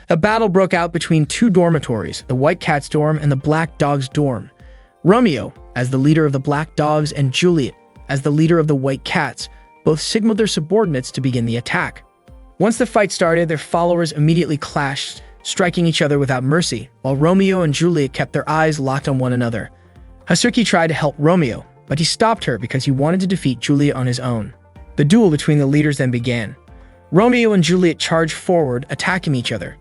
A battle broke out between two dormitories, the White Cats dorm and the Black Dogs dorm. Romeo, as the leader of the Black Dogs, and Juliet, as the leader of the White Cats, both signaled their subordinates to begin the attack. Once the fight started, their followers immediately clashed, striking each other without mercy, while Romeo and Juliet kept their eyes locked on one another. Hazuki tried to help Romeo, but he stopped her because he wanted to defeat Juliet on his own. The duel between the leaders then began. Romeo and Juliet charged forward, attacking each other.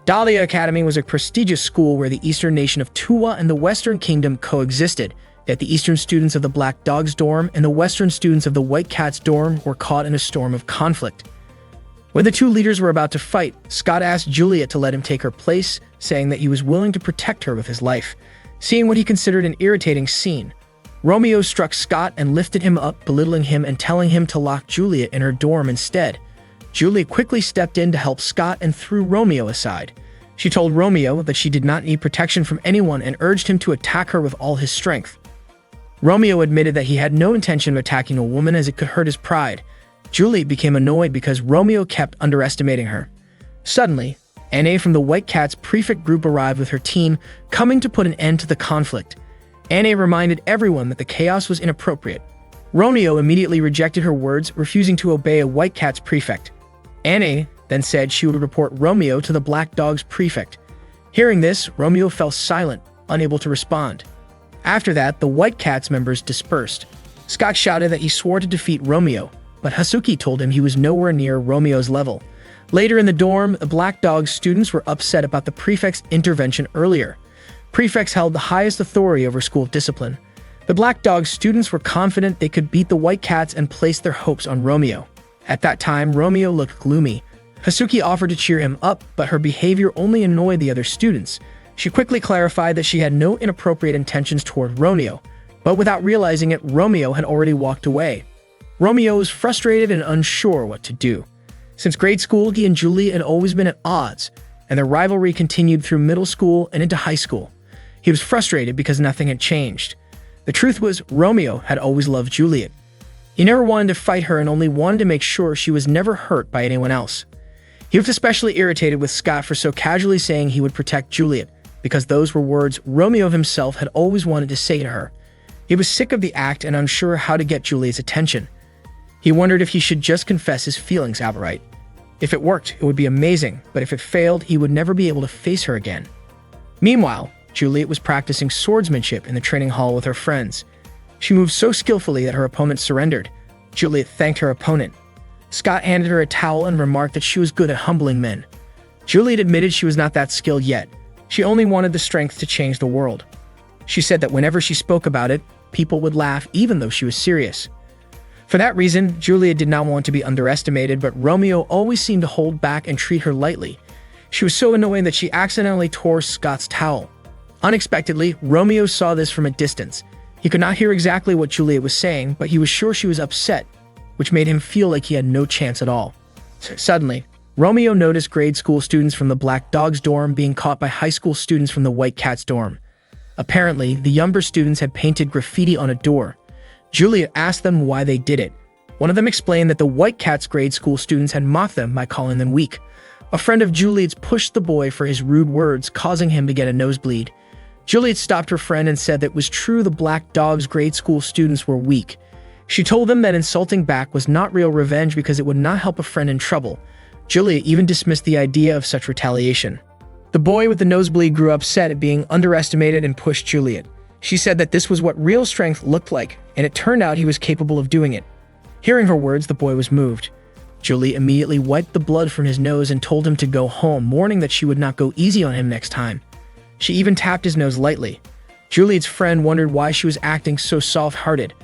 Dahlia Academy was a prestigious school where the eastern nation of Tuwa and the western kingdom coexisted, yet the eastern students of the Black Dogs dorm and the western students of the White Cats dorm were caught in a storm of conflict. When the two leaders were about to fight, Scott asked Juliet to let him take her place, saying that he was willing to protect her with his life. Seeing what he considered an irritating scene, Romeo struck Scott and lifted him up, belittling him and telling him to lock Juliet in her dorm instead. Juliet quickly stepped in to help Scott and threw Romeo aside. She told Romeo that she did not need protection from anyone and urged him to attack her with all his strength. Romeo admitted that he had no intention of attacking a woman as it could hurt his pride. Juliet became annoyed because Romeo kept underestimating her. Suddenly, Anne from the White Cats prefect group arrived with her team, coming to put an end to the conflict. Anne reminded everyone that the chaos was inappropriate. Romeo immediately rejected her words, refusing to obey a White Cats prefect. Anne then said she would report Romeo to the Black Dogs prefect. Hearing this, Romeo fell silent, unable to respond. After that, the White Cats members dispersed. Scott shouted that he swore to defeat Romeo, but Hazuki told him he was nowhere near Romeo's level. Later in the dorm, the Black Dogs students were upset about the prefect's intervention earlier. Prefects held the highest authority over school discipline. The Black Dogs students were confident they could beat the White Cats and placed their hopes on Romeo. At that time, Romeo looked gloomy. Hazuki offered to cheer him up, but her behavior only annoyed the other students. She quickly clarified that she had no inappropriate intentions toward Romeo, but without realizing it, Romeo had already walked away. Romeo was frustrated and unsure what to do. Since grade school, he and Juliet had always been at odds, and their rivalry continued through middle school and into high school. He was frustrated because nothing had changed. The truth was, Romeo had always loved Juliet. He never wanted to fight her and only wanted to make sure she was never hurt by anyone else. He was especially irritated with Scott for so casually saying he would protect Juliet, because those were words Romeo himself had always wanted to say to her. He was sick of the act and unsure how to get Juliet's attention. He wondered if he should just confess his feelings outright. If it worked, it would be amazing, but if it failed, he would never be able to face her again. Meanwhile, Juliet was practicing swordsmanship in the training hall with her friends. She moved so skillfully that her opponent surrendered. Juliet thanked her opponent. Scott handed her a towel and remarked that she was good at humbling men. Juliet admitted she was not that skilled yet. She only wanted the strength to change the world. She said that whenever she spoke about it, people would laugh even though she was serious. For that reason, Juliet did not want to be underestimated, but Romeo always seemed to hold back and treat her lightly. She was so annoying that she accidentally tore Scott's towel. Unexpectedly, Romeo saw this from a distance. He could not hear exactly what Juliet was saying, but he was sure she was upset, which made him feel like he had no chance at all. Suddenly, Romeo noticed grade school students from the Black Dogs dorm being caught by high school students from the White Cats dorm. Apparently, the younger students had painted graffiti on a door. Juliet asked them why they did it. One of them explained that the White Cats grade school students had mocked them by calling them weak. A friend of Juliet's pushed the boy for his rude words, causing him to get a nosebleed. Juliet stopped her friend and said that it was true the Black Dogs grade school students were weak. She told them that insulting back was not real revenge because it would not help a friend in trouble. Juliet even dismissed the idea of such retaliation. The boy with the nosebleed grew upset at being underestimated and pushed Juliet. She said that this was what real strength looked like, and it turned out he was capable of doing it. Hearing her words, the boy was moved. Juliet immediately wiped the blood from his nose and told him to go home, warning that she would not go easy on him next time. She even tapped his nose lightly. Juliet's friend wondered why she was acting so soft-hearted.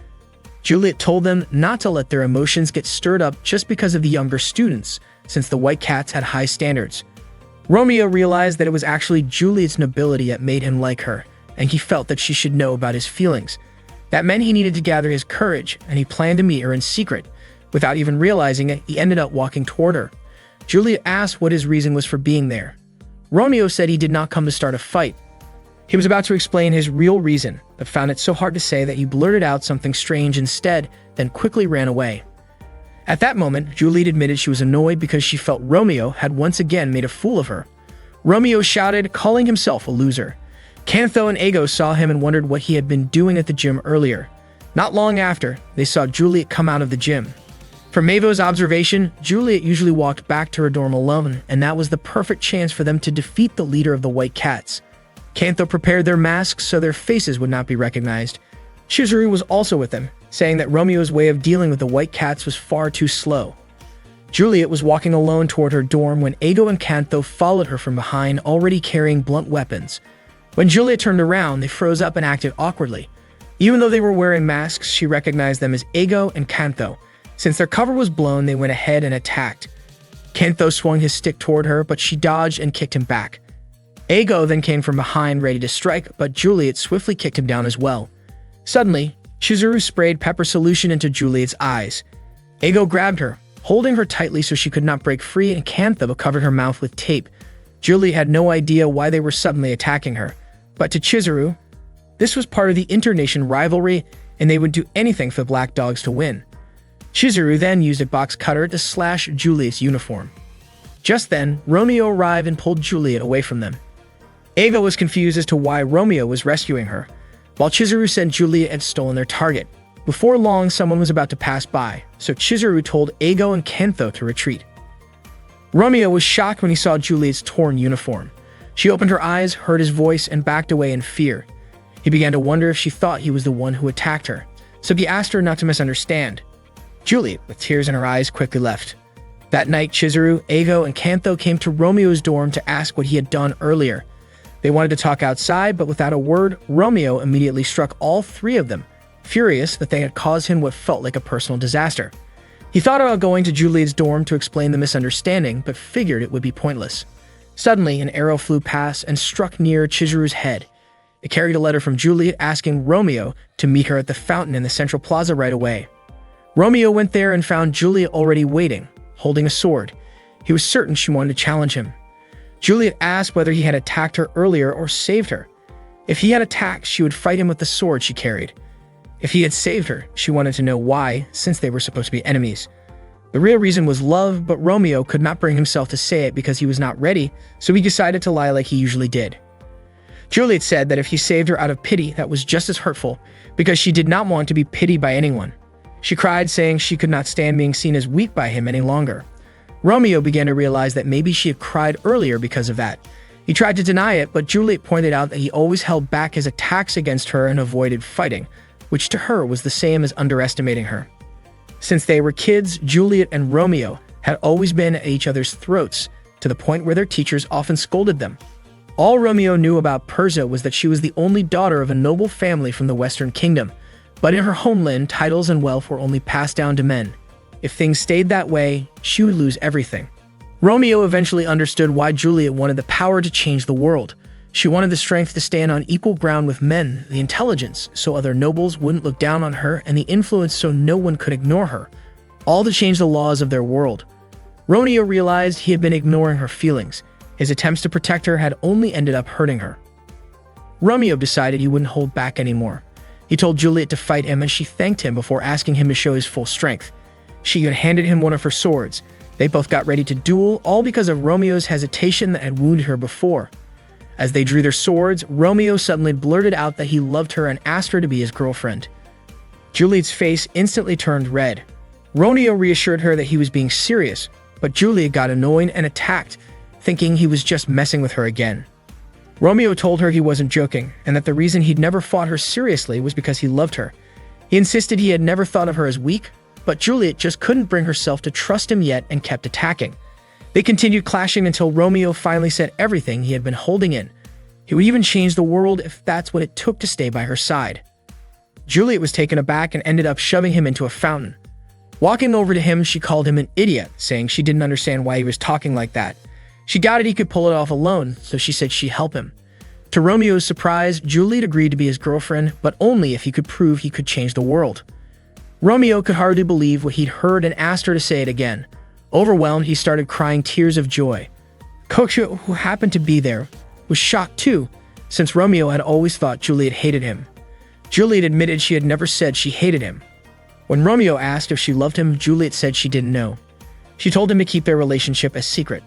Juliet told them not to let their emotions get stirred up just because of the younger students, since the White Cats had high standards. Romeo realized that it was actually Juliet's nobility that made him like her, and he felt that she should know about his feelings. That meant he needed to gather his courage, and he planned to meet her in secret. Without even realizing it, he ended up walking toward her. Juliet asked what his reason was for being there. Romeo said he did not come to start a fight. He was about to explain his real reason, but found it so hard to say that he blurted out something strange instead, then quickly ran away. At that moment, Juliet admitted she was annoyed because she felt Romeo had once again made a fool of her. Romeo shouted, calling himself a loser. Cantho and Ego saw him and wondered what he had been doing at the gym earlier. Not long after, they saw Juliet come out of the gym. From Mavo's observation, Juliet usually walked back to her dorm alone, and that was the perfect chance for them to defeat the leader of the White Cats. Cantho prepared their masks so their faces would not be recognized. Chizuru was also with them, saying that Romeo's way of dealing with the White Cats was far too slow. Juliet was walking alone toward her dorm when Ego and Cantho followed her from behind, already carrying blunt weapons. When Juliet turned around, they froze up and acted awkwardly. Even though they were wearing masks, she recognized them as Ego and Cantho. Since their cover was blown, they went ahead and attacked. Cantho swung his stick toward her, but she dodged and kicked him back. Ego then came from behind, ready to strike, but Juliet swiftly kicked him down as well. Suddenly, Chizuru sprayed pepper solution into Juliet's eyes. Ego grabbed her, holding her tightly so she could not break free, and Cantho covered her mouth with tape. Juliet had no idea why they were suddenly attacking her. But to Chizuru, this was part of the internation rivalry, and they would do anything for the Black Dogs to win. Chizuru then used a box cutter to slash Juliet's uniform. Just then, Romeo arrived and pulled Juliet away from them. Ego was confused as to why Romeo was rescuing her, while Chizuru said Juliet had stolen their target. Before long, someone was about to pass by, so Chizuru told Ego and Cantho to retreat. Romeo was shocked when he saw Juliet's torn uniform. She opened her eyes, heard his voice, and backed away in fear. He began to wonder if she thought he was the one who attacked her, so he asked her not to misunderstand. Juliet, with tears in her eyes, quickly left. That night, Chizuru, Ego, and Cantho came to Romeo's dorm to ask what he had done earlier. They wanted to talk outside, but without a word, Romeo immediately struck all three of them, furious that they had caused him what felt like a personal disaster. He thought about going to Juliet's dorm to explain the misunderstanding, but figured it would be pointless. Suddenly, an arrow flew past and struck near Chizuru's head. It carried a letter from Juliet asking Romeo to meet her at the fountain in the central plaza right away. Romeo went there and found Juliet already waiting, holding a sword. He was certain she wanted to challenge him. Juliet asked whether he had attacked her earlier or saved her. If he had attacked, she would fight him with the sword she carried. If he had saved her, she wanted to know why, since they were supposed to be enemies. The real reason was love, but Romeo could not bring himself to say it because he was not ready, so he decided to lie like he usually did. Juliet said that if he saved her out of pity, that was just as hurtful, because she did not want to be pitied by anyone. She cried, saying she could not stand being seen as weak by him any longer. Romeo began to realize that maybe she had cried earlier because of that. He tried to deny it, but Juliet pointed out that he always held back his attacks against her and avoided fighting, which to her was the same as underestimating her. Since they were kids, Juliet and Romeo had always been at each other's throats, to the point where their teachers often scolded them. All Romeo knew about Persia was that she was the only daughter of a noble family from the Western Kingdom, but in her homeland, titles and wealth were only passed down to men. If things stayed that way, she would lose everything. Romeo eventually understood why Juliet wanted the power to change the world. She wanted the strength to stand on equal ground with men, the intelligence so other nobles wouldn't look down on her, and the influence so no one could ignore her, all to change the laws of their world. Romeo realized he had been ignoring her feelings. His attempts to protect her had only ended up hurting her. Romeo decided he wouldn't hold back anymore. He told Juliet to fight him, and she thanked him before asking him to show his full strength. She had handed him one of her swords. They both got ready to duel, all because of Romeo's hesitation that had wounded her before. As they drew their swords, Romeo suddenly blurted out that he loved her and asked her to be his girlfriend. Juliet's face instantly turned red. Romeo reassured her that he was being serious, but Juliet got annoyed and attacked, thinking he was just messing with her again. Romeo told her he wasn't joking, and that the reason he'd never fought her seriously was because he loved her. He insisted he had never thought of her as weak, but Juliet just couldn't bring herself to trust him yet and kept attacking. They continued clashing until Romeo finally said everything he had been holding in. He would even change the world if that's what it took to stay by her side. Juliet was taken aback and ended up shoving him into a fountain. Walking over to him, she called him an idiot, saying she didn't understand why he was talking like that. She doubted he could pull it off alone, so she said she'd help him. To Romeo's surprise, Juliet agreed to be his girlfriend, but only if he could prove he could change the world. Romeo could hardly believe what he'd heard and asked her to say it again. Overwhelmed, he started crying tears of joy. Koksha, who happened to be there, was shocked too, since Romeo had always thought Juliet hated him. Juliet admitted she had never said she hated him. When Romeo asked if she loved him, Juliet said she didn't know. She told him to keep their relationship a secret.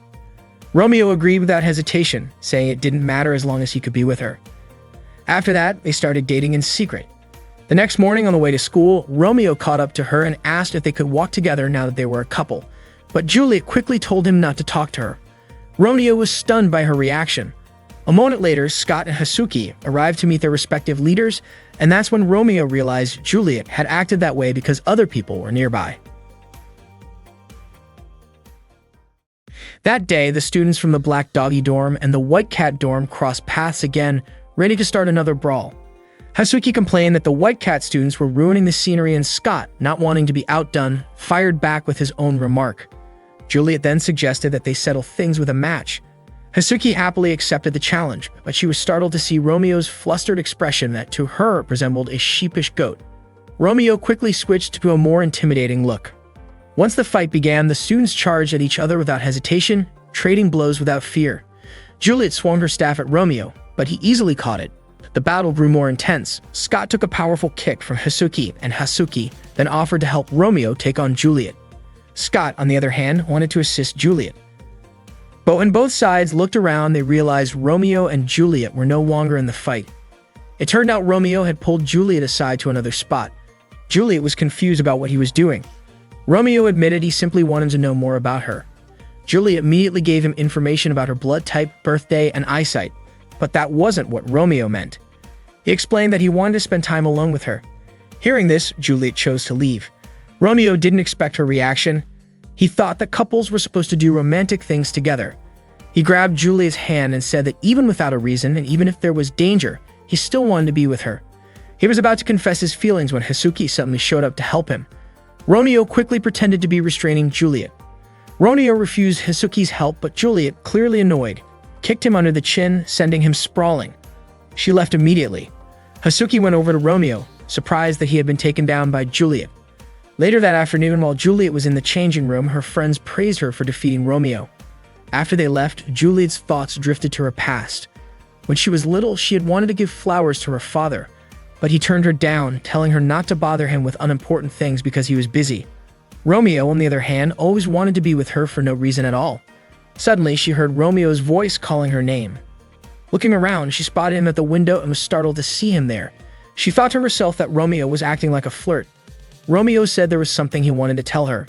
Romeo agreed without hesitation, saying it didn't matter as long as he could be with her. After that, they started dating in secret. The next morning on the way to school, Romeo caught up to her and asked if they could walk together now that they were a couple, but Juliet quickly told him not to talk to her. Romeo was stunned by her reaction. A moment later, Scott and Hasuki arrived to meet their respective leaders, and that's when Romeo realized Juliet had acted that way because other people were nearby. That day, the students from the Black Doggy dorm and the White Cat dorm crossed paths again, ready to start another brawl. Hasuki complained that the White Cat students were ruining the scenery, and Scott, not wanting to be outdone, fired back with his own remark. Juliet then suggested that they settle things with a match. Hasuki happily accepted the challenge, but she was startled to see Romeo's flustered expression that to her resembled a sheepish goat. Romeo quickly switched to a more intimidating look. Once the fight began, the students charged at each other without hesitation, trading blows without fear. Juliet swung her staff at Romeo, but he easily caught it. The battle grew more intense. Scott took a powerful kick from Hasuki, and Hasuki then offered to help Romeo take on Juliet. Scott, on the other hand, wanted to assist Juliet. But when both sides looked around, they realized Romeo and Juliet were no longer in the fight. It turned out Romeo had pulled Juliet aside to another spot. Juliet was confused about what he was doing. Romeo admitted he simply wanted to know more about her. Juliet immediately gave him information about her blood type, birthday, and eyesight, but that wasn't what Romeo meant. He explained that he wanted to spend time alone with her. Hearing this, Juliet chose to leave. Romeo didn't expect her reaction. He thought that couples were supposed to do romantic things together. He grabbed Juliet's hand and said that even without a reason, and even if there was danger, he still wanted to be with her. He was about to confess his feelings when Hasuki suddenly showed up to help him. Romeo quickly pretended to be restraining Juliet. Romeo refused Hasuki's help, but Juliet, clearly annoyed, kicked him under the chin, sending him sprawling. She left immediately. Hasuki went over to Romeo, surprised that he had been taken down by Juliet. Later that afternoon, while Juliet was in the changing room, her friends praised her for defeating Romeo. After they left, Juliet's thoughts drifted to her past. When she was little, she had wanted to give flowers to her father, but he turned her down, telling her not to bother him with unimportant things because he was busy. Romeo, on the other hand, always wanted to be with her for no reason at all. Suddenly, she heard Romeo's voice calling her name. Looking around, she spotted him at the window and was startled to see him there. She thought to herself that Romeo was acting like a flirt. Romeo said there was something he wanted to tell her.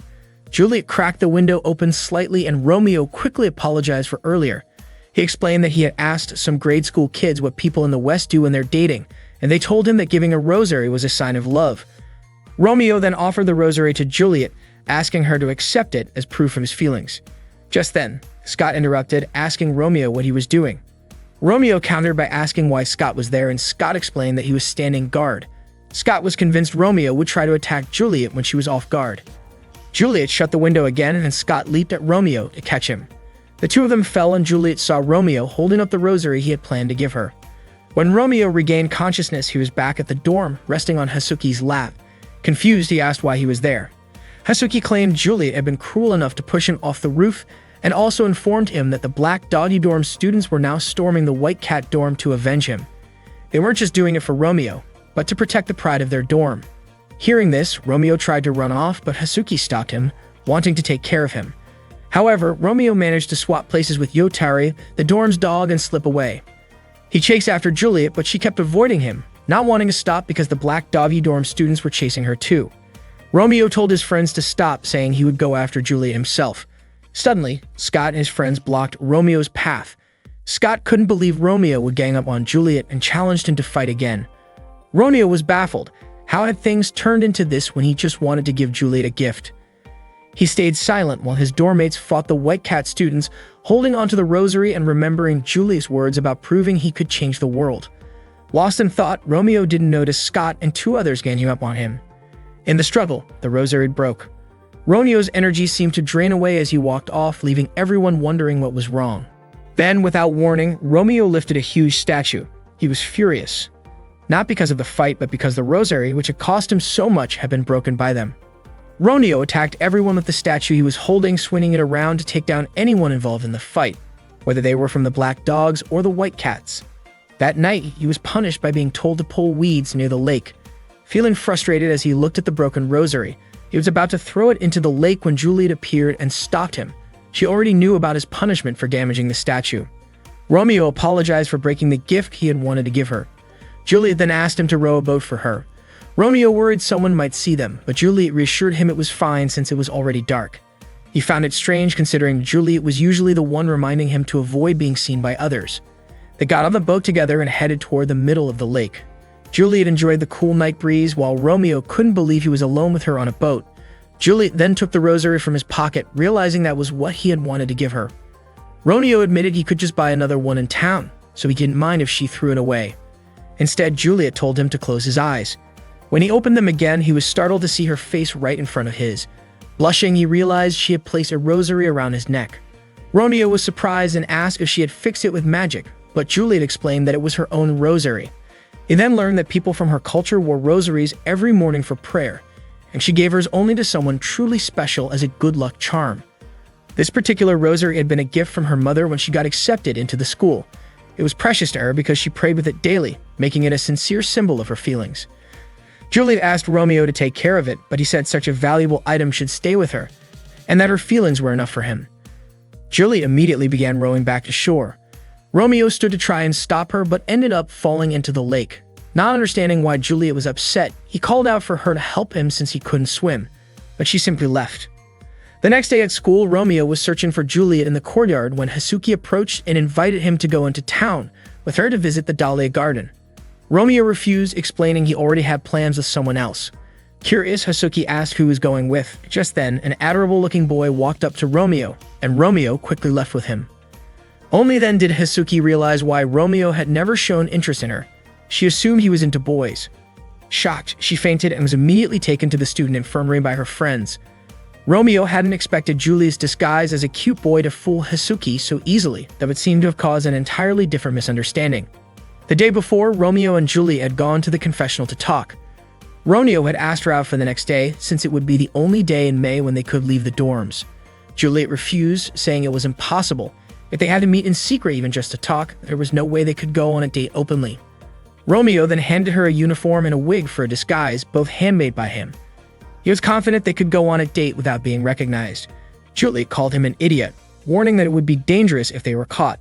Juliet cracked the window open slightly, and Romeo quickly apologized for earlier. He explained that he had asked some grade school kids what people in the West do when they're dating, and they told him that giving a rosary was a sign of love. Romeo then offered the rosary to Juliet, asking her to accept it as proof of his feelings. Just then, Scott interrupted, asking Romeo what he was doing. Romeo countered by asking why Scott was there, and Scott explained that he was standing guard. Scott was convinced Romeo would try to attack Juliet when she was off guard. Juliet shut the window again, and Scott leaped at Romeo to catch him. The two of them fell, and Juliet saw Romeo holding up the rosary he had planned to give her. When Romeo regained consciousness, he was back at the dorm, resting on Hasuki's lap. Confused, he asked why he was there. Hasuki claimed Juliet had been cruel enough to push him off the roof, and also informed him that the Black Doggy dorm students were now storming the White Cat dorm to avenge him. They weren't just doing it for Romeo, but to protect the pride of their dorm. Hearing this, Romeo tried to run off, but Hasuki stopped him, wanting to take care of him. However, Romeo managed to swap places with Yotari, the dorm's dog, and slip away. He chased after Juliet, but she kept avoiding him, not wanting to stop because the Black Doggy dorm students were chasing her too. Romeo told his friends to stop, saying he would go after Juliet himself. Suddenly, Scott and his friends blocked Romeo's path. Scott couldn't believe Romeo would gang up on Juliet and challenged him to fight again. Romeo was baffled. How had things turned into this when he just wanted to give Juliet a gift? He stayed silent while his dorm mates fought the White Cat students, holding onto the rosary and remembering Juliet's words about proving he could change the world. Lost in thought, Romeo didn't notice Scott and two others ganging up on him. In the struggle, the rosary broke. Romeo's energy seemed to drain away as he walked off, leaving everyone wondering what was wrong. Then, without warning, Romeo lifted a huge statue. He was furious. Not because of the fight, but because the rosary, which had cost him so much, had been broken by them. Romeo attacked everyone with the statue he was holding, swinging it around to take down anyone involved in the fight, whether they were from the Black Dogs or the White Cats. That night, he was punished by being told to pull weeds near the lake. Feeling frustrated as he looked at the broken rosary, he was about to throw it into the lake when Juliet appeared and stopped him. She already knew about his punishment for damaging the statue. Romeo apologized for breaking the gift he had wanted to give her. Juliet then asked him to row a boat for her. Romeo worried someone might see them, but Juliet reassured him it was fine since it was already dark. He found it strange considering Juliet was usually the one reminding him to avoid being seen by others. They got on the boat together and headed toward the middle of the lake. Juliet enjoyed the cool night breeze while Romeo couldn't believe he was alone with her on a boat. Juliet then took the rosary from his pocket, realizing that was what he had wanted to give her. Romeo admitted he could just buy another one in town, so he didn't mind if she threw it away. Instead, Juliet told him to close his eyes. When he opened them again, he was startled to see her face right in front of his. Blushing, he realized she had placed a rosary around his neck. Romeo was surprised and asked if she had fixed it with magic, but Juliet explained that it was her own rosary. He then learned that people from her culture wore rosaries every morning for prayer, and she gave hers only to someone truly special as a good luck charm. This particular rosary had been a gift from her mother when she got accepted into the school. It was precious to her because she prayed with it daily, making it a sincere symbol of her feelings. Juliet asked Romeo to take care of it, but he said such a valuable item should stay with her, and that her feelings were enough for him. Juliet immediately began rowing back to shore. Romeo stood to try and stop her, but ended up falling into the lake. Not understanding why Juliet was upset, he called out for her to help him since he couldn't swim, but she simply left. The next day at school, Romeo was searching for Juliet in the courtyard when Hasuki approached and invited him to go into town with her to visit the Dahlia Garden. Romeo refused, explaining he already had plans with someone else. Curious, Hasuki asked who he was going with. Just then, an adorable-looking boy walked up to Romeo, and Romeo quickly left with him. Only then did Hasuki realize why Romeo had never shown interest in her. She assumed he was into boys. Shocked, she fainted and was immediately taken to the student infirmary by her friends. Romeo hadn't expected Juliet's disguise as a cute boy to fool Hasuki so easily that would seem to have caused an entirely different misunderstanding. The day before, Romeo and Juliet had gone to the confessional to talk. Romeo had asked her out for the next day, since it would be the only day in May when they could leave the dorms. Juliet refused, saying it was impossible. If they had to meet in secret even just to talk, there was no way they could go on a date openly. Romeo then handed her a uniform and a wig for a disguise, both handmade by him. He was confident they could go on a date without being recognized. Juliet called him an idiot, warning that it would be dangerous if they were caught.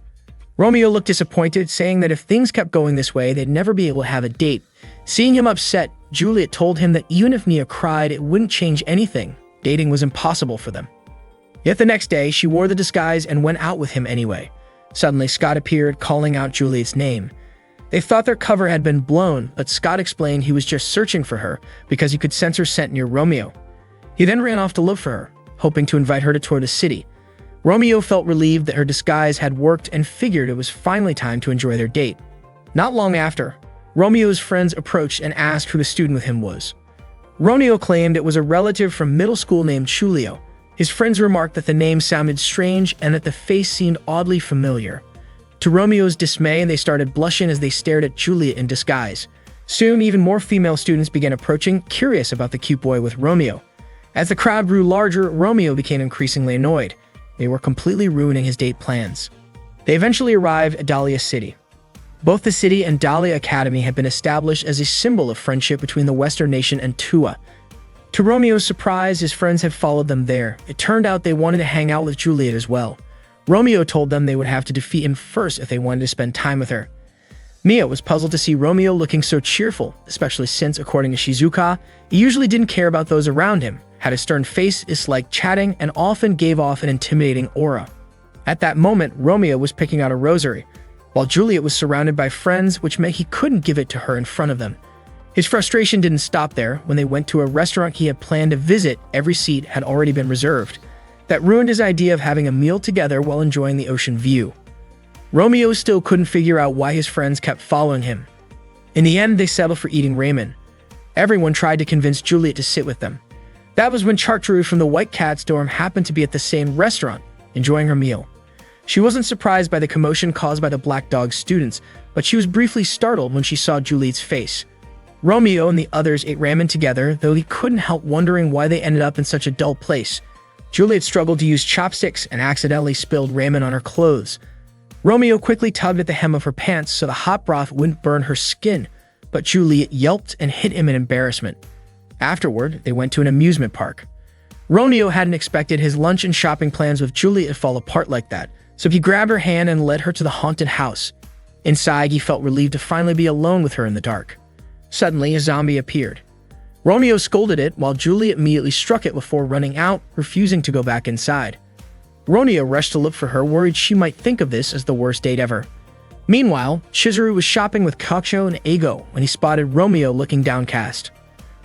Romeo looked disappointed, saying that if things kept going this way, they'd never be able to have a date. Seeing him upset, Juliet told him that even if Mia cried, it wouldn't change anything. Dating was impossible for them. Yet the next day, she wore the disguise and went out with him anyway. Suddenly, Scott appeared, calling out Juliet's name. They thought their cover had been blown, but Scott explained he was just searching for her because he could sense her scent near Romeo. He then ran off to look for her, hoping to invite her to tour the city. Romeo felt relieved that her disguise had worked and figured it was finally time to enjoy their date. Not long after, Romeo's friends approached and asked who the student with him was. Romeo claimed it was a relative from middle school named Chulio. His friends remarked that the name sounded strange and that the face seemed oddly familiar. To Romeo's dismay, they started blushing as they stared at Juliet in disguise. Soon, even more female students began approaching, curious about the cute boy with Romeo. As the crowd grew larger, Romeo became increasingly annoyed. They were completely ruining his date plans. They eventually arrived at Dahlia City. Both the city and Dahlia Academy had been established as a symbol of friendship between the Western nation and Tua. To Romeo's surprise, his friends had followed them there. It turned out they wanted to hang out with Juliet as well. Romeo told them they would have to defeat him first if they wanted to spend time with her. Mia was puzzled to see Romeo looking so cheerful, especially since, according to Shizuka, he usually didn't care about those around him, had a stern face, disliked chatting, and often gave off an intimidating aura. At that moment, Romeo was picking out a rosary, while Juliet was surrounded by friends, which meant he couldn't give it to her in front of them. His frustration didn't stop there. When they went to a restaurant he had planned to visit, every seat had already been reserved. That ruined his idea of having a meal together while enjoying the ocean view. Romeo still couldn't figure out why his friends kept following him. In the end, they settled for eating ramen. Everyone tried to convince Juliet to sit with them. That was when Chartreuse from the White Cat's dorm happened to be at the same restaurant, enjoying her meal. She wasn't surprised by the commotion caused by the Black Dog students, but she was briefly startled when she saw Juliet's face. Romeo and the others ate ramen together, though he couldn't help wondering why they ended up in such a dull place. Juliet struggled to use chopsticks and accidentally spilled ramen on her clothes. Romeo quickly tugged at the hem of her pants so the hot broth wouldn't burn her skin, but Juliet yelped and hit him in embarrassment. Afterward, they went to an amusement park. Romeo hadn't expected his lunch and shopping plans with Juliet to fall apart like that, so he grabbed her hand and led her to the haunted house. Inside, he felt relieved to finally be alone with her in the dark. Suddenly, a zombie appeared. Romeo scolded it while Juliet immediately struck it before running out, refusing to go back inside. Romeo rushed to look for her, worried she might think of this as the worst date ever. Meanwhile, Chizuru was shopping with Kakushou and Eigo when he spotted Romeo looking downcast.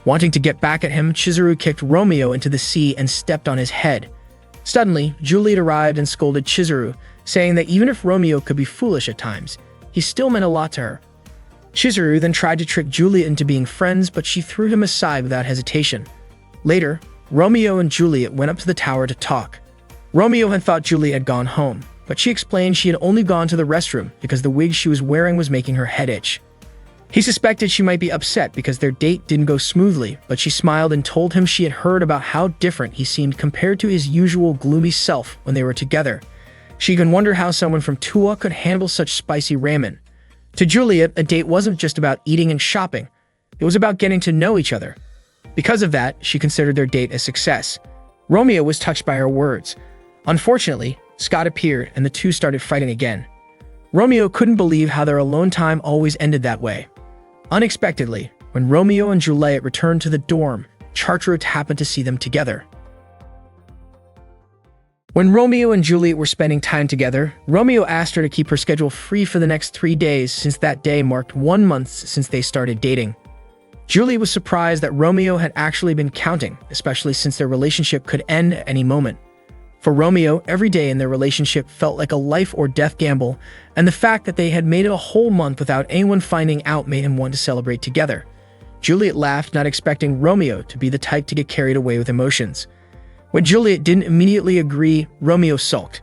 Wanting to get back at him, Chizuru kicked Romeo into the sea and stepped on his head. Suddenly, Juliet arrived and scolded Chizuru, saying that even if Romeo could be foolish at times, he still meant a lot to her. Chizuru then tried to trick Juliet into being friends, but she threw him aside without hesitation. Later, Romeo and Juliet went up to the tower to talk. Romeo had thought Juliet had gone home, but she explained she had only gone to the restroom because the wig she was wearing was making her head itch. He suspected she might be upset because their date didn't go smoothly, but she smiled and told him she had heard about how different he seemed compared to his usual gloomy self when they were together. She can wonder how someone from Tua could handle such spicy ramen. To Juliet, a date wasn't just about eating and shopping. It was about getting to know each other. Because of that, she considered their date a success. Romeo was touched by her words. Unfortunately, Scott appeared and the two started fighting again. Romeo couldn't believe how their alone time always ended that way. Unexpectedly, when Romeo and Juliet returned to the dorm, Chartreux happened to see them together. When Romeo and Juliet were spending time together, Romeo asked her to keep her schedule free for the next 3 days since that day marked 1 month since they started dating. Juliet was surprised that Romeo had actually been counting, especially since their relationship could end at any moment. For Romeo, every day in their relationship felt like a life or death gamble, and the fact that they had made it a whole month without anyone finding out made him want to celebrate together. Juliet laughed, not expecting Romeo to be the type to get carried away with emotions. When Juliet didn't immediately agree, Romeo sulked.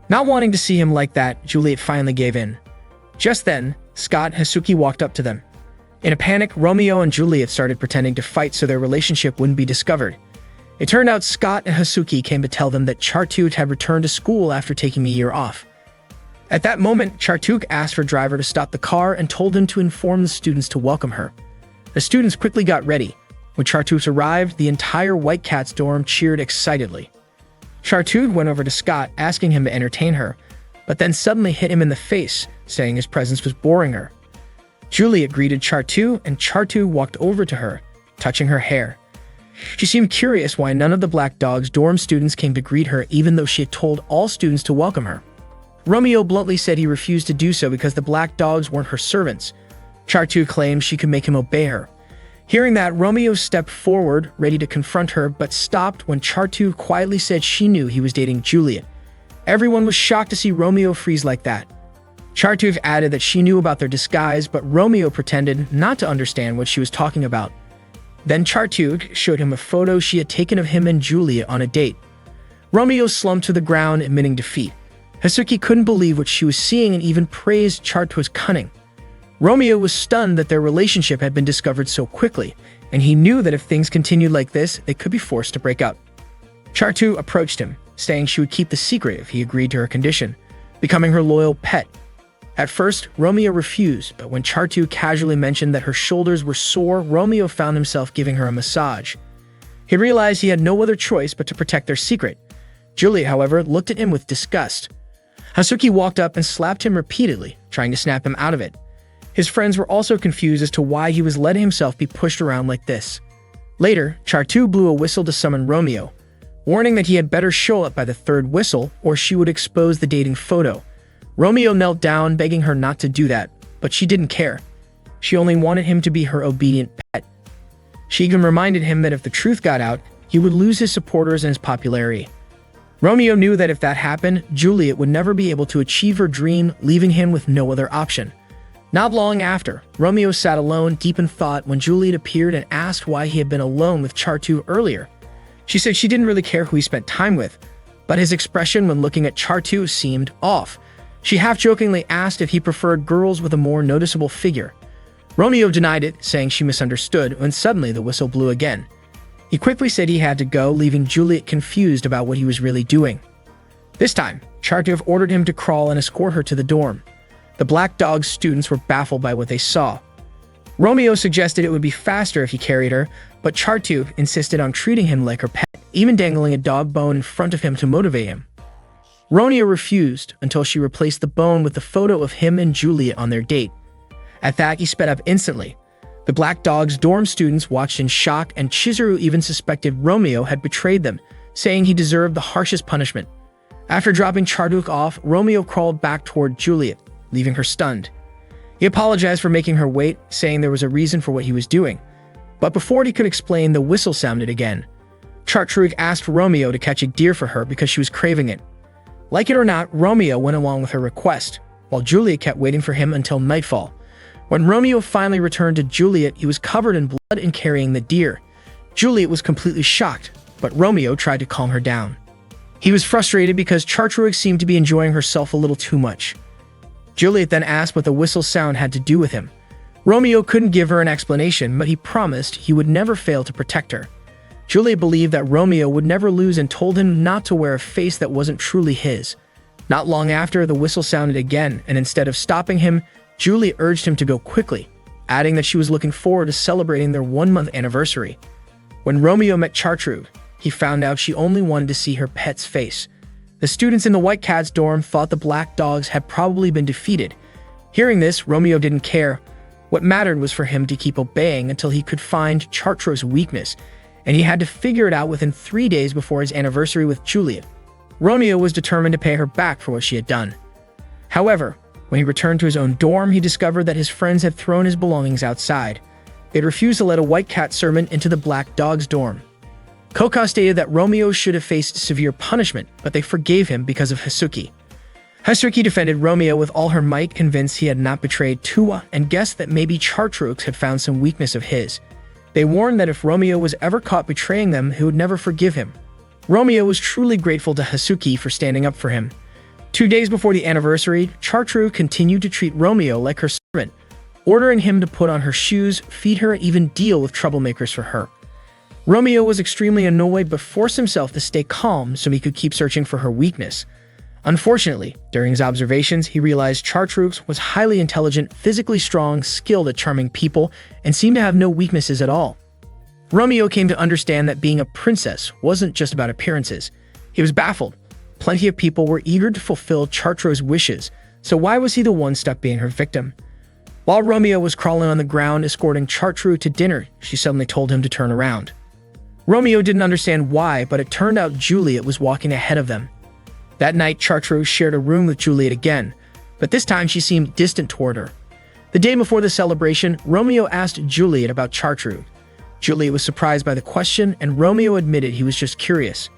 Not wanting to see him like that, Juliet finally gave in. Just then, Scott and Hasuki walked up to them. In a panic, Romeo and Juliet started pretending to fight so their relationship wouldn't be discovered. It turned out Scott and Hasuki came to tell them that Chartreux had returned to school after taking a year off. At that moment, Chartreux asked for a driver to stop the car and told him to inform the students to welcome her. The students quickly got ready. When Chartreux arrived, the entire White Cats dorm cheered excitedly. Chartreux went over to Scott, asking him to entertain her, but then suddenly hit him in the face, saying his presence was boring her. Juliet greeted Chartreux, and Chartreux walked over to her, touching her hair. She seemed curious why none of the Black Dog's dorm students came to greet her even though she had told all students to welcome her. Romeo bluntly said he refused to do so because the Black Dogs weren't her servants. Chartreux claimed she could make him obey her. Hearing that, Romeo stepped forward, ready to confront her, but stopped when Chartreux quietly said she knew he was dating Juliet. Everyone was shocked to see Romeo freeze like that. Chartreux added that she knew about their disguise, but Romeo pretended not to understand what she was talking about. Then Chartreux showed him a photo she had taken of him and Juliet on a date. Romeo slumped to the ground, admitting defeat. Hasuki couldn't believe what she was seeing and even praised Chartreux's cunning. Romeo was stunned that their relationship had been discovered so quickly, and he knew that if things continued like this, they could be forced to break up. Chartreux approached him, saying she would keep the secret if he agreed to her condition, becoming her loyal pet. At first, Romeo refused, but when Chartreux casually mentioned that her shoulders were sore, Romeo found himself giving her a massage. He realized he had no other choice but to protect their secret. Juliet, however, looked at him with disgust. Hasuki walked up and slapped him repeatedly, trying to snap him out of it. His friends were also confused as to why he was letting himself be pushed around like this. Later, Chartreux blew a whistle to summon Romeo, warning that he had better show up by the third whistle or she would expose the dating photo. Romeo knelt down, begging her not to do that, but she didn't care. She only wanted him to be her obedient pet. She even reminded him that if the truth got out, he would lose his supporters and his popularity. Romeo knew that if that happened, Juliet would never be able to achieve her dream, leaving him with no other option. Not long after, Romeo sat alone, deep in thought, when Juliet appeared and asked why he had been alone with Chartreux earlier. She said she didn't really care who he spent time with, but his expression when looking at Chartreux seemed off. She half-jokingly asked if he preferred girls with a more noticeable figure. Romeo denied it, saying she misunderstood, when suddenly the whistle blew again. He quickly said he had to go, leaving Juliet confused about what he was really doing. This time, Chartreux ordered him to crawl and escort her to the dorm. The Black Dog's students were baffled by what they saw. Romeo suggested it would be faster if he carried her, but Chartreux insisted on treating him like her pet. even dangling a dog bone in front of him to motivate him. Romeo refused until she replaced the bone with the photo of him and Juliet on their date. At that, he sped up instantly. The Black Dog's dorm students watched in shock, and Chizuru even suspected Romeo had betrayed them, saying he deserved the harshest punishment. After dropping Charduk off, Romeo crawled back toward Juliet, leaving her stunned. He apologized for making her wait, saying there was a reason for what he was doing. But before he could explain, the whistle sounded again. Charduk asked Romeo to catch a deer for her because she was craving it. Like it or not, Romeo went along with her request, while Juliet kept waiting for him until nightfall. When Romeo finally returned to Juliet, he was covered in blood and carrying the deer. Juliet was completely shocked, but Romeo tried to calm her down. He was frustrated because Charduk seemed to be enjoying herself a little too much. Juliet then asked what the whistle sound had to do with him. Romeo couldn't give her an explanation, but he promised he would never fail to protect her. Juliet believed that Romeo would never lose and told him not to wear a face that wasn't truly his. Not long after, the whistle sounded again, and instead of stopping him, Juliet urged him to go quickly, adding that she was looking forward to celebrating their 1-month anniversary. When Romeo met Charduk, he found out she only wanted to see her pet's face. The students in the White Cat's dorm thought the Black Dogs had probably been defeated. Hearing this, Romeo didn't care. What mattered was for him to keep obeying until he could find Charduk's weakness, and he had to figure it out within 3 days before his anniversary with Juliet. Romeo was determined to pay her back for what she had done. However, when he returned to his own dorm, he discovered that his friends had thrown his belongings outside. They'd refused to let a White Cat servant into the Black Dog's dorm. Koka stated that Romeo should have faced severe punishment, but they forgave him because of Hasuki. Hasuki defended Romeo with all her might, convinced he had not betrayed Tuwa, and guessed that maybe Charduk had found some weakness of his. They warned that if Romeo was ever caught betraying them, he would never forgive him. Romeo was truly grateful to Hasuki for standing up for him. 2 days before the anniversary, Charduk continued to treat Romeo like her servant, ordering him to put on her shoes, feed her, and even deal with troublemakers for her. Romeo was extremely annoyed but forced himself to stay calm so he could keep searching for her weakness. Unfortunately, during his observations, he realized Charduk was highly intelligent, physically strong, skilled at charming people, and seemed to have no weaknesses at all. Romeo came to understand that being a princess wasn't just about appearances. He was baffled. Plenty of people were eager to fulfill Charduk's wishes, so why was he the one stuck being her victim? While Romeo was crawling on the ground escorting Charduk to dinner, she suddenly told him to turn around. Romeo didn't understand why, but it turned out Juliet was walking ahead of them. That night, Charduk shared a room with Juliet again, but this time she seemed distant toward her. The day before the celebration, Romeo asked Juliet about Charduk. Juliet was surprised by the question, and Romeo admitted he was just curious.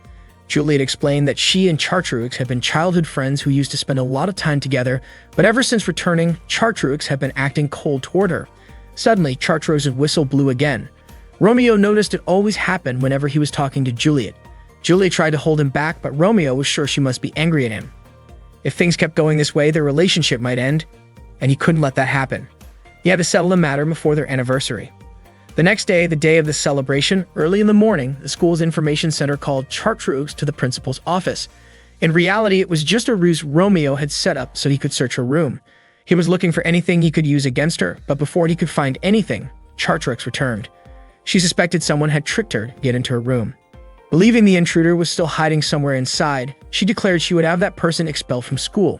Juliet explained that she and Charduk had been childhood friends who used to spend a lot of time together, but ever since returning, Charduk had been acting cold toward her. Suddenly, Charduk's whistle blew again. Romeo noticed it always happened whenever he was talking to Juliet. Juliet tried to hold him back, but Romeo was sure she must be angry at him. If things kept going this way, their relationship might end, and he couldn't let that happen. He had to settle the matter before their anniversary. The next day, the day of the celebration, early in the morning, the school's information center called Charduk to the principal's office. In reality, it was just a ruse Romeo had set up so he could search her room. He was looking for anything he could use against her, but before he could find anything, Charduk returned. She suspected someone had tricked her to get into her room. Believing the intruder was still hiding somewhere inside, she declared she would have that person expelled from school.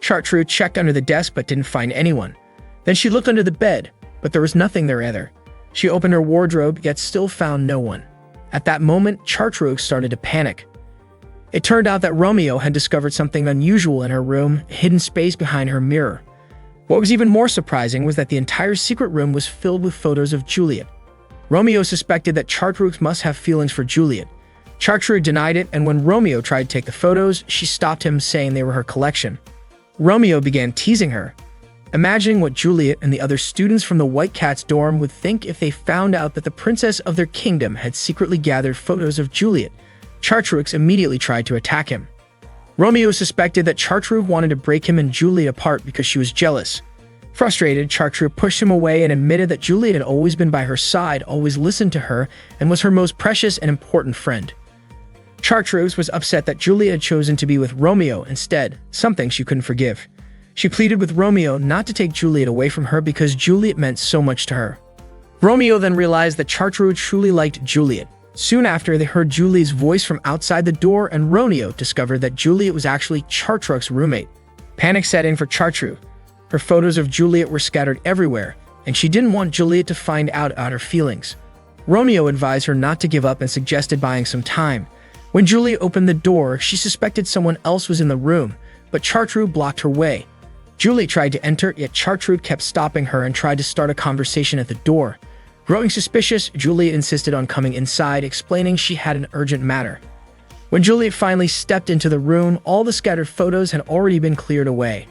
Charduk checked under the desk but didn't find anyone. Then she looked under the bed, but there was nothing there either. She opened her wardrobe yet still found no one. At that moment, Charduk started to panic. It turned out that Romeo had discovered something unusual in her room, a hidden space behind her mirror. What was even more surprising was that the entire secret room was filled with photos of Juliet. Romeo suspected that Charduk must have feelings for Juliet. Charduk denied it, and when Romeo tried to take the photos, she stopped him, saying they were her collection. Romeo began teasing her, imagining what Juliet and the other students from the White Cat's dorm would think if they found out that the princess of their kingdom had secretly gathered photos of Juliet. Charduk immediately tried to attack him. Romeo suspected that Charduk wanted to break him and Juliet apart because she was jealous. Frustrated, Charduk pushed him away and admitted that Juliet had always been by her side, always listened to her, and was her most precious and important friend. Charduk was upset that Juliet had chosen to be with Romeo instead, something she couldn't forgive. She pleaded with Romeo not to take Juliet away from her because Juliet meant so much to her. Romeo then realized that Charduk truly liked Juliet. Soon after, they heard Juliet's voice from outside the door, and Romeo discovered that Juliet was actually Chartruk's roommate. Panic set in for Chartruk. Her photos of Juliet were scattered everywhere, and she didn't want Juliet to find out about her feelings. Romeo advised her not to give up and suggested buying some time. When Juliet opened the door, she suspected someone else was in the room, but Chartruk blocked her way. Juliet tried to enter, yet Chartruk kept stopping her and tried to start a conversation at the door. Growing suspicious, Juliet insisted on coming inside, explaining she had an urgent matter. When Juliet finally stepped into the room, all the scattered photos had already been cleared away.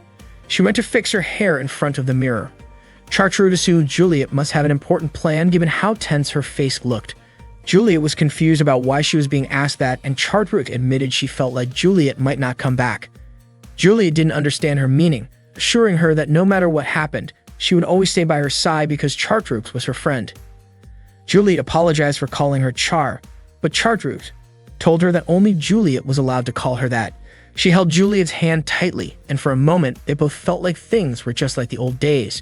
She went to fix her hair in front of the mirror. Chartruk assumed Juliet must have an important plan given how tense her face looked. Juliet was confused about why she was being asked that, and Chartruk admitted she felt like Juliet might not come back. Juliet didn't understand her meaning, assuring her that no matter what happened, she would always stay by her side because Chartruk was her friend. Juliet apologized for calling her Char, but Chartruk told her that only Juliet was allowed to call her that. She held Juliet's hand tightly, and for a moment, they both felt like things were just like the old days.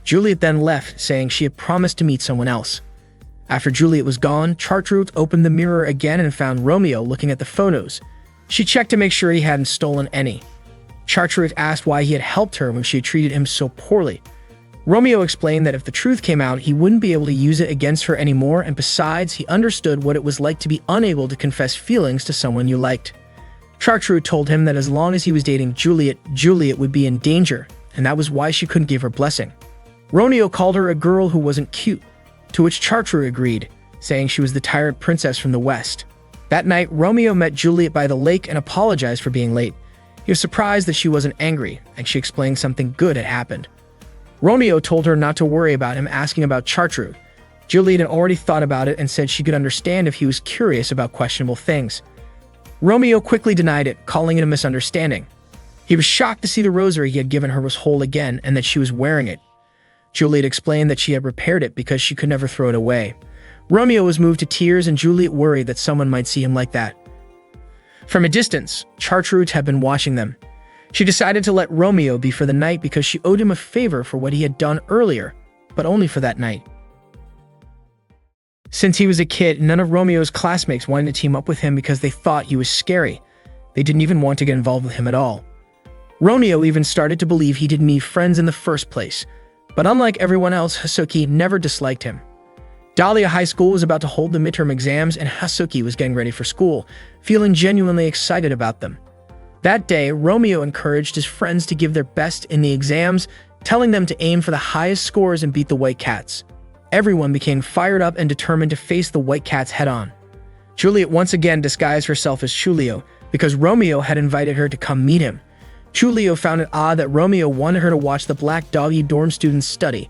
Juliet then left, saying she had promised to meet someone else. After Juliet was gone, Chartruk opened the mirror again and found Romeo looking at the photos. She checked to make sure he hadn't stolen any. Chartruk asked why he had helped her when she had treated him so poorly. Romeo explained that if the truth came out, he wouldn't be able to use it against her anymore, and besides, he understood what it was like to be unable to confess feelings to someone you liked. Chartruk told him that as long as he was dating Juliet, Juliet would be in danger, and that was why she couldn't give her blessing. Romeo called her a girl who wasn't cute, to which Chartruk agreed, saying she was the tired princess from the West. That night, Romeo met Juliet by the lake and apologized for being late. He was surprised that she wasn't angry, and she explained something good had happened. Romeo told her not to worry about him asking about Chartruk. Juliet had already thought about it and said she could understand if he was curious about questionable things. Romeo quickly denied it, calling it a misunderstanding. He was shocked to see the rosary he had given her was whole again and that she was wearing it. Juliet explained that she had repaired it because she could never throw it away. Romeo was moved to tears, and Juliet worried that someone might see him like that. From a distance, Chartruk had been watching them. She decided to let Romeo be for the night because she owed him a favor for what he had done earlier, but only for that night. Since he was a kid, none of Romeo's classmates wanted to team up with him because they thought he was scary. They didn't even want to get involved with him at all. Romeo even started to believe he didn't need friends in the first place. But unlike everyone else, Hasuki never disliked him. Dahlia High School was about to hold the midterm exams, and Hasuki was getting ready for school, feeling genuinely excited about them. That day, Romeo encouraged his friends to give their best in the exams, telling them to aim for the highest scores and beat the White Cats. Everyone became fired up and determined to face the White Cats head-on. Juliet once again disguised herself as Chulio because Romeo had invited her to come meet him. Chulio found it odd that Romeo wanted her to watch the Black Doggy dorm students study.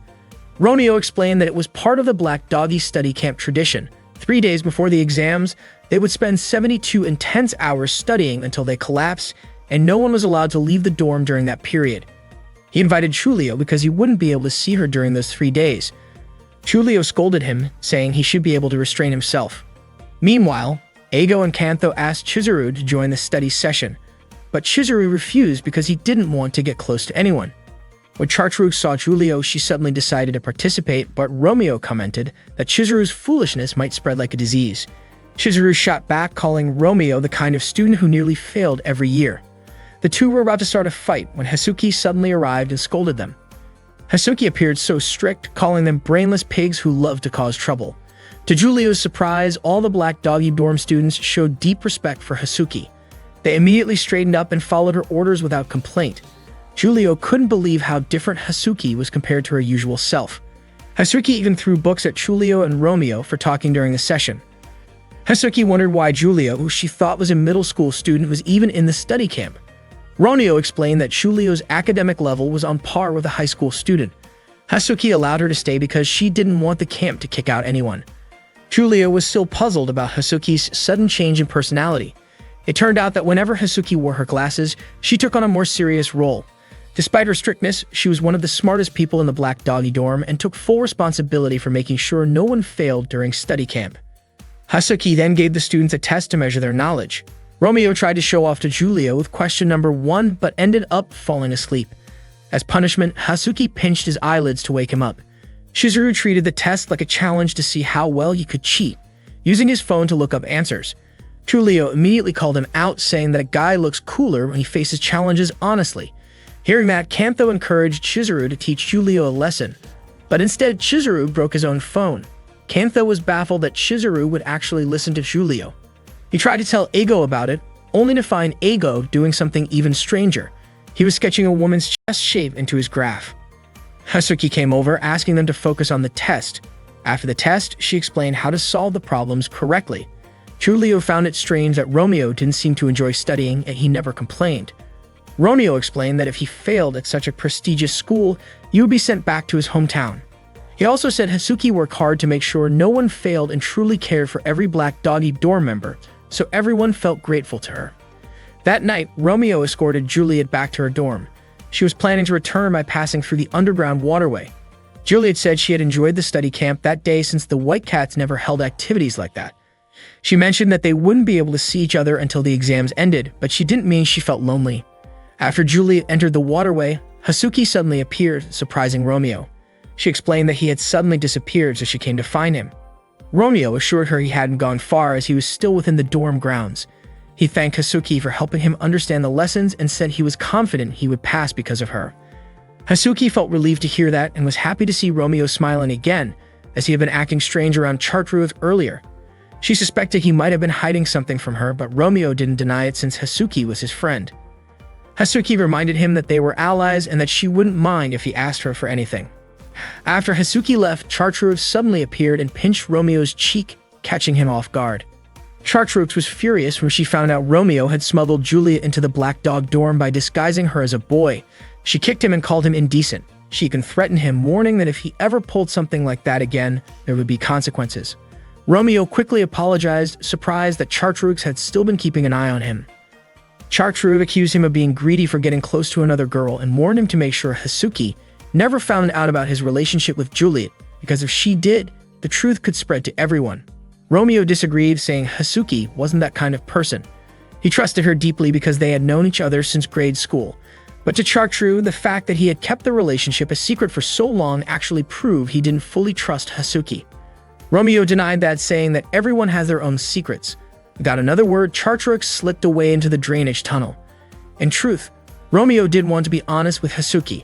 Romeo explained that it was part of the Black Doggy study camp tradition. 3 days before the exams, they would spend 72 intense hours studying until they collapsed, and no one was allowed to leave the dorm during that period. He invited Chulio because he wouldn't be able to see her during those 3 days. Chulio scolded him, saying he should be able to restrain himself. Meanwhile, Eigo and Kantho asked Chizuru to join the study session, but Chizuru refused because he didn't want to get close to anyone. When Chartruk saw Chulio, she suddenly decided to participate, but Romeo commented that Chizuru's foolishness might spread like a disease. Chizuru shot back, calling Romeo the kind of student who nearly failed every year. The two were about to start a fight when Hasuki suddenly arrived and scolded them. Hasuki appeared so strict, calling them brainless pigs who loved to cause trouble. To Julio's surprise, all the Black Doggy dorm students showed deep respect for Hasuki. They immediately straightened up and followed her orders without complaint. Julio couldn't believe how different Hasuki was compared to her usual self. Hasuki even threw books at Chulio and Romeo for talking during the session. Hasuki wondered why Julio, who she thought was a middle school student, was even in the study camp. Romeo explained that Chulio's academic level was on par with a high school student. Hasuki allowed her to stay because she didn't want the camp to kick out anyone. Chulio was still puzzled about Hasuki's sudden change in personality. It turned out that whenever Hasuki wore her glasses, she took on a more serious role. Despite her strictness, she was one of the smartest people in the Black Doggy dorm and took full responsibility for making sure no one failed during study camp. Hasuki then gave the students a test to measure their knowledge. Romeo tried to show off to Julio with question number 1, but ended up falling asleep. As punishment, Hasuki pinched his eyelids to wake him up. Chizuru treated the test like a challenge to see how well he could cheat. using his phone to look up answers. Giulio immediately called him out, saying that a guy looks cooler when he faces challenges honestly. Hearing that, Kantho encouraged Chizuru to teach Giulio a lesson, but instead Chizuru broke his own phone. Kantho was baffled that Chizuru would actually listen to Giulio. He tried to tell Eigo about it, only to find Eigo doing something even stranger. He was sketching a woman's chest shape into his graph. Hazuki came over, asking them to focus on the test. After the test, she explained how to solve the problems correctly. Giulio found it strange that Romeo didn't seem to enjoy studying, and he never complained. Romeo explained that if he failed at such a prestigious school, he would be sent back to his hometown. He also said Hazuki worked hard to make sure no one failed and truly cared for every Black Doggy dorm member, so everyone felt grateful to her. That night, Romeo escorted Juliet back to her dorm. She was planning to return by passing through the underground waterway. Juliet said she had enjoyed the study camp that day since the White Cats never held activities like that. She mentioned that they wouldn't be able to see each other until the exams ended, but she didn't mean she felt lonely. After Juliet entered the waterway, Hazuki suddenly appeared, surprising Romeo. She explained that he had suddenly disappeared, so she came to find him. Romeo assured her he hadn't gone far as he was still within the dorm grounds. He thanked Hazuki for helping him understand the lessons and said he was confident he would pass because of her. Hazuki felt relieved to hear that and was happy to see Romeo smiling again, as he had been acting strange around Chartreuse earlier. She suspected he might have been hiding something from her, but Romeo didn't deny it since Hazuki was his friend. Hazuki reminded him that they were allies and that she wouldn't mind if he asked her for anything. After Hazuki left, Chartreuse suddenly appeared and pinched Romeo's cheek, catching him off guard. Chartreuse was furious when she found out Romeo had smuggled Juliet into the Black Dog dorm by disguising her as a boy. She kicked him and called him indecent. She even threatened him, warning that if he ever pulled something like that again, there would be consequences. Romeo quickly apologized, surprised that Chartreuse had still been keeping an eye on him. Chartreuse accused him of being greedy for getting close to another girl and warned him to make sure Hazuki never found out about his relationship with Juliet, because if she did, the truth could spread to everyone. Romeo disagreed, saying Hazuki wasn't that kind of person. He trusted her deeply because they had known each other since grade school. But to Chartreuse, the fact that he had kept the relationship a secret for so long actually proved he didn't fully trust Hazuki. Romeo denied that, saying that everyone has their own secrets. Without another word, Chartreuse slipped away into the drainage tunnel. In truth, Romeo did want to be honest with Hazuki,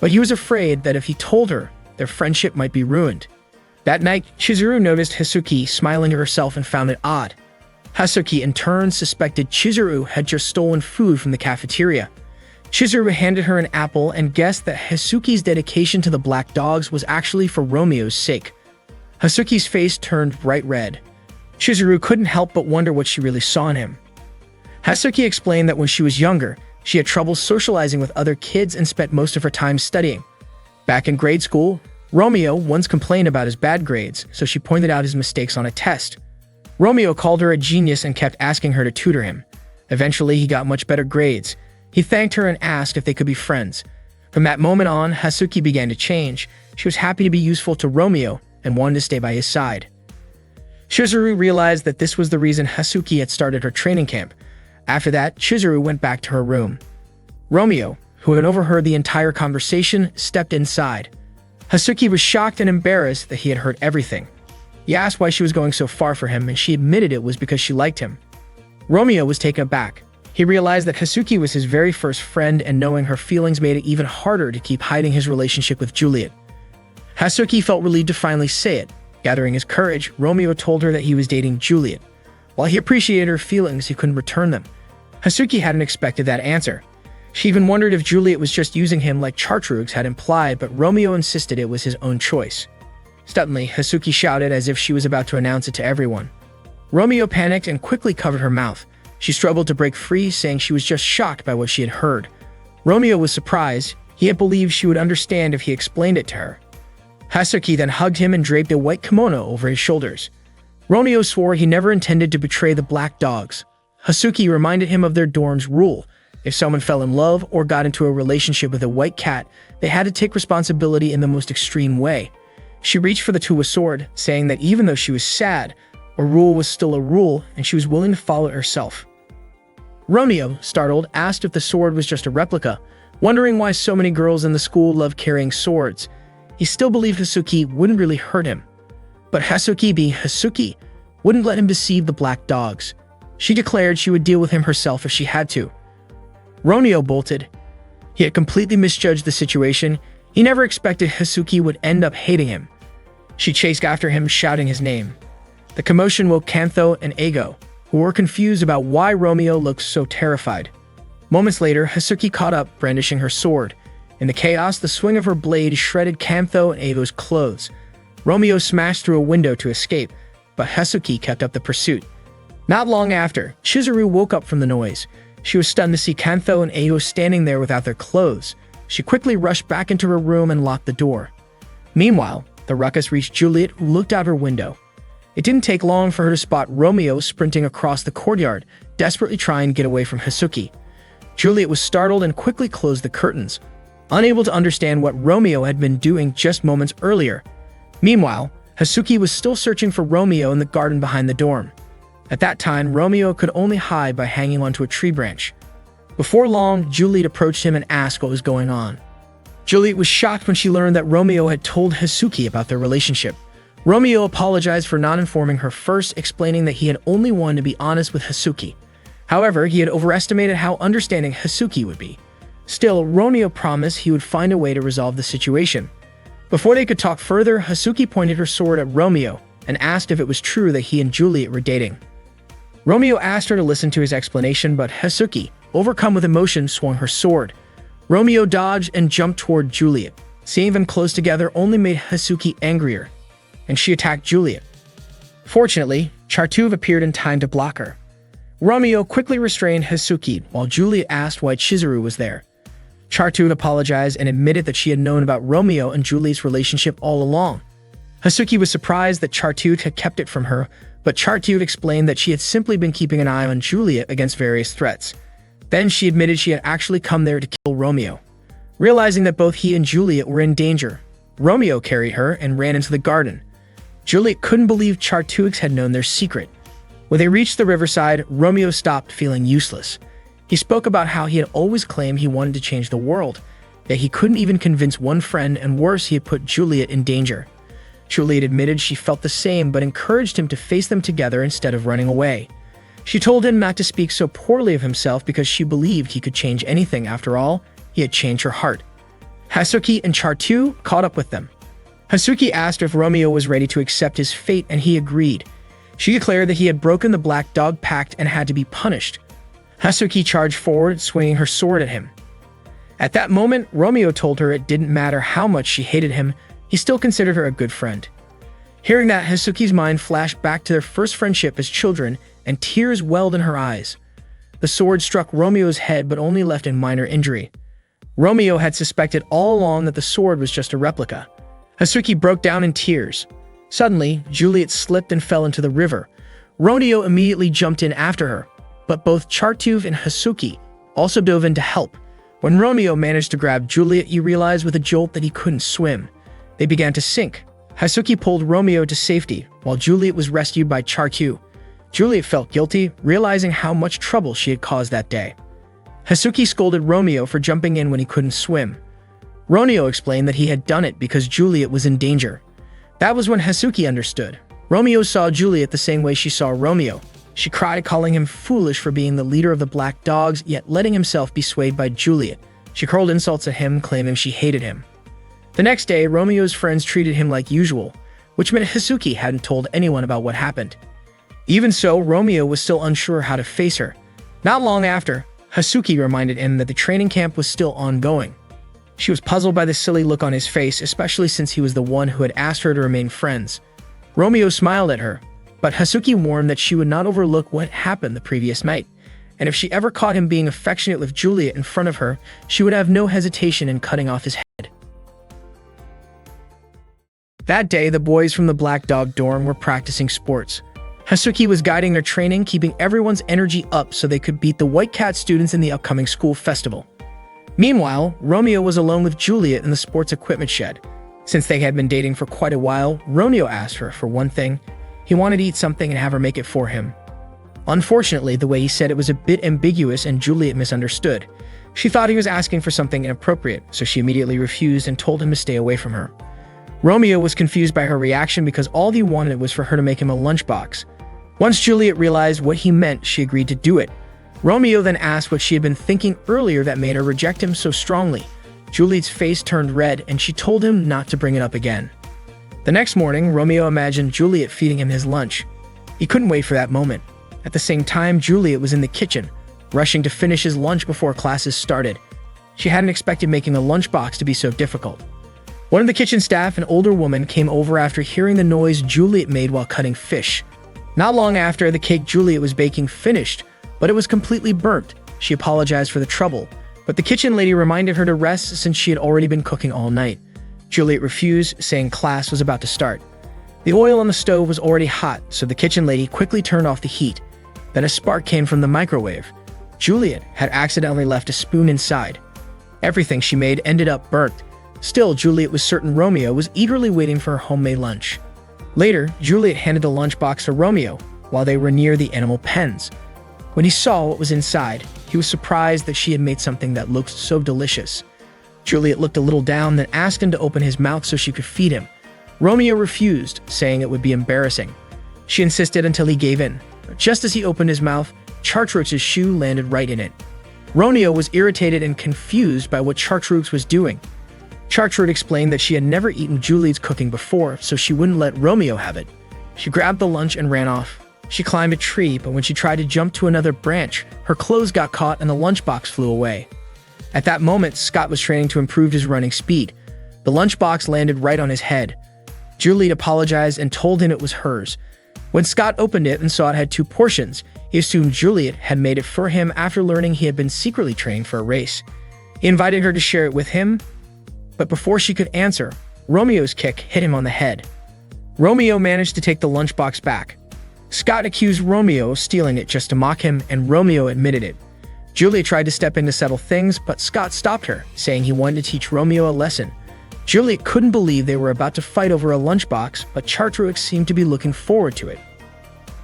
but he was afraid that if he told her, their friendship might be ruined. That night, Chizuru noticed Hazuki smiling to herself and found it odd. Hazuki in turn suspected Chizuru had just stolen food from the cafeteria. Chizuru handed her an apple and guessed that Hazuki's dedication to the Black Dogs was actually for Romeo's sake. Hazuki's face turned bright red. Chizuru couldn't help but wonder what she really saw in him. Hazuki explained that when she was younger, she had trouble socializing with other kids and spent most of her time studying. Back in grade school, Romeo once complained about his bad grades, so she pointed out his mistakes on a test. Romeo called her a genius and kept asking her to tutor him. Eventually, he got much better grades. He thanked her and asked if they could be friends. From that moment on, Hazuki began to change. She was happy to be useful to Romeo and wanted to stay by his side. Chizuru realized that this was the reason Hazuki had started her training camp. After that, Chizuru went back to her room. Romeo, who had overheard the entire conversation, stepped inside. Hazuki was shocked and embarrassed that he had heard everything. He asked why she was going so far for him, and she admitted it was because she liked him. Romeo was taken aback. He realized that Hazuki was his very first friend, and knowing her feelings made it even harder to keep hiding his relationship with Juliet. Hazuki felt relieved to finally say it. Gathering his courage, Romeo told her that he was dating Juliet. While he appreciated her feelings, he couldn't return them. Hazuki hadn't expected that answer. She even wondered if Juliet was just using him like Chartreuse had implied, but Romeo insisted it was his own choice. Suddenly, Hazuki shouted as if she was about to announce it to everyone. Romeo panicked and quickly covered her mouth. She struggled to break free, saying she was just shocked by what she had heard. Romeo was surprised. He had believed she would understand if he explained it to her. Hazuki then hugged him and draped a white kimono over his shoulders. Romeo swore he never intended to betray the Black Dogs. Hazuki reminded him of their dorm's rule. If someone fell in love or got into a relationship with a white cat, they had to take responsibility in the most extreme way. She reached for the Tuwa sword, saying that even though she was sad, a rule was still a rule and she was willing to follow it herself. Romeo, startled, asked if the sword was just a replica, wondering why so many girls in the school loved carrying swords. He still believed Hazuki wouldn't really hurt him. But Hazuki being Hazuki, wouldn't let him deceive the black dogs. She declared she would deal with him herself if she had to. Romeo bolted. He had completely misjudged the situation. He never expected Hasuki would end up hating him. She chased after him, shouting his name. The commotion woke Kantho and Eigo, who were confused about why Romeo looked so terrified. Moments later, Hasuki caught up, brandishing her sword. In the chaos, the swing of her blade shredded Kantho and Eigo's clothes. Romeo smashed through a window to escape, but Hasuki kept up the pursuit. Not long after, Chizuru woke up from the noise. She was stunned to see Kantho and Eigo standing there without their clothes. She quickly rushed back into her room and locked the door. Meanwhile, the ruckus reached Juliet, who looked out her window. It didn't take long for her to spot Romeo sprinting across the courtyard, desperately trying to get away from Hasuki. Juliet was startled and quickly closed the curtains, unable to understand what Romeo had been doing just moments earlier. Meanwhile, Hasuki was still searching for Romeo in the garden behind the dorm. At that time, Romeo could only hide by hanging onto a tree branch. Before long, Juliet approached him and asked what was going on. Juliet was shocked when she learned that Romeo had told Hasuki about their relationship. Romeo apologized for not informing her first, explaining that he had only wanted to be honest with Hasuki. However, he had overestimated how understanding Hasuki would be. Still, Romeo promised he would find a way to resolve the situation. Before they could talk further, Hasuki pointed her sword at Romeo and asked if it was true that he and Juliet were dating. Romeo asked her to listen to his explanation, but Hasuki, overcome with emotion, swung her sword. Romeo dodged and jumped toward Juliet. Seeing them close together only made Hasuki angrier, and she attacked Juliet. Fortunately, Chartuv appeared in time to block her. Romeo quickly restrained Hasuki while Juliet asked why Chizuru was there. Chartuv apologized and admitted that she had known about Romeo and Juliet's relationship all along. Hasuki was surprised that Chartuv had kept it from her, but Chartuv explained that she had simply been keeping an eye on Juliet against various threats. Then she admitted she had actually come there to kill Romeo. Realizing that both he and Juliet were in danger, Romeo carried her and ran into the garden. Juliet couldn't believe Chartuv had known their secret. When they reached the riverside, Romeo stopped, feeling useless. He spoke about how he had always claimed he wanted to change the world, that he couldn't even convince one friend, and worse, he had put Juliet in danger. Juliet admitted she felt the same, but encouraged him to face them together instead of running away. She told him not to speak so poorly of himself because she believed he could change anything. After all, he had changed her heart. Hasuki and Chartuv caught up with them. Hasuki asked if Romeo was ready to accept his fate, and he agreed. She declared that he had broken the Black Dog Pact and had to be punished. Hasuki charged forward, swinging her sword at him. At that moment, Romeo told her it didn't matter how much she hated him, he still considered her a good friend. Hearing that, Hasuki's mind flashed back to their first friendship as children, and tears welled in her eyes. The sword struck Romeo's head but only left a minor injury. Romeo had suspected all along that the sword was just a replica. Hasuki broke down in tears. Suddenly, Juliet slipped and fell into the river. Romeo immediately jumped in after her, but both Chartuv and Hasuki also dove in to help. When Romeo managed to grab Juliet, he realized with a jolt that he couldn't swim. They began to sink. Hasuki pulled Romeo to safety, while Juliet was rescued by Chartuv. Juliet felt guilty, realizing how much trouble she had caused that day. Hasuki scolded Romeo for jumping in when he couldn't swim. Romeo explained that he had done it because Juliet was in danger. That was when Hasuki understood. Romeo saw Juliet the same way she saw Romeo. She cried, calling him foolish for being the leader of the Black Dogs, yet letting himself be swayed by Juliet. She hurled insults at him, claiming she hated him. The next day, Romeo's friends treated him like usual, which meant Hasuki hadn't told anyone about what happened. Even so, Romeo was still unsure how to face her. Not long after, Hasuki reminded him that the training camp was still ongoing. She was puzzled by the silly look on his face, especially since he was the one who had asked her to remain friends. Romeo smiled at her, but Hasuki warned that she would not overlook what happened the previous night, and if she ever caught him being affectionate with Juliet in front of her, she would have no hesitation in cutting off his head. That day, the boys from the Black Dog dorm were practicing sports. Hasuki was guiding their training, keeping everyone's energy up so they could beat the White Cat students in the upcoming school festival. Meanwhile, Romeo was alone with Juliet in the sports equipment shed. Since they had been dating for quite a while, Romeo asked her for one thing. He wanted to eat something and have her make it for him. Unfortunately, the way he said it was a bit ambiguous and Juliet misunderstood. She thought he was asking for something inappropriate, so she immediately refused and told him to stay away from her. Romeo was confused by her reaction because all he wanted was for her to make him a lunchbox. Once Juliet realized what he meant, she agreed to do it. Romeo then asked what she had been thinking earlier that made her reject him so strongly. Juliet's face turned red, and she told him not to bring it up again. The next morning, Romeo imagined Juliet feeding him his lunch. He couldn't wait for that moment. At the same time, Juliet was in the kitchen, rushing to finish his lunch before classes started. She hadn't expected making a lunchbox to be so difficult. One of the kitchen staff, an older woman, came over after hearing the noise Juliet made while cutting fish. Not long after, the cake Juliet was baking finished, but it was completely burnt. She apologized for the trouble, but the kitchen lady reminded her to rest since she had already been cooking all night. Juliet refused, saying class was about to start. The oil on the stove was already hot, so the kitchen lady quickly turned off the heat. Then a spark came from the microwave. Juliet had accidentally left a spoon inside. Everything she made ended up burnt. Still, Juliet was certain Romeo was eagerly waiting for her homemade lunch. Later, Juliet handed the lunchbox to Romeo while they were near the animal pens. When he saw what was inside, he was surprised that she had made something that looked so delicious. Juliet looked a little down, then asked him to open his mouth so she could feed him. Romeo refused, saying it would be embarrassing. She insisted until he gave in. Just as he opened his mouth, Chartreus's shoe landed right in it. Romeo was irritated and confused by what Chartreuse was doing. Chartreuse explained that she had never eaten Juliet's cooking before, so she wouldn't let Romeo have it. She grabbed the lunch and ran off. She climbed a tree, but when she tried to jump to another branch, her clothes got caught and the lunchbox flew away. At that moment, Scott was training to improve his running speed. The lunchbox landed right on his head. Juliet apologized and told him it was hers. When Scott opened it and saw it had 2 portions, he assumed Juliet had made it for him after learning he had been secretly training for a race. He invited her to share it with him, but before she could answer, Romeo's kick hit him on the head. Romeo managed to take the lunchbox back. Scott accused Romeo of stealing it just to mock him, and Romeo admitted it. Juliet tried to step in to settle things, but Scott stopped her, saying he wanted to teach Romeo a lesson. Juliet couldn't believe they were about to fight over a lunchbox, but Chartreuse seemed to be looking forward to it.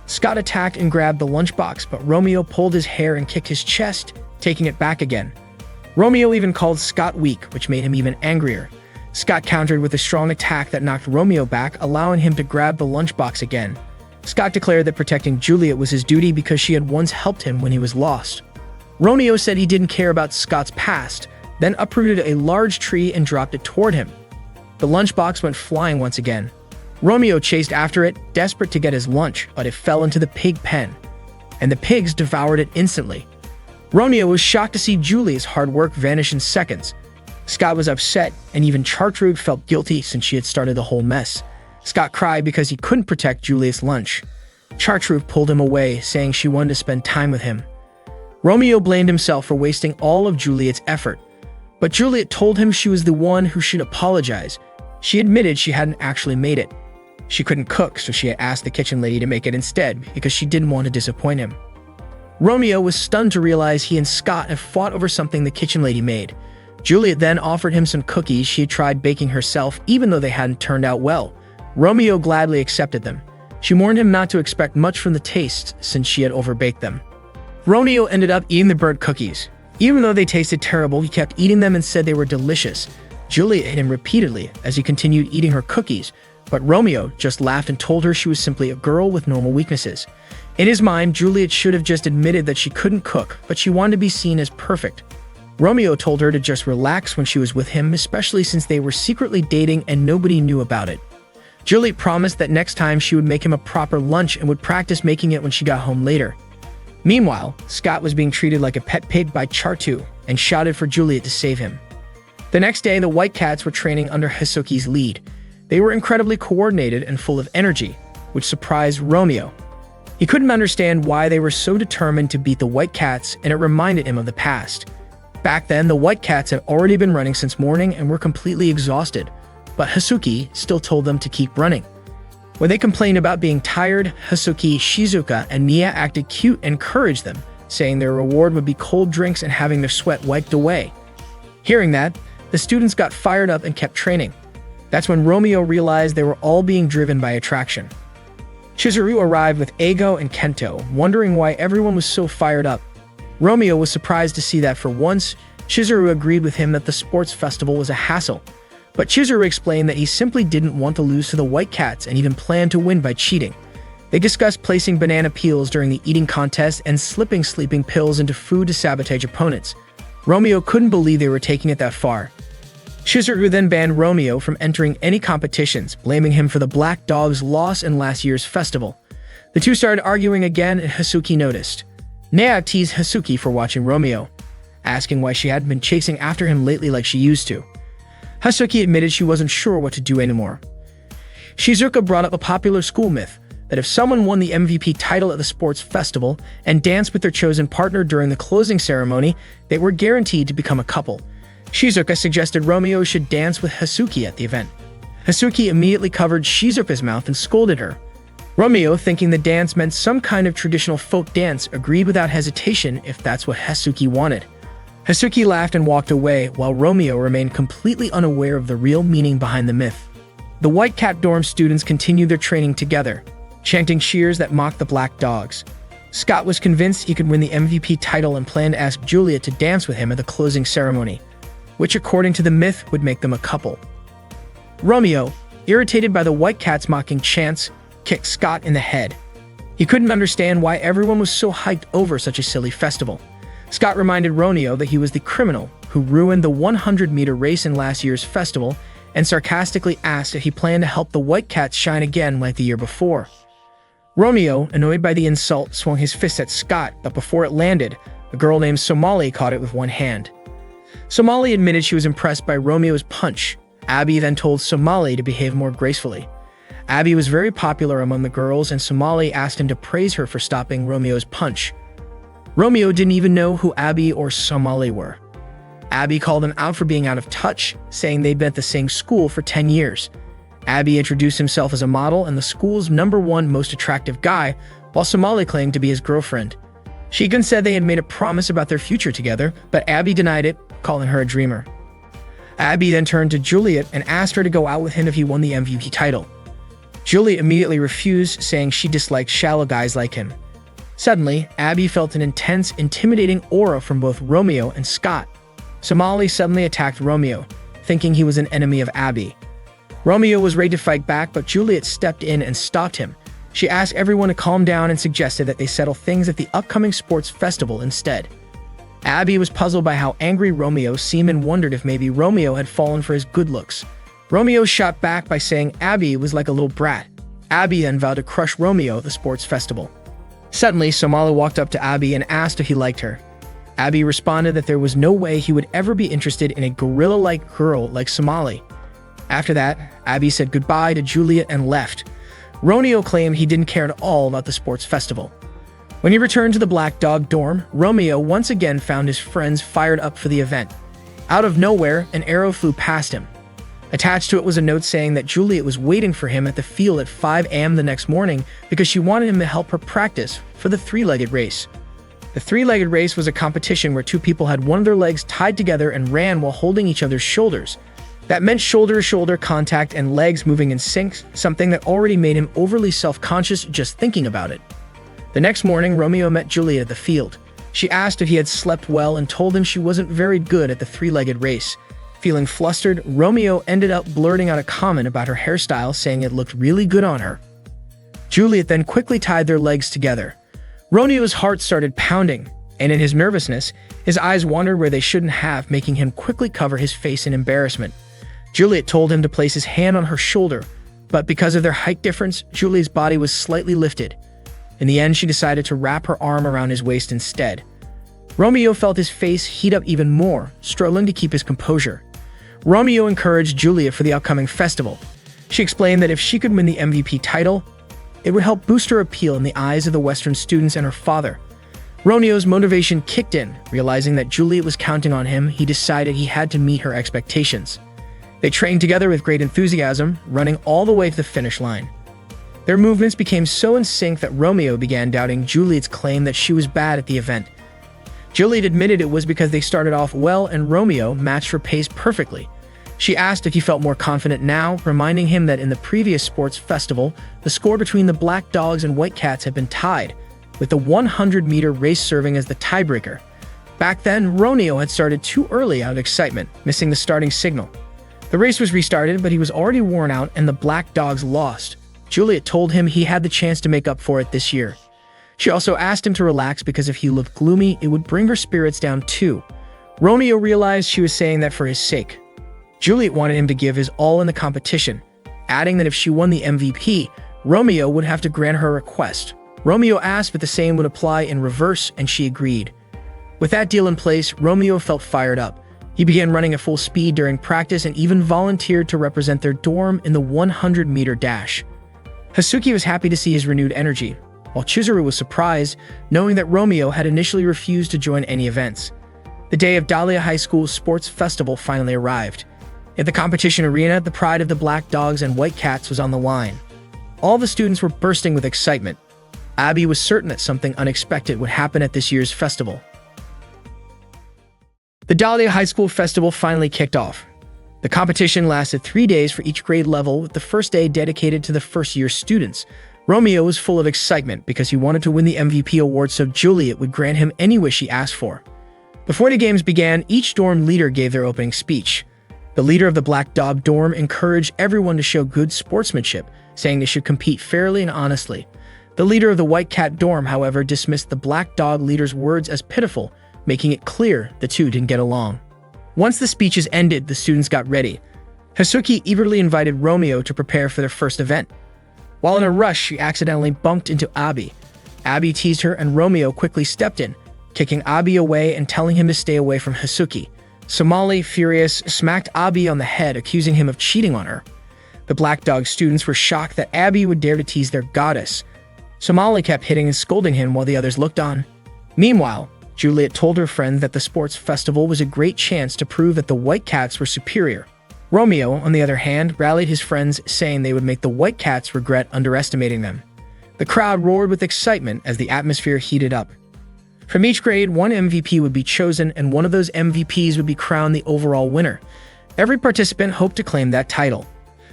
Scott attacked and grabbed the lunchbox, but Romeo pulled his hair and kicked his chest, taking it back again. Romeo even called Scott weak, which made him even angrier. Scott countered with a strong attack that knocked Romeo back, allowing him to grab the lunchbox again. Scott declared that protecting Juliet was his duty because she had once helped him when he was lost. Romeo said he didn't care about Scott's past, then uprooted a large tree and dropped it toward him. The lunchbox went flying once again. Romeo chased after it, desperate to get his lunch, but it fell into the pig pen, and the pigs devoured it instantly. Romeo was shocked to see Juliet's hard work vanish in seconds. Scott was upset, and even Chartreuse felt guilty since she had started the whole mess. Scott cried because he couldn't protect Juliet's lunch. Chartreuse pulled him away, saying she wanted to spend time with him. Romeo blamed himself for wasting all of Juliet's effort, but Juliet told him she was the one who should apologize. She admitted she hadn't actually made it. She couldn't cook, so she had asked the kitchen lady to make it instead because she didn't want to disappoint him. Romeo was stunned to realize he and Scott had fought over something the kitchen lady made. Juliet then offered him some cookies she had tried baking herself, even though they hadn't turned out well. Romeo gladly accepted them. She warned him not to expect much from the taste since she had overbaked them. Romeo ended up eating the burnt cookies. Even though they tasted terrible, he kept eating them and said they were delicious. Juliet hit him repeatedly as he continued eating her cookies, but Romeo just laughed and told her she was simply a girl with normal weaknesses. In his mind, Juliet should have just admitted that she couldn't cook, but she wanted to be seen as perfect. Romeo told her to just relax when she was with him, especially since they were secretly dating and nobody knew about it. Juliet promised that next time she would make him a proper lunch and would practice making it when she got home later. Meanwhile, Scott was being treated like a pet pig by Chartreuse and shouted for Juliet to save him. The next day, the White Cats were training under Hisuki's lead. They were incredibly coordinated and full of energy, which surprised Romeo. He couldn't understand why they were so determined to beat the White Cats, and it reminded him of the past. Back then, the White Cats had already been running since morning and were completely exhausted, but Hisuki still told them to keep running. When they complained about being tired, Hisuki, Shizuka, and Nia acted cute and encouraged them, saying their reward would be cold drinks and having their sweat wiped away. Hearing that, the students got fired up and kept training. That's when Romeo realized they were all being driven by attraction. Chizuru arrived with Eigo and Kento, wondering why everyone was so fired up. Romeo was surprised to see that for once, Chizuru agreed with him that the sports festival was a hassle. But Chizuru explained that he simply didn't want to lose to the White Cats and even planned to win by cheating. They discussed placing banana peels during the eating contest and slipping sleeping pills into food to sabotage opponents. Romeo couldn't believe they were taking it that far. Shizuku then banned Romeo from entering any competitions, blaming him for the Black Dog's loss in last year's festival. The two started arguing again, and Hasuki noticed. Nea teased Hasuki for watching Romeo, asking why she hadn't been chasing after him lately like she used to. Hasuki admitted she wasn't sure what to do anymore. Shizuka brought up a popular school myth that if someone won the MVP title at the sports festival and danced with their chosen partner during the closing ceremony, they were guaranteed to become a couple. Shizuka suggested Romeo should dance with Hasuki at the event. Hasuki immediately covered Shizuka's mouth and scolded her. Romeo, thinking the dance meant some kind of traditional folk dance, agreed without hesitation if that's what Hasuki wanted. Hasuki laughed and walked away, while Romeo remained completely unaware of the real meaning behind the myth. The White Cat dorm students continued their training together, chanting cheers that mocked the Black Dogs. Scott was convinced he could win the MVP title and planned to ask Juliet to dance with him at the closing ceremony, which according to the myth would make them a couple. Romeo, irritated by the White Cat's mocking chants, kicked Scott in the head. He couldn't understand why everyone was so hyped over such a silly festival. Scott reminded Romeo that he was the criminal who ruined the 100-meter race in last year's festival and sarcastically asked if he planned to help the White Cats shine again like the year before. Romeo, annoyed by the insult, swung his fist at Scott, but before it landed, a girl named Somali caught it with one hand. Somali admitted she was impressed by Romeo's punch. Abby then told Somali to behave more gracefully. Abby was very popular among the girls, and Somali asked him to praise her for stopping Romeo's punch. Romeo didn't even know who Abby or Somali were. Abby called him out for being out of touch, saying they'd been at the same school for 10 years. Abby introduced himself as a model and the school's #1 most attractive guy, while Somali claimed to be his girlfriend. Shigen said they had made a promise about their future together, but Abby denied it, calling her a dreamer. Abby then turned to Juliet and asked her to go out with him if he won the MVP title. Juliet immediately refused, saying she disliked shallow guys like him. Suddenly, Abby felt an intense, intimidating aura from both Romeo and Scott. Somali suddenly attacked Romeo, thinking he was an enemy of Abby. Romeo was ready to fight back, but Juliet stepped in and stopped him. She asked everyone to calm down and suggested that they settle things at the upcoming sports festival instead. Abby was puzzled by how angry Romeo seemed and wondered if maybe Romeo had fallen for his good looks. Romeo shot back by saying Abby was like a little brat. Abby then vowed to crush Romeo at the sports festival. Suddenly, Somali walked up to Abby and asked if he liked her. Abby responded that there was no way he would ever be interested in a gorilla-like girl like Somali. After that, Abby said goodbye to Juliet and left. Romeo claimed he didn't care at all about the sports festival. When he returned to the Black Dog dorm, Romeo once again found his friends fired up for the event. Out of nowhere, an arrow flew past him. Attached to it was a note saying that Juliet was waiting for him at the field at 5 a.m. the next morning because she wanted him to help her practice for the three-legged race. The three-legged race was a competition where two people had one of their legs tied together and ran while holding each other's shoulders. That meant shoulder-to-shoulder contact and legs moving in sync, something that already made him overly self-conscious just thinking about it. The next morning, Romeo met Juliet at the field. She asked if he had slept well and told him she wasn't very good at the three-legged race. Feeling flustered, Romeo ended up blurting out a comment about her hairstyle, saying it looked really good on her. Juliet then quickly tied their legs together. Romeo's heart started pounding, and in his nervousness, his eyes wandered where they shouldn't have, making him quickly cover his face in embarrassment. Juliet told him to place his hand on her shoulder, but because of their height difference, Juliet's body was slightly lifted. In the end, she decided to wrap her arm around his waist instead. Romeo felt his face heat up even more, struggling to keep his composure. Romeo encouraged Juliet for the upcoming festival. She explained that if she could win the MVP title, it would help boost her appeal in the eyes of the Western students and her father. Romeo's motivation kicked in. Realizing that Juliet was counting on him, he decided he had to meet her expectations. They trained together with great enthusiasm, running all the way to the finish line. Their movements became so in sync that Romeo began doubting Juliet's claim that she was bad at the event. Juliet admitted it was because they started off well and Romeo matched her pace perfectly. She asked if he felt more confident now, reminding him that in the previous sports festival, the score between the Black Dogs and White Cats had been tied, with the 100-meter race serving as the tiebreaker. Back then, Romeo had started too early out of excitement, missing the starting signal. The race was restarted, but he was already worn out and the Black Dogs lost. Juliet told him he had the chance to make up for it this year. She also asked him to relax because if he looked gloomy, it would bring her spirits down too. Romeo realized she was saying that for his sake. Juliet wanted him to give his all in the competition, adding that if she won the MVP, Romeo would have to grant her request. Romeo asked if the same would apply in reverse, and she agreed. With that deal in place, Romeo felt fired up. He began running at full speed during practice and even volunteered to represent their dorm in the 100-meter dash. Hasuki was happy to see his renewed energy, while Chizuru was surprised, knowing that Romeo had initially refused to join any events. The day of Dahlia High School's sports festival finally arrived. At the competition arena, the pride of the Black Dogs and White Cats was on the line. All the students were bursting with excitement. Abby was certain that something unexpected would happen at this year's festival. The Dahlia High School Festival finally kicked off. The competition lasted 3 days for each grade level, with the first day dedicated to the first-year students. Romeo was full of excitement because he wanted to win the MVP award so Juliet would grant him any wish he asked for. Before the games began, each dorm leader gave their opening speech. The leader of the Black Dog dorm encouraged everyone to show good sportsmanship, saying they should compete fairly and honestly. The leader of the White Cat dorm, however, dismissed the Black Dog leader's words as pitiful, making it clear the two didn't get along. Once the speeches ended, the students got ready. Hasuki eagerly invited Romeo to prepare for their first event. While in a rush, she accidentally bumped into Abby. Abby teased her and Romeo quickly stepped in, kicking Abby away and telling him to stay away from Hasuki. Somali, furious, smacked Abby on the head, accusing him of cheating on her. The Black Dog students were shocked that Abby would dare to tease their goddess. Somali kept hitting and scolding him while the others looked on. Meanwhile, Juliet told her friend that the sports festival was a great chance to prove that the White Cats were superior. Romeo, on the other hand, rallied his friends, saying they would make the White Cats regret underestimating them. The crowd roared with excitement as the atmosphere heated up. From each grade, one MVP would be chosen, and one of those MVPs would be crowned the overall winner. Every participant hoped to claim that title.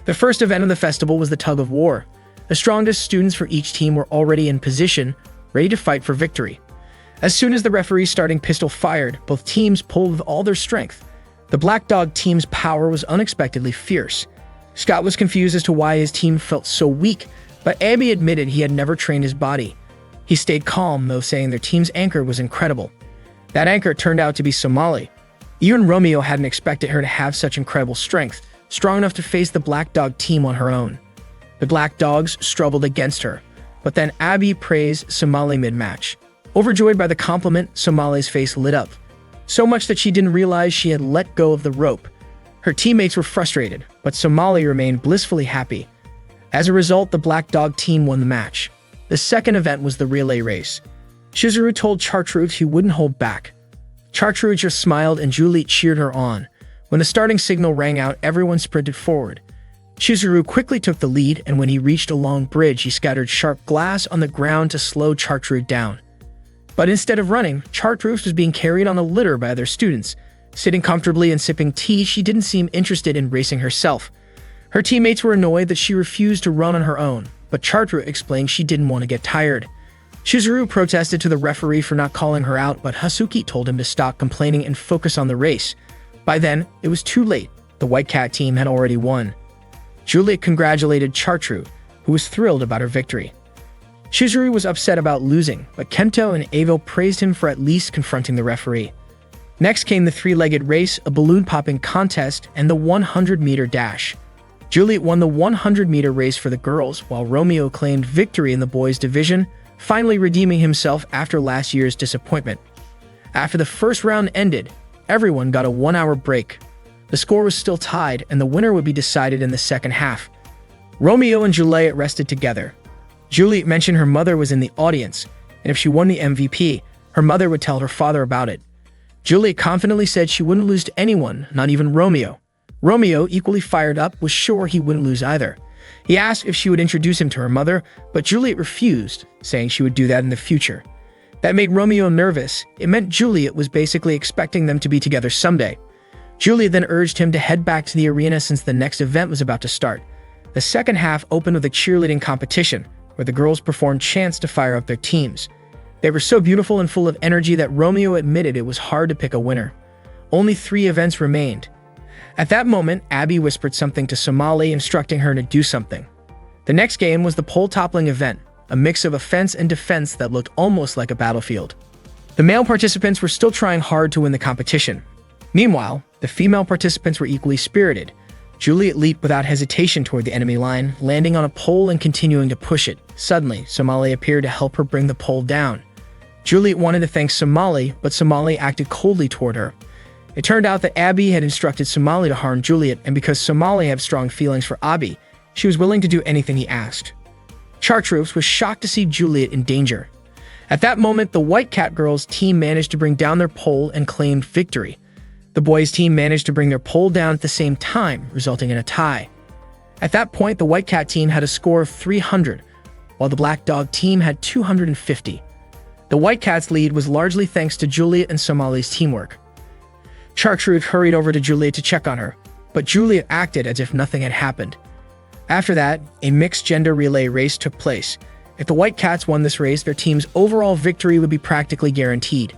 The first event of the festival was the tug of war. The strongest students for each team were already in position, ready to fight for victory. As soon as the referee's starting pistol fired, both teams pulled with all their strength. The Black Dog team's power was unexpectedly fierce. Scott was confused as to why his team felt so weak, but Abby admitted he had never trained his body. He stayed calm, though, saying their team's anchor was incredible. That anchor turned out to be Somali. Even Romeo hadn't expected her to have such incredible strength, strong enough to face the Black Dog team on her own. The Black Dogs struggled against her, but then Abby praised Somali mid-match. Overjoyed by the compliment, Somali's face lit up, so much that she didn't realize she had let go of the rope. Her teammates were frustrated, but Somali remained blissfully happy. As a result, the Black Dog team won the match. The second event was the relay race. Chizuru told Chartreuse he wouldn't hold back. Chartreuse just smiled and Juliet cheered her on. When the starting signal rang out, everyone sprinted forward. Chizuru quickly took the lead, and when he reached a long bridge, he scattered sharp glass on the ground to slow Chartreuse down. But instead of running, Chartreuse was being carried on a litter by other students. Sitting comfortably and sipping tea, she didn't seem interested in racing herself. Her teammates were annoyed that she refused to run on her own, but Chartreuse explained she didn't want to get tired. Chizuru protested to the referee for not calling her out, but Hasuki told him to stop complaining and focus on the race. By then, it was too late. The White Cat team had already won. Juliet congratulated Chartreuse, who was thrilled about her victory. Chizuru was upset about losing, but Kento and Avo praised him for at least confronting the referee. Next came the three-legged race, a balloon-popping contest, and the 100-meter dash. Juliet won the 100-meter race for the girls, while Romeo claimed victory in the boys' division, finally redeeming himself after last year's disappointment. After the first round ended, everyone got a 1-hour break. The score was still tied, and the winner would be decided in the second half. Romeo and Juliet rested together. Juliet mentioned her mother was in the audience, and if she won the MVP, her mother would tell her father about it. Juliet confidently said she wouldn't lose to anyone, not even Romeo. Romeo, equally fired up, was sure he wouldn't lose either. He asked if she would introduce him to her mother, but Juliet refused, saying she would do that in the future. That made Romeo nervous. It meant Juliet was basically expecting them to be together someday. Juliet then urged him to head back to the arena since the next event was about to start. The second half opened with a cheerleading competition, where the girls performed chants to fire up their teams. They were so beautiful and full of energy that Romeo admitted it was hard to pick a winner. Only 3 events remained. At that moment, Abby whispered something to Somali, instructing her to do something. The next game was the pole-toppling event, a mix of offense and defense that looked almost like a battlefield. The male participants were still trying hard to win the competition. Meanwhile, the female participants were equally spirited. Juliet leaped without hesitation toward the enemy line, landing on a pole and continuing to push it. Suddenly, Somali appeared to help her bring the pole down. Juliet wanted to thank Somali, but Somali acted coldly toward her. It turned out that Abby had instructed Somali to harm Juliet, and because Somali had strong feelings for Abby, she was willing to do anything he asked. Chartreuse was shocked to see Juliet in danger. At that moment, the White Cat Girls team managed to bring down their pole and claimed victory. The boys' team managed to bring their pole down at the same time, resulting in a tie. At that point, the White Cat team had a score of 300, while the Black Dog team had 250. The White Cat's lead was largely thanks to Juliet and Somali's teamwork. Chartreuse hurried over to Juliet to check on her, but Juliet acted as if nothing had happened. After that, a mixed-gender relay race took place. If the White Cats won this race, their team's overall victory would be practically guaranteed.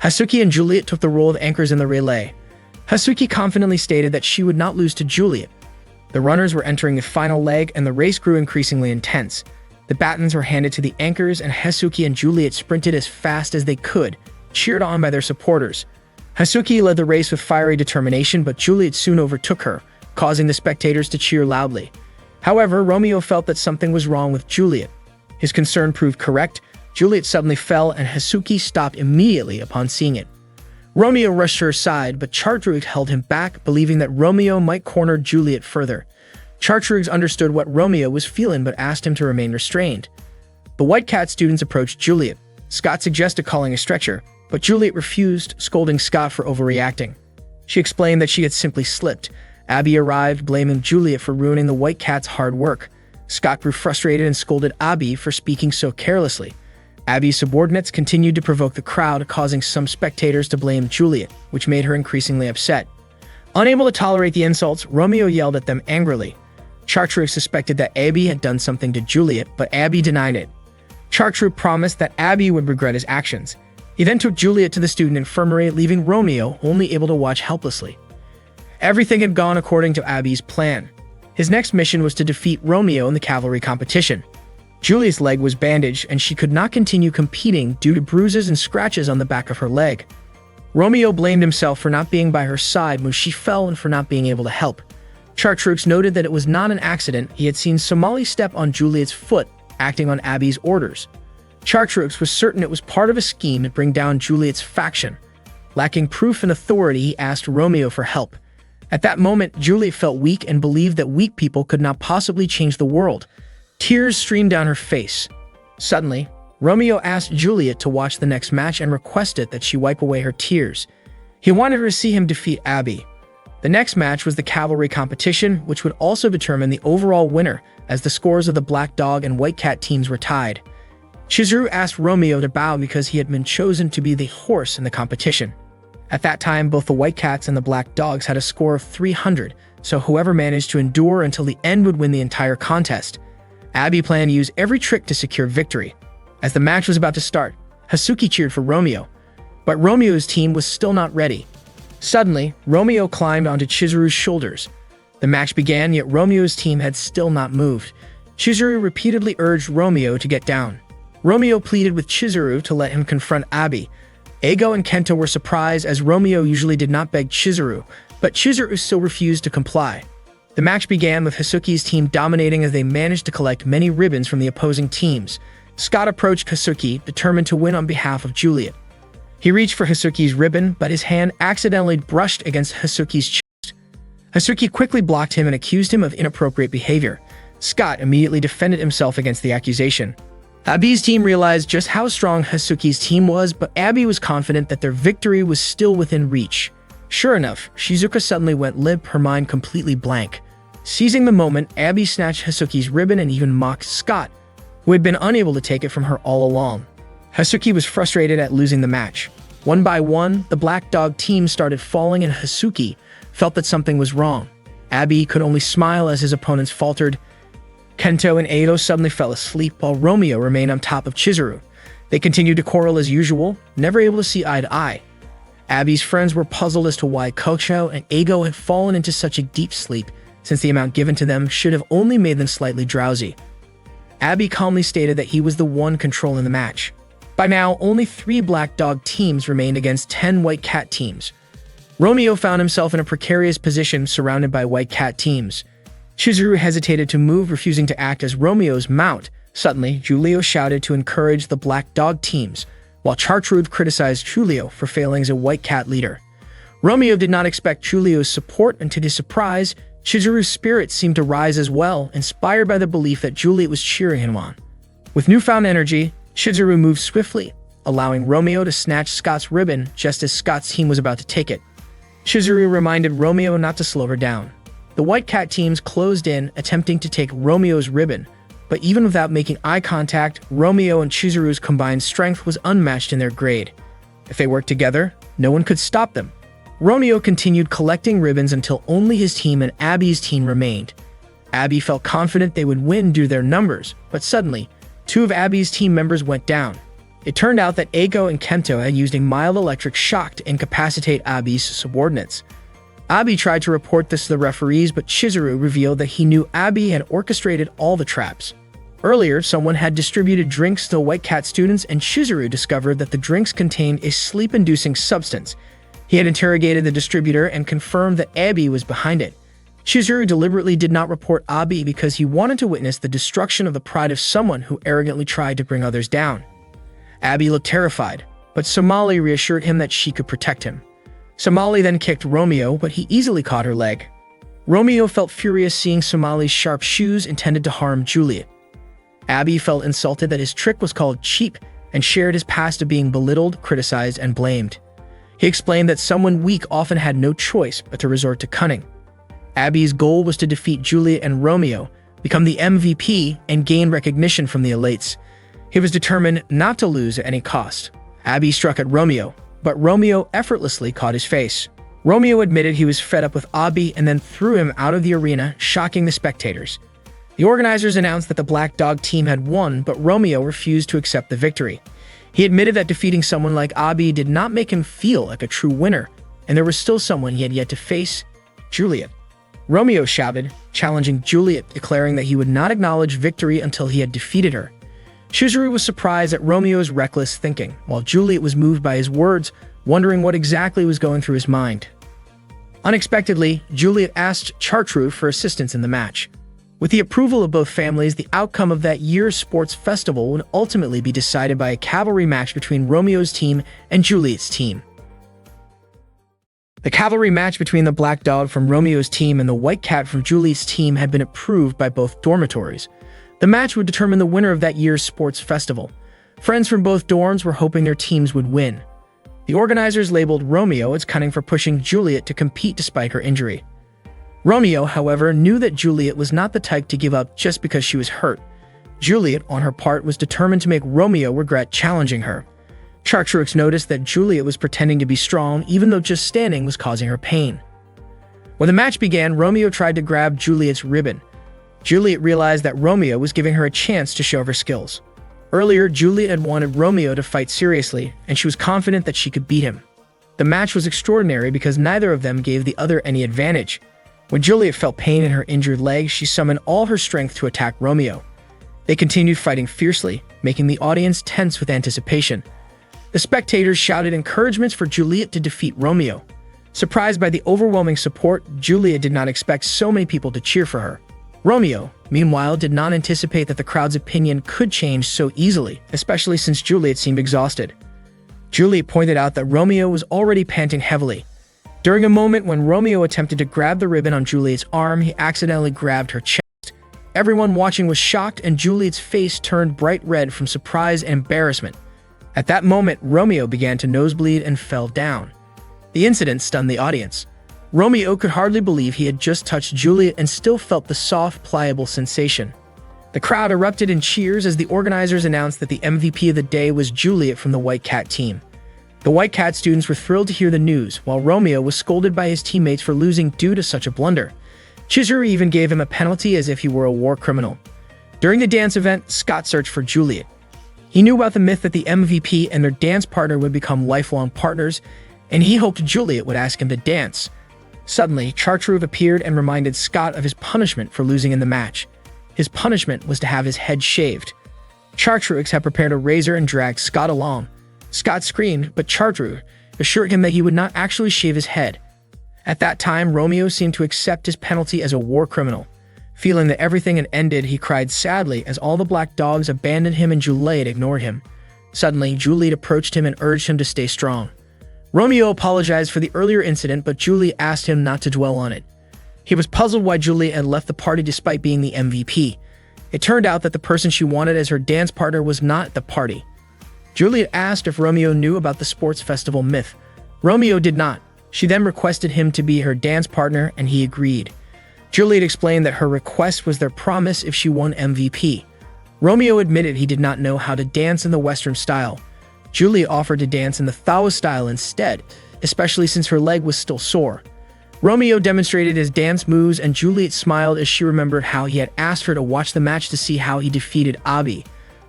Hasuki and Juliet took the role of anchors in the relay. Hasuki confidently stated that she would not lose to Juliet. The runners were entering the final leg, and the race grew increasingly intense. The batons were handed to the anchors, and Hasuki and Juliet sprinted as fast as they could, cheered on by their supporters. Hasuki led the race with fiery determination, but Juliet soon overtook her, causing the spectators to cheer loudly. However, Romeo felt that something was wrong with Juliet. His concern proved correct. Juliet suddenly fell, and Hasuki stopped immediately upon seeing it. Romeo rushed to her side, but Chartreuse held him back, believing that Romeo might corner Juliet further. Chartreuse understood what Romeo was feeling, but asked him to remain restrained. The White Cat students approached Juliet. Scott suggested calling a stretcher, but Juliet refused, scolding Scott for overreacting. She explained that she had simply slipped. Abby arrived, blaming Juliet for ruining the White Cat's hard work. Scott grew frustrated and scolded Abby for speaking so carelessly. Abby's subordinates continued to provoke the crowd, causing some spectators to blame Juliet, which made her increasingly upset. Unable to tolerate the insults, Romeo yelled at them angrily. Chartreuse suspected that Abby had done something to Juliet, but Abby denied it. Chartreuse promised that Abby would regret his actions. He then took Juliet to the student infirmary, leaving Romeo only able to watch helplessly. Everything had gone according to Abby's plan. His next mission was to defeat Romeo in the cavalry competition. Juliet's leg was bandaged, and she could not continue competing due to bruises and scratches on the back of her leg. Romeo blamed himself for not being by her side when she fell and for not being able to help. Chartreuse noted that it was not an accident. He had seen Somali step on Juliet's foot, acting on Abby's orders. Chartreuse was certain it was part of a scheme to bring down Juliet's faction. Lacking proof and authority, he asked Romeo for help. At that moment, Juliet felt weak and believed that weak people could not possibly change the world. Tears streamed down her face. Suddenly, Romeo asked Juliet to watch the next match and requested that she wipe away her tears. He wanted her to see him defeat Abby. The next match was the cavalry competition, which would also determine the overall winner, as the scores of the Black Dog and White Cat teams were tied. Chizuru asked Romeo to bow because he had been chosen to be the horse in the competition. At that time, both the White Cats and the Black Dogs had a score of 300, so whoever managed to endure until the end would win the entire contest. Abby planned to use every trick to secure victory. As the match was about to start, Hasuki cheered for Romeo, but Romeo's team was still not ready. Suddenly, Romeo climbed onto Chizuru's shoulders. The match began, yet Romeo's team had still not moved. Chizuru repeatedly urged Romeo to get down. Romeo pleaded with Chizuru to let him confront Abby. Eigo and Kento were surprised, as Romeo usually did not beg Chizuru, but Chizuru still refused to comply. The match began with Hasuki's team dominating as they managed to collect many ribbons from the opposing teams. Scott approached Hasuki, determined to win on behalf of Juliet. He reached for Hasuki's ribbon, but his hand accidentally brushed against Hasuki's chest. Hasuki quickly blocked him and accused him of inappropriate behavior. Scott immediately defended himself against the accusation. Abby's team realized just how strong Hasuki's team was, but Abby was confident that their victory was still within reach. Sure enough, Shizuka suddenly went limp, her mind completely blank. Seizing the moment, Abby snatched Hasuki's ribbon and even mocked Scott, who had been unable to take it from her all along. Hasuki was frustrated at losing the match. One by one, the Black Dog team started falling, and Hasuki felt that something was wrong. Abby could only smile as his opponents faltered. Kento and Eido suddenly fell asleep, while Romeo remained on top of Chizuru. They continued to quarrel as usual, never able to see eye to eye. Abby's friends were puzzled as to why Kocho and Eigo had fallen into such a deep sleep. since the amount given to them should have only made them slightly drowsy. Abby calmly stated that he was the one controlling the match. By now, only 3 Black Dog teams remained against 10 White Cat teams. Romeo found himself in a precarious position surrounded by White Cat teams. Chizuru hesitated to move, refusing to act as Romeo's mount. Suddenly, Julio shouted to encourage the Black Dog teams, while Chartrude criticized Julio for failing as a White Cat leader. Romeo did not expect Julio's support, and to his surprise, Chizuru's spirit seemed to rise as well, inspired by the belief that Juliet was cheering him on. With newfound energy, Chizuru moved swiftly, allowing Romeo to snatch Scott's ribbon just as Scott's team was about to take it. Chizuru reminded Romeo not to slow her down. The White Cat teams closed in, attempting to take Romeo's ribbon, but even without making eye contact, Romeo and Chizuru's combined strength was unmatched in their grade. If they worked together, no one could stop them. Romeo continued collecting ribbons until only his team and Abby's team remained. Abby felt confident they would win due to their numbers, but suddenly, 2 of Abby's team members went down. It turned out that Eiko and Kento had used a mild electric shock to incapacitate Abby's subordinates. Abby tried to report this to the referees, but Chizuru revealed that he knew Abby had orchestrated all the traps. Earlier, someone had distributed drinks to the White Cat students, and Chizuru discovered that the drinks contained a sleep-inducing substance. He had interrogated the distributor and confirmed that Abby was behind it. Chizuru deliberately did not report Abby because he wanted to witness the destruction of the pride of someone who arrogantly tried to bring others down. Abby looked terrified, but Somali reassured him that she could protect him. Somali then kicked Romeo, but he easily caught her leg. Romeo felt furious seeing Somali's sharp shoes intended to harm Juliet. Abby felt insulted that his trick was called cheap and shared his past of being belittled, criticized, and blamed. He explained that someone weak often had no choice but to resort to cunning. Abby's goal was to defeat Juliet and Romeo, become the MVP, and gain recognition from the elites. He was determined not to lose at any cost. Abby struck at Romeo, but Romeo effortlessly caught his face. Romeo admitted he was fed up with Abby and then threw him out of the arena, shocking the spectators. The organizers announced that the Black Dog team had won, but Romeo refused to accept the victory. He admitted that defeating someone like Abby did not make him feel like a true winner, and there was still someone he had yet to face, Juliet. Romeo shouted, challenging Juliet, declaring that he would not acknowledge victory until he had defeated her. Chizuru was surprised at Romeo's reckless thinking, while Juliet was moved by his words, wondering what exactly was going through his mind. Unexpectedly, Juliet asked Chartrude for assistance in the match. With the approval of both families, the outcome of that year's sports festival would ultimately be decided by a cavalry match between Romeo's team and Juliet's team. The cavalry match between the Black Dog from Romeo's team and the White Cat from Juliet's team had been approved by both dormitories. The match would determine the winner of that year's sports festival. Friends from both dorms were hoping their teams would win. The organizers labeled Romeo as cunning for pushing Juliet to compete despite her injury. Romeo, however, knew that Juliet was not the type to give up just because she was hurt. Juliet, on her part, was determined to make Romeo regret challenging her. Chartreux noticed that Juliet was pretending to be strong even though just standing was causing her pain. When the match began, Romeo tried to grab Juliet's ribbon. Juliet realized that Romeo was giving her a chance to show her skills. Earlier, Juliet had wanted Romeo to fight seriously, and she was confident that she could beat him. The match was extraordinary because neither of them gave the other any advantage. When Juliet felt pain in her injured leg, she summoned all her strength to attack Romeo. They continued fighting fiercely, making the audience tense with anticipation. The spectators shouted encouragements for Juliet to defeat Romeo. Surprised by the overwhelming support, Juliet did not expect so many people to cheer for her. Romeo, meanwhile, did not anticipate that the crowd's opinion could change so easily, especially since Juliet seemed exhausted. Juliet pointed out that Romeo was already panting heavily. During a moment when Romeo attempted to grab the ribbon on Juliet's arm, he accidentally grabbed her chest. Everyone watching was shocked, and Juliet's face turned bright red from surprise and embarrassment. At that moment, Romeo began to nosebleed and fell down. The incident stunned the audience. Romeo could hardly believe he had just touched Juliet and still felt the soft, pliable sensation. The crowd erupted in cheers as the organizers announced that the MVP of the day was Juliet from the White Cat team. The White Cat students were thrilled to hear the news, while Romeo was scolded by his teammates for losing due to such a blunder. Chizuru even gave him a penalty as if he were a war criminal. During the dance event, Scott searched for Juliet. He knew about the myth that the MVP and their dance partner would become lifelong partners, and he hoped Juliet would ask him to dance. Suddenly, Chartreuse appeared and reminded Scott of his punishment for losing in the match. His punishment was to have his head shaved. Chartreuse had prepared a razor and dragged Scott along. Scott screamed, but Chartreuse assured him that he would not actually shave his head. At that time, Romeo seemed to accept his penalty as a war criminal. Feeling that everything had ended, he cried sadly as all the black dogs abandoned him and Juliet ignored him. Suddenly, Juliet approached him and urged him to stay strong. Romeo apologized for the earlier incident, but Juliet asked him not to dwell on it. He was puzzled why Juliet had left the party despite being the MVP. It turned out that the person she wanted as her dance partner was not at the party. Juliet asked if Romeo knew about the sports festival myth. Romeo did not. She then requested him to be her dance partner, and he agreed. Juliet explained that her request was their promise if she won MVP. Romeo admitted he did not know how to dance in the Western style. Juliet offered to dance in the Thawa style instead, especially since her leg was still sore. Romeo demonstrated his dance moves, and Juliet smiled as she remembered how he had asked her to watch the match to see how he defeated Abi.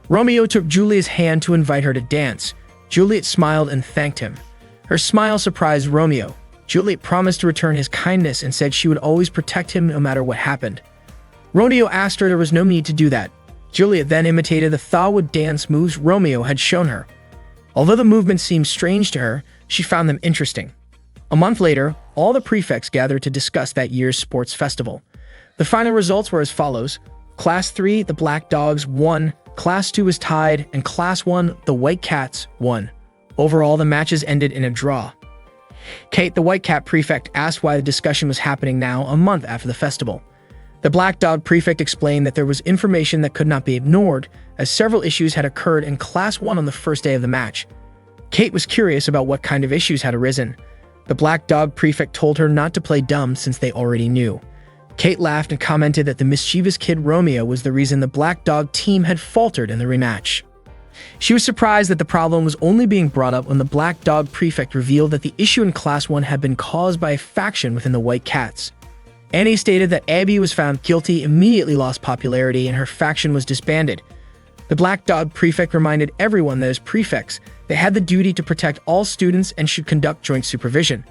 Romeo took Juliet's hand to invite her to dance. Juliet smiled and thanked him. Her smile surprised Romeo. Juliet promised to return his kindness and said she would always protect him no matter what happened. Romeo asked her there was no need to do that. Juliet then imitated the Thawa dance moves Romeo had shown her. Although the movements seemed strange to her, she found them interesting. A month later, all the prefects gathered to discuss that year's sports festival. The final results were as follows. Class 3, the Black Dogs, won. Class 2 was tied, and Class 1, the White Cats, won. Overall, the matches ended in a draw. Kate, the White Cat prefect, asked why the discussion was happening now, a month after the festival. The Black Dog prefect explained that there was information that could not be ignored, as several issues had occurred in Class 1 on the first day of the match. Kate was curious about what kind of issues had arisen. The Black Dog prefect told her not to play dumb since they already knew. Kate laughed and commented that the mischievous kid Romeo was the reason the Black Dog team had faltered in the rematch. She was surprised that the problem was only being brought up when the Black Dog prefect revealed that the issue in Class 1 had been caused by a faction within the White Cats. Annie stated that Abby was found guilty, immediately lost popularity, and her faction was disbanded. The Black Dog prefect reminded everyone that as prefects, they had the duty to protect all students and should conduct joint supervision.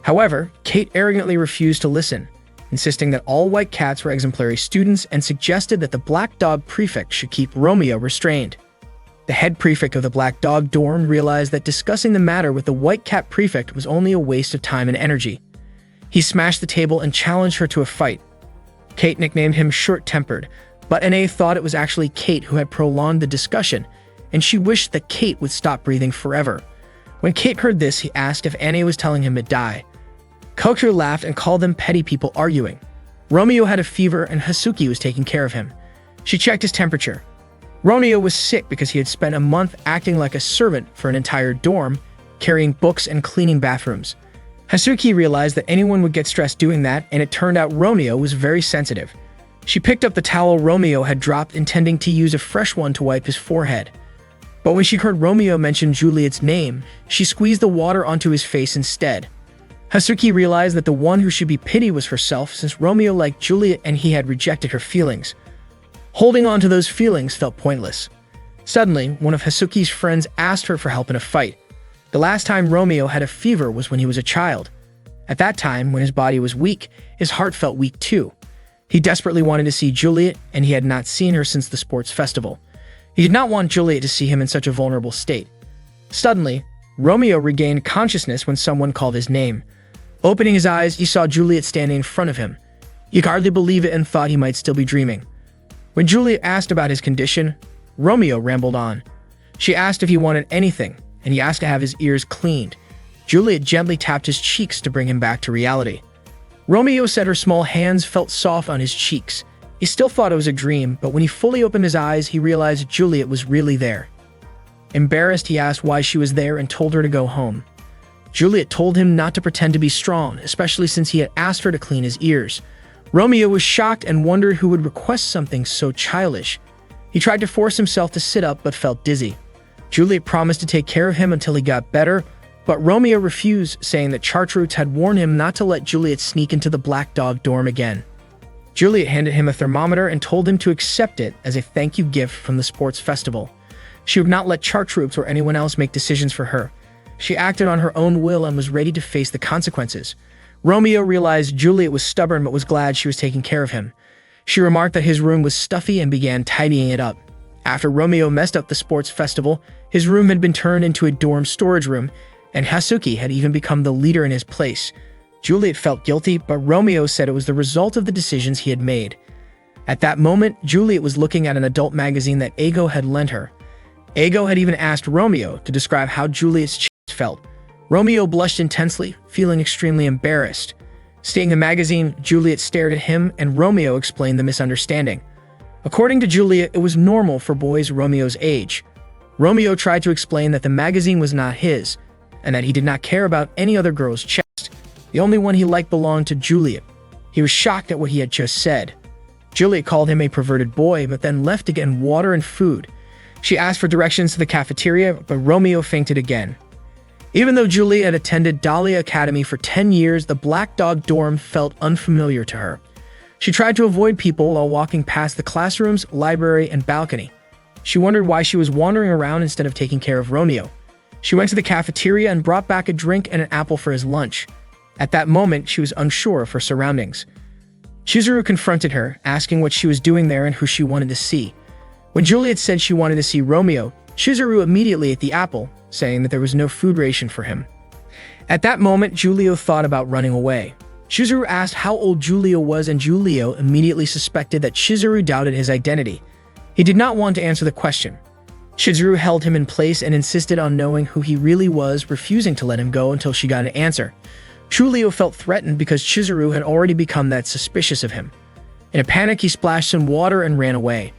However, Kate arrogantly refused to listen, insisting that all White Cats were exemplary students and suggested that the Black Dog prefect should keep Romeo restrained. The head prefect of the Black Dog dorm realized that discussing the matter with the White Cat prefect was only a waste of time and energy. He smashed the table and challenged her to a fight. Kate nicknamed him short-tempered, but NA thought it was actually Kate who had prolonged the discussion, and she wished that Kate would stop breathing forever. When Kate heard this, he asked if Annie was telling him to die. Koku laughed and called them petty people arguing. Romeo had a fever and Hasuki was taking care of him. She checked his temperature. Romeo was sick because he had spent a month acting like a servant for an entire dorm, carrying books and cleaning bathrooms. Hasuki realized that anyone would get stressed doing that, and it turned out Romeo was very sensitive. She picked up the towel Romeo had dropped, intending to use a fresh one to wipe his forehead. But when she heard Romeo mention Juliet's name, she squeezed the water onto his face instead. Hasuki realized that the one who should be pitied was herself, since Romeo liked Juliet and he had rejected her feelings. Holding on to those feelings felt pointless. Suddenly, one of Hasuki's friends asked her for help in a fight. The last time Romeo had a fever was when he was a child. At that time, when his body was weak, his heart felt weak too. He desperately wanted to see Juliet, and he had not seen her since the sports festival. He did not want Juliet to see him in such a vulnerable state. Suddenly, Romeo regained consciousness when someone called his name. Opening his eyes, he saw Juliet standing in front of him. He could hardly believe it and thought he might still be dreaming. When Juliet asked about his condition, Romeo rambled on. She asked if he wanted anything, and he asked to have his ears cleaned. Juliet gently tapped his cheeks to bring him back to reality. Romeo said her small hands felt soft on his cheeks. He still thought it was a dream, but when he fully opened his eyes, he realized Juliet was really there. Embarrassed, he asked why she was there and told her to go home. Juliet told him not to pretend to be strong, especially since he had asked her to clean his ears. Romeo was shocked and wondered who would request something so childish. He tried to force himself to sit up but felt dizzy. Juliet promised to take care of him until he got better, but Romeo refused, saying that Chartreuse had warned him not to let Juliet sneak into the Black Dog dorm again. Juliet handed him a thermometer and told him to accept it as a thank you gift from the sports festival. She would not let Chartreuse or anyone else make decisions for her. She acted on her own will and was ready to face the consequences. Romeo realized Juliet was stubborn but was glad she was taking care of him. She remarked that his room was stuffy and began tidying it up. After Romeo messed up the sports festival, his room had been turned into a dorm storage room, and Hasuki had even become the leader in his place. Juliet felt guilty, but Romeo said it was the result of the decisions he had made. At that moment, Juliet was looking at an adult magazine that Eigo had lent her. Eigo had even asked Romeo to describe how Juliet's chest felt. Romeo blushed intensely, feeling extremely embarrassed. Seeing the magazine, Juliet stared at him, and Romeo explained the misunderstanding. According to Juliet, it was normal for boys Romeo's age. Romeo tried to explain that the magazine was not his, and that he did not care about any other girl's chest. The only one he liked belonged to Juliet. He was shocked at what he had just said. Juliet called him a perverted boy, but then left to get water and food. She asked for directions to the cafeteria, but Romeo fainted again. Even though Juliet had attended Dahlia Academy for 10 years, the Black Dog dorm felt unfamiliar to her. She tried to avoid people while walking past the classrooms, library, and balcony. She wondered why she was wandering around instead of taking care of Romeo. She went to the cafeteria and brought back a drink and an apple for his lunch. At that moment, she was unsure of her surroundings. Chizuru confronted her, asking what she was doing there and who she wanted to see. When Juliet said she wanted to see Romeo, Chizuru immediately ate the apple, saying that there was no food ration for him. At that moment, Julio thought about running away. Chizuru asked how old Julio was, and Julio immediately suspected that Chizuru doubted his identity. He did not want to answer the question. Chizuru held him in place and insisted on knowing who he really was, refusing to let him go until she got an answer. Julio felt threatened because Chizuru had already become that suspicious of him. In a panic, he splashed some water and ran away.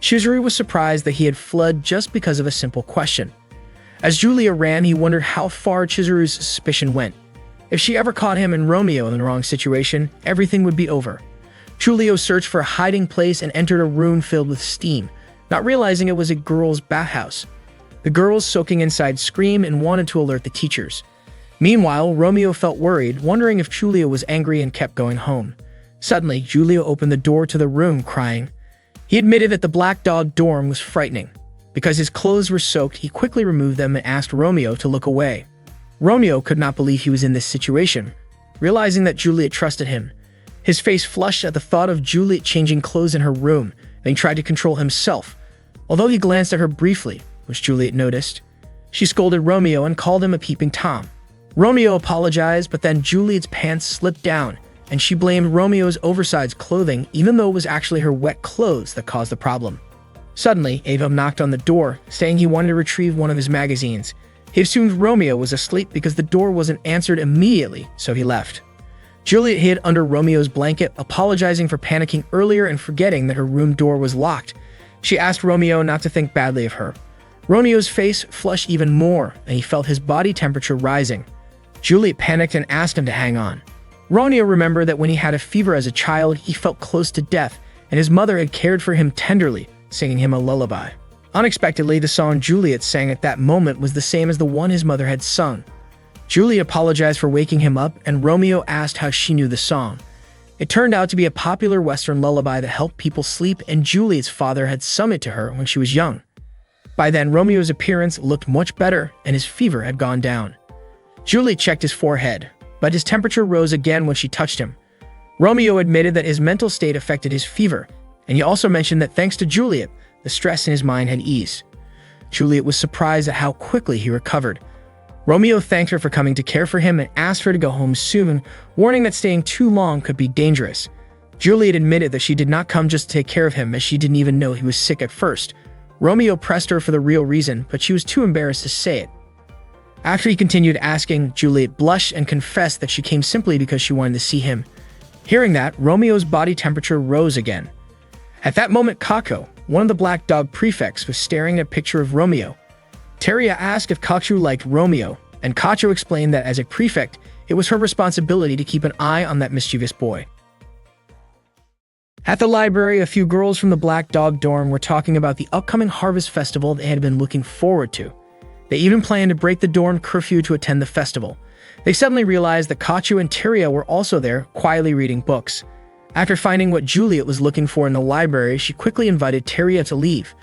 Chizuru was surprised that he had fled just because of a simple question. As Julia ran, he wondered how far Chizuru's suspicion went. If she ever caught him and Romeo in the wrong situation, everything would be over. Julio searched for a hiding place and entered a room filled with steam, not realizing it was a girl's bathhouse. The girls soaking inside screamed and wanted to alert the teachers. Meanwhile, Romeo felt worried, wondering if Julia was angry, and kept going home. Suddenly, Julia opened the door to the room, crying. He admitted that the Black Dog dorm was frightening. Because his clothes were soaked, he quickly removed them and asked Romeo to look away. Romeo could not believe he was in this situation, realizing that Juliet trusted him. His face flushed at the thought of Juliet changing clothes in her room, and he tried to control himself. Although he glanced at her briefly, which Juliet noticed, she scolded Romeo and called him a peeping Tom. Romeo apologized, but then Juliet's pants slipped down, and she blamed Romeo's oversized clothing, even though it was actually her wet clothes that caused the problem. Suddenly, Ava knocked on the door, saying he wanted to retrieve one of his magazines. He assumed Romeo was asleep because the door wasn't answered immediately, so he left. Juliet hid under Romeo's blanket, apologizing for panicking earlier and forgetting that her room door was locked. She asked Romeo not to think badly of her. Romeo's face flushed even more, and he felt his body temperature rising. Juliet panicked and asked him to hang on. Romeo remembered that when he had a fever as a child, he felt close to death, and his mother had cared for him tenderly, singing him a lullaby. Unexpectedly, the song Juliet sang at that moment was the same as the one his mother had sung. Juliet apologized for waking him up, and Romeo asked how she knew the song. It turned out to be a popular Western lullaby that helped people sleep, and Juliet's father had sung it to her when she was young. By then, Romeo's appearance looked much better, and his fever had gone down. Juliet checked his forehead, but his temperature rose again when she touched him. Romeo admitted that his mental state affected his fever, and he also mentioned that thanks to Juliet, the stress in his mind had eased. Juliet was surprised at how quickly he recovered. Romeo thanked her for coming to care for him and asked her to go home soon, warning that staying too long could be dangerous. Juliet admitted that she did not come just to take care of him, as she didn't even know he was sick at first. Romeo pressed her for the real reason, but she was too embarrassed to say it. After he continued asking, Juliet blushed and confessed that she came simply because she wanted to see him. Hearing that, Romeo's body temperature rose again. At that moment, Kako, one of the Black Dog prefects, was staring at a picture of Romeo. Teria asked if Kachu liked Romeo, and Kachu explained that as a prefect, it was her responsibility to keep an eye on that mischievous boy. At the library, a few girls from the Black Dog dorm were talking about the upcoming harvest festival they had been looking forward to. They even planned to break the dorm curfew to attend the festival. They suddenly realized that Kachu and Teria were also there, quietly reading books. After finding what Juliet was looking for in the library, she quickly invited Teria to leave.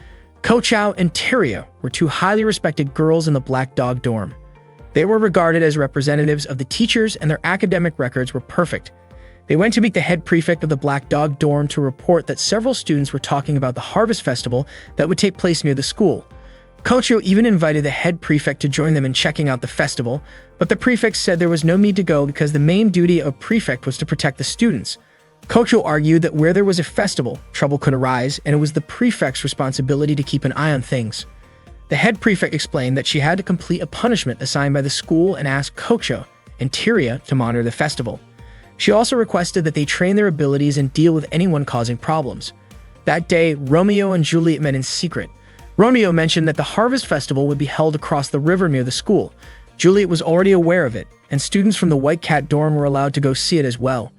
Kochao and Teria were two highly respected girls in the Black Dog dorm. They were regarded as representatives of the teachers and their academic records were perfect. They went to meet the head prefect of the Black Dog dorm to report that several students were talking about the Harvest Festival that would take place near the school. Kocho even invited the head prefect to join them in checking out the festival, but the prefect said there was no need to go because the main duty of prefect was to protect the students. Kocho argued that where there was a festival, trouble could arise, and it was the prefect's responsibility to keep an eye on things. The head prefect explained that she had to complete a punishment assigned by the school and asked Kocho and Tyria to monitor the festival. She also requested that they train their abilities and deal with anyone causing problems. That day, Romeo and Juliet met in secret. Romeo mentioned that the Harvest Festival would be held across the river near the school. Juliet was already aware of it, and students from the White Cat dorm were allowed to go see it as well.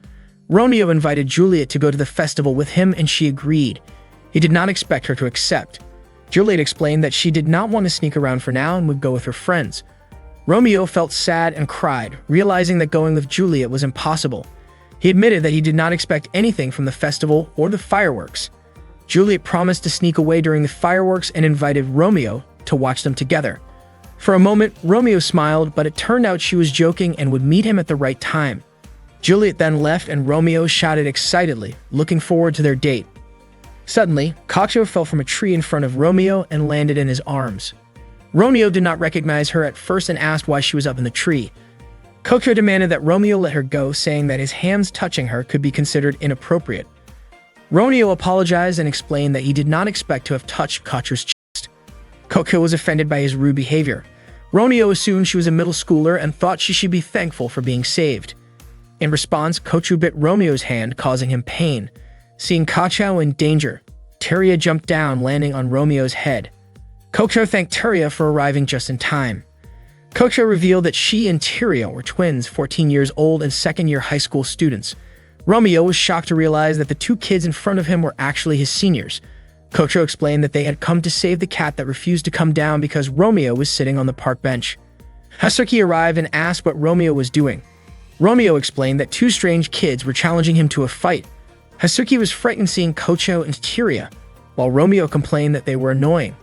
Romeo invited Juliet to go to the festival with him and she agreed. He did not expect her to accept. Juliet explained that she did not want to sneak around for now and would go with her friends. Romeo felt sad and cried, realizing that going with Juliet was impossible. He admitted that he did not expect anything from the festival or the fireworks. Juliet promised to sneak away during the fireworks and invited Romeo to watch them together. For a moment, Romeo smiled, but it turned out she was joking and would meet him at the right time. Juliet then left and Romeo shouted excitedly, looking forward to their date. Suddenly, Kocho fell from a tree in front of Romeo and landed in his arms. Romeo did not recognize her at first and asked why she was up in the tree. Kocho demanded that Romeo let her go, saying that his hands touching her could be considered inappropriate. Romeo apologized and explained that he did not expect to have touched Kocho's chest. Kocho was offended by his rude behavior. Romeo assumed she was a middle schooler and thought she should be thankful for being saved. In response, Kocho bit Romeo's hand, causing him pain. Seeing Kocho in danger, Tyria jumped down, landing on Romeo's head. Kocho thanked Tyria for arriving just in time. Kocho revealed that she and Tyria were twins, 14 years old and second-year high school students. Romeo was shocked to realize that the two kids in front of him were actually his seniors. Kocho explained that they had come to save the cat that refused to come down because Romeo was sitting on the park bench. Hasuki arrived and asked what Romeo was doing. Romeo explained that two strange kids were challenging him to a fight. Hasuki was frightened seeing Kocho and Tyria, while Romeo complained that they were annoying.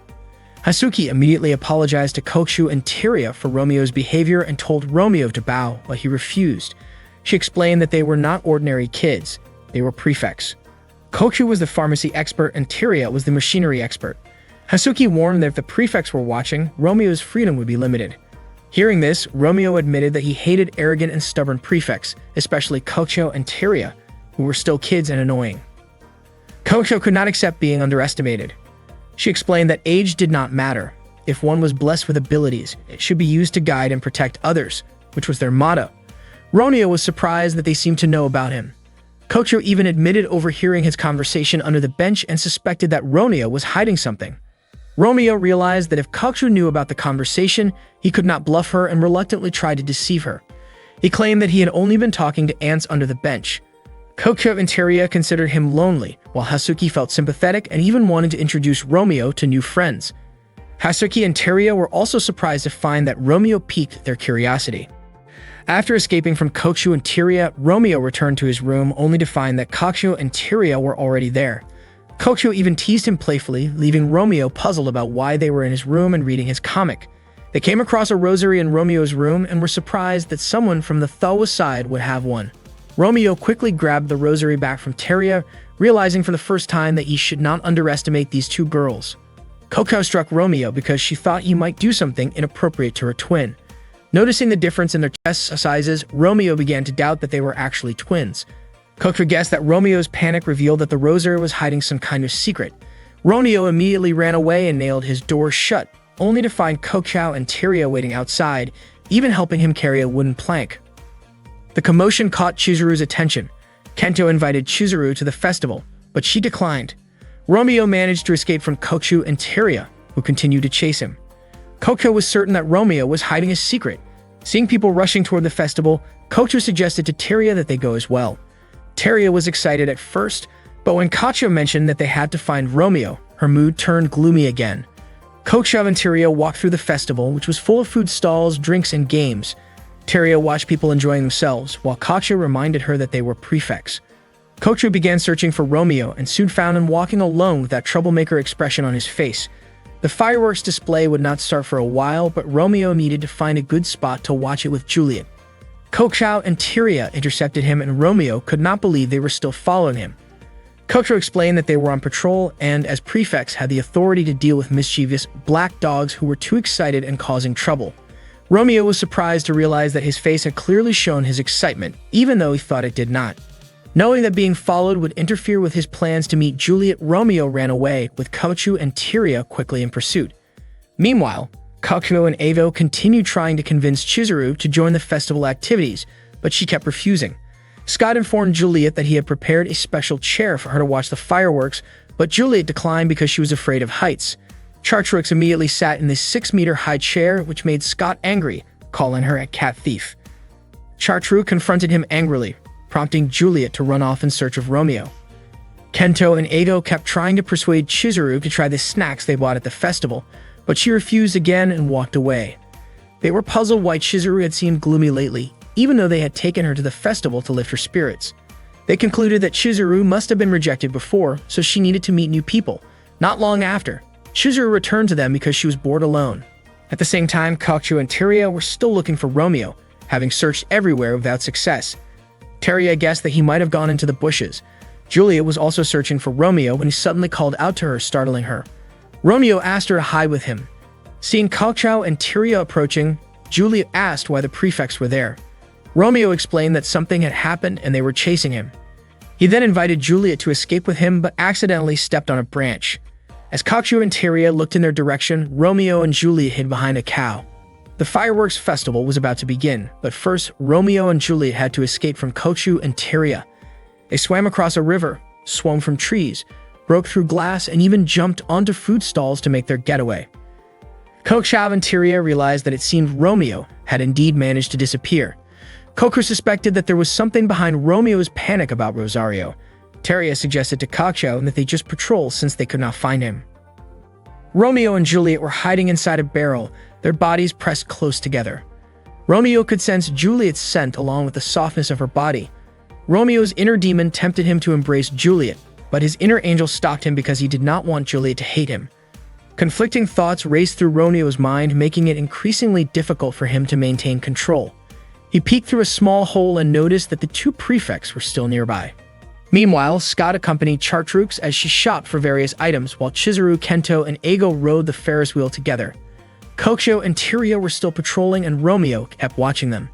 Hasuki immediately apologized to Kocho and Tyria for Romeo's behavior and told Romeo to bow, but he refused. She explained that they were not ordinary kids, they were prefects. Kocho was the pharmacy expert and Tyria was the machinery expert. Hasuki warned that if the prefects were watching, Romeo's freedom would be limited. Hearing this, Romeo admitted that he hated arrogant and stubborn prefects, especially Kocho and Tyria, who were still kids and annoying. Kocho could not accept being underestimated. She explained that age did not matter. If one was blessed with abilities, it should be used to guide and protect others, which was their motto. Romeo was surprised that they seemed to know about him. Kocho even admitted overhearing his conversation under the bench and suspected that Romeo was hiding something. Romeo realized that if Kocho knew about the conversation, he could not bluff her and reluctantly tried to deceive her. He claimed that he had only been talking to ants under the bench. Kocho and Tyria considered him lonely, while Hasuki felt sympathetic and even wanted to introduce Romeo to new friends. Hasuki and Tyria were also surprised to find that Romeo piqued their curiosity. After escaping from Kocho and Tyria, Romeo returned to his room only to find that Kocho and Tyria were already there. Kocho even teased him playfully, leaving Romeo puzzled about why they were in his room and reading his comic. They came across a rosary in Romeo's room and were surprised that someone from the Thawa side would have one. Romeo quickly grabbed the rosary back from Tyria, realizing for the first time that he should not underestimate these two girls. Kocho struck Romeo because she thought he might do something inappropriate to her twin. Noticing the difference in their chest sizes, Romeo began to doubt that they were actually twins. Kocho guessed that Romeo's panic revealed that the rosary was hiding some kind of secret. Romeo immediately ran away and nailed his door shut, only to find Kocho and Tyria waiting outside, even helping him carry a wooden plank. The commotion caught Chizuru's attention. Kento invited Chizuru to the festival, but she declined. Romeo managed to escape from Kocho and Tyria, who continued to chase him. Kocho was certain that Romeo was hiding a secret. Seeing people rushing toward the festival, Kocho suggested to Tyria that they go as well. Tyria was excited at first, but when Kocho mentioned that they had to find Romeo, her mood turned gloomy again. Kocho and Tyria walked through the festival, which was full of food stalls, drinks, and games. Tyria watched people enjoying themselves, while Kocho reminded her that they were prefects. Kocho began searching for Romeo and soon found him walking alone with that troublemaker expression on his face. The fireworks display would not start for a while, but Romeo needed to find a good spot to watch it with Juliet. Kokchao and Tyria intercepted him, and Romeo could not believe they were still following him. Kokchao explained that they were on patrol and, as prefects, had the authority to deal with mischievous black dogs who were too excited and causing trouble. Romeo was surprised to realize that his face had clearly shown his excitement, even though he thought it did not. Knowing that being followed would interfere with his plans to meet Juliet, Romeo ran away, with Kokchao and Tyria quickly in pursuit. Meanwhile, Kokchao and Avo continued trying to convince Chizuru to join the festival activities, but she kept refusing. Scott informed Juliet that he had prepared a special chair for her to watch the fireworks, but Juliet declined because she was afraid of heights. Chartreux immediately sat in this 6-meter-high chair, which made Scott angry, calling her a cat thief. Chartreux confronted him angrily, prompting Juliet to run off in search of Romeo. Kento and Ado kept trying to persuade Chizuru to try the snacks they bought at the festival, but she refused again and walked away. They were puzzled why Chizuru had seemed gloomy lately, even though they had taken her to the festival to lift her spirits. They concluded that Chizuru must have been rejected before, so she needed to meet new people. Not long after, Chizuru returned to them because she was bored alone. At the same time, Kokchao and Tyria were still looking for Romeo, having searched everywhere without success. Tyria guessed that he might have gone into the bushes. Juliet was also searching for Romeo when he suddenly called out to her, startling her. Romeo asked her to hide with him. Seeing Kokchao and Tyria approaching, Juliet asked why the prefects were there. Romeo explained that something had happened and they were chasing him. He then invited Juliet to escape with him, but accidentally stepped on a branch. As Kokchao and Tyria looked in their direction, Romeo and Juliet hid behind a cow. The fireworks festival was about to begin, but first, Romeo and Juliet had to escape from Kokchao and Tyria. They swam across a river, swung from trees, broke through glass, and even jumped onto food stalls to make their getaway. Kokchao and Tyria realized that it seemed Romeo had indeed managed to disappear. Kokchao suspected that there was something behind Romeo's panic about Rosario. Tyria suggested to Kokchao that they just patrol since they could not find him. Romeo and Juliet were hiding inside a barrel, their bodies pressed close together. Romeo could sense Juliet's scent along with the softness of her body. Romeo's inner demon tempted him to embrace Juliet, but his inner angel stopped him because he did not want Juliet to hate him. Conflicting thoughts raced through Romeo's mind, making it increasingly difficult for him to maintain control. He peeked through a small hole and noticed that the two prefects were still nearby. Meanwhile, Scott accompanied Chartreux as she shopped for various items, while Chizuru, Kento, and Ego rode the Ferris wheel together. Kokchao and Tyria were still patrolling, and Romeo kept watching them.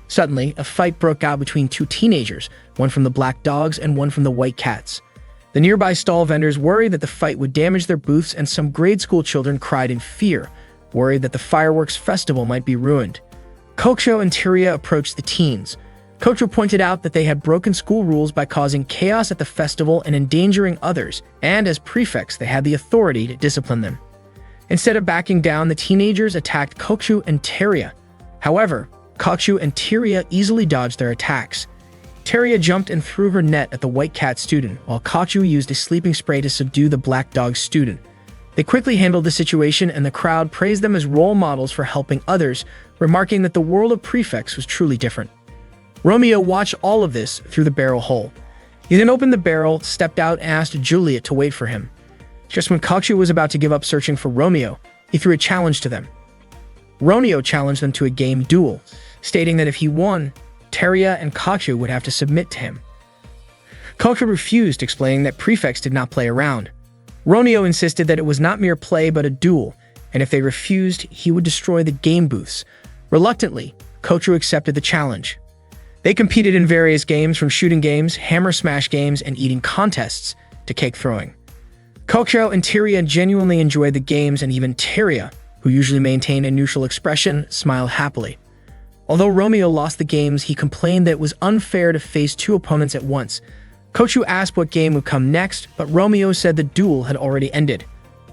Suddenly, a fight broke out between two teenagers, one from the Black Dogs and one from the White Cats. The nearby stall vendors worried that the fight would damage their booths, and some grade school children cried in fear, worried that the fireworks festival might be ruined. Kokchao and Tyria approached the teens. Kokchao pointed out that they had broken school rules by causing chaos at the festival and endangering others, and as prefects, they had the authority to discipline them. Instead of backing down, the teenagers attacked Kokchao and Tyria. However, Kokchao and Tyria easily dodged their attacks. Tyria jumped and threw her net at the White Cat student, while Kokchao used a sleeping spray to subdue the Black Dog student. They quickly handled the situation, and the crowd praised them as role models for helping others, remarking that the world of prefects was truly different. Romeo watched all of this through the barrel hole. He then opened the barrel, stepped out, and asked Juliet to wait for him. Just when Kokchao was about to give up searching for Romeo, he threw a challenge to them. Romeo challenged them to a game duel, stating that if he won, Tyria and Kokchao would have to submit to him. Kokchao refused, explaining that prefects did not play around. Romeo insisted that it was not mere play but a duel, and if they refused, he would destroy the game booths. Reluctantly, Kokchao accepted the challenge. They competed in various games, from shooting games, hammer smash games, and eating contests to cake throwing. Kokchao and Tyria genuinely enjoyed the games, and even Tyria, who usually maintained a neutral expression, smiled happily. Although Romeo lost the games, he complained that it was unfair to face two opponents at once. Kokchao asked what game would come next, but Romeo said the duel had already ended.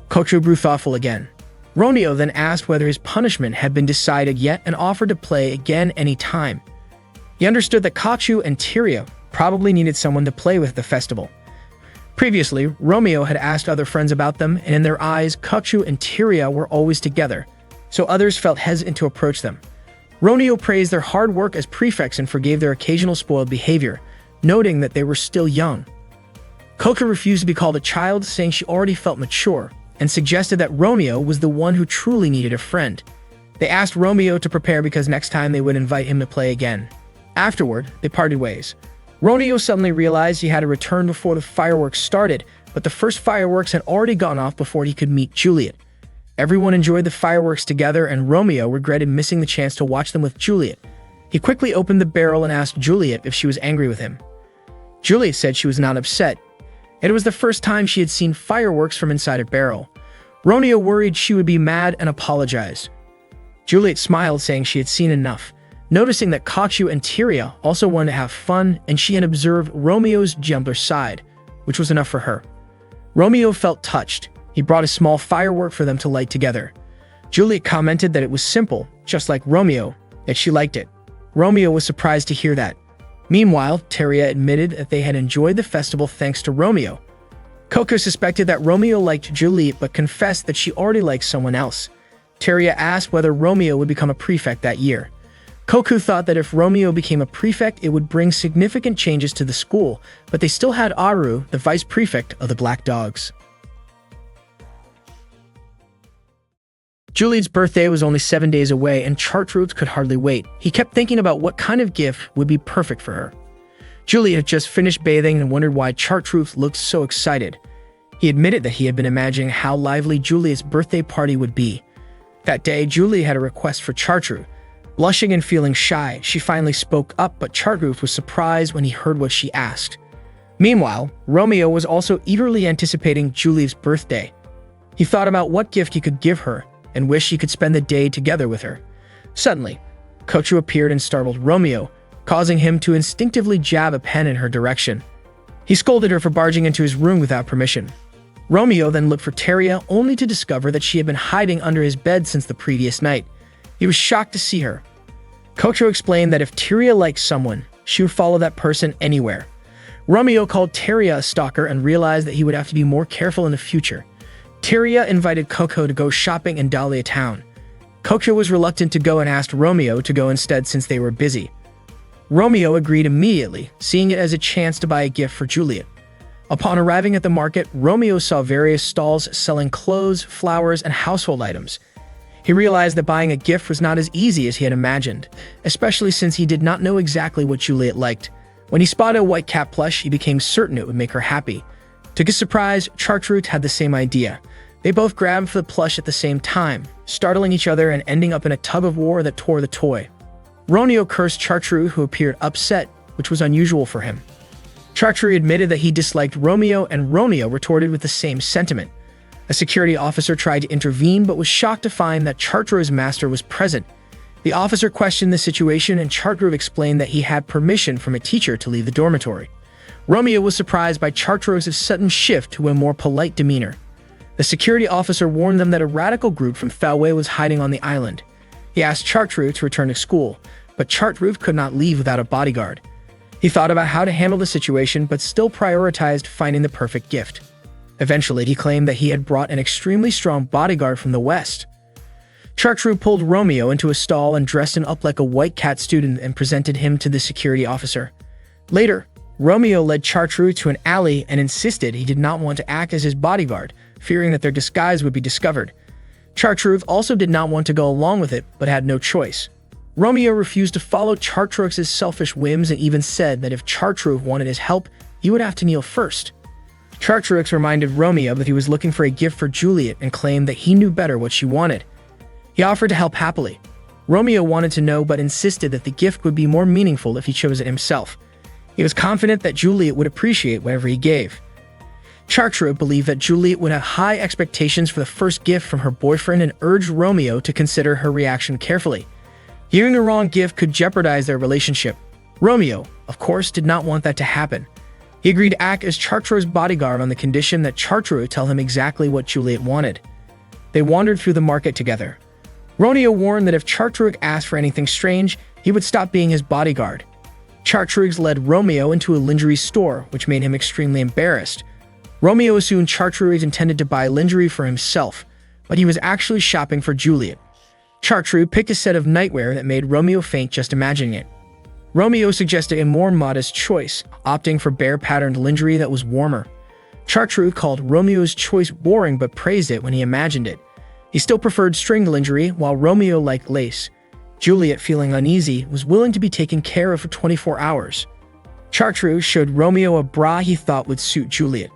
Kokchao grew thoughtful again. Romeo then asked whether his punishment had been decided yet and offered to play again any time. He understood that Kokchao and Tyria probably needed someone to play with at the festival. Previously, Romeo had asked other friends about them, and in their eyes, Kokchao and Tyria were always together, so others felt hesitant to approach them. Romeo praised their hard work as prefects and forgave their occasional spoiled behavior, noting that they were still young. Kokchao refused to be called a child, saying she already felt mature, and suggested that Romeo was the one who truly needed a friend. They asked Romeo to prepare because next time they would invite him to play again. Afterward, they parted ways. Romeo suddenly realized he had to return before the fireworks started, but the first fireworks had already gone off before he could meet Juliet. Everyone enjoyed the fireworks together, and Romeo regretted missing the chance to watch them with Juliet. He quickly opened the barrel and asked Juliet if she was angry with him. Juliet said she was not upset. It was the first time she had seen fireworks from inside a barrel. Romeo worried she would be mad and apologized. Juliet smiled, saying she had seen enough. Noticing that Cocteau and Tyria also wanted to have fun, and she had observed Romeo's gentler side, which was enough for her. Romeo felt touched. He brought a small firework for them to light together. Juliet commented that it was simple, just like Romeo, that she liked it. Romeo was surprised to hear that. Meanwhile, Tyria admitted that they had enjoyed the festival thanks to Romeo. Coco suspected that Romeo liked Juliet but confessed that she already liked someone else. Tyria asked whether Romeo would become a prefect that year. Coco thought that if Romeo became a prefect, it would bring significant changes to the school, but they still had Aru, the vice prefect of the Black Dogs. Juliet's birthday was only 7 days away, and Chartreuse could hardly wait. He kept thinking about what kind of gift would be perfect for her. Juliet had just finished bathing and wondered why Chartreuse looked so excited. He admitted that he had been imagining how lively Juliet's birthday party would be. That day, Juliet had a request for Chartreuse. Blushing and feeling shy, she finally spoke up, but Chartreuse was surprised when he heard what she asked. Meanwhile, Romeo was also eagerly anticipating Juliet's birthday. He thought about what gift he could give her, and wished he could spend the day together with her. Suddenly, Cocteau appeared and startled Romeo, causing him to instinctively jab a pen in her direction. He scolded her for barging into his room without permission. Romeo then looked for Tyria, only to discover that she had been hiding under his bed since the previous night. He was shocked to see her. Cocteau explained that if Tyria liked someone, she would follow that person anywhere. Romeo called Tyria a stalker and realized that he would have to be more careful in the future. Tyria invited Coco to go shopping in Dahlia Town. Cocteau was reluctant to go and asked Romeo to go instead since they were busy. Romeo agreed immediately, seeing it as a chance to buy a gift for Juliet. Upon arriving at the market, Romeo saw various stalls selling clothes, flowers, and household items. He realized that buying a gift was not as easy as he had imagined, especially since he did not know exactly what Juliet liked. When he spotted a white cat plush, he became certain it would make her happy. To his surprise, Chartreuse had the same idea. They both grabbed for the plush at the same time, startling each other and ending up in a tug of war that tore the toy. Romeo cursed Chartreuse, who appeared upset, which was unusual for him. Chartreuse admitted that he disliked Romeo, and Romeo retorted with the same sentiment. A security officer tried to intervene but was shocked to find that Chartreuse's master was present. The officer questioned the situation, and Chartreuse explained that he had permission from a teacher to leave the dormitory. Romeo was surprised by Chartreuse's sudden shift to a more polite demeanor. The security officer warned them that a radical group from Falway was hiding on the island. He asked Chartreuse to return to school, but Chartreuse could not leave without a bodyguard. He thought about how to handle the situation, but still prioritized finding the perfect gift. Eventually, he claimed that he had brought an extremely strong bodyguard from the west. Chartreuse pulled Romeo into a stall and dressed him up like a white cat student and presented him to the security officer. Later, Romeo led Chartreuse to an alley and insisted he did not want to act as his bodyguard, fearing that their disguise would be discovered. Chartreuse also did not want to go along with it, but had no choice. Romeo refused to follow Chartreuse's selfish whims and even said that if Chartreuse wanted his help, he would have to kneel first. Chartreuse reminded Romeo that he was looking for a gift for Juliet and claimed that he knew better what she wanted. He offered to help happily. Romeo wanted to know but insisted that the gift would be more meaningful if he chose it himself. He was confident that Juliet would appreciate whatever he gave. Chartreuse believed that Juliet would have high expectations for the first gift from her boyfriend and urged Romeo to consider her reaction carefully. Giving the wrong gift could jeopardize their relationship. Romeo, of course, did not want that to happen. He agreed to act as Chartreuse's bodyguard on the condition that Chartreuse tell him exactly what Juliet wanted. They wandered through the market together. Romeo warned that if Chartreuse asked for anything strange, he would stop being his bodyguard. Chartreuse led Romeo into a lingerie store, which made him extremely embarrassed. Romeo assumed Chartreuse intended to buy lingerie for himself, but he was actually shopping for Juliet. Chartreuse picked a set of nightwear that made Romeo faint just imagining it. Romeo suggested a more modest choice, opting for bare-patterned lingerie that was warmer. Chartreuse called Romeo's choice boring but praised it when he imagined it. He still preferred string lingerie, while Romeo liked lace. Juliet, feeling uneasy, was willing to be taken care of for 24 hours. Chartreuse showed Romeo a bra he thought would suit Juliet.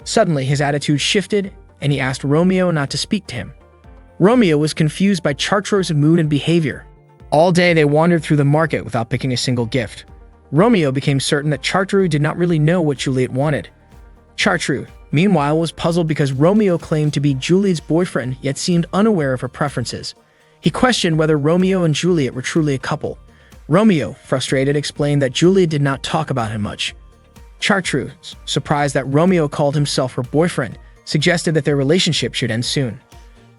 Suddenly, his attitude shifted, and he asked Romeo not to speak to him. Romeo was confused by Chartreuse's mood and behavior. All day they wandered through the market without picking a single gift. Romeo became certain that Chartreuse did not really know what Juliet wanted. Chartreuse, meanwhile, was puzzled because Romeo claimed to be Juliet's boyfriend yet seemed unaware of her preferences. He questioned whether Romeo and Juliet were truly a couple. Romeo, frustrated, explained that Juliet did not talk about him much. Chartreuse, surprised that Romeo called himself her boyfriend, suggested that their relationship should end soon.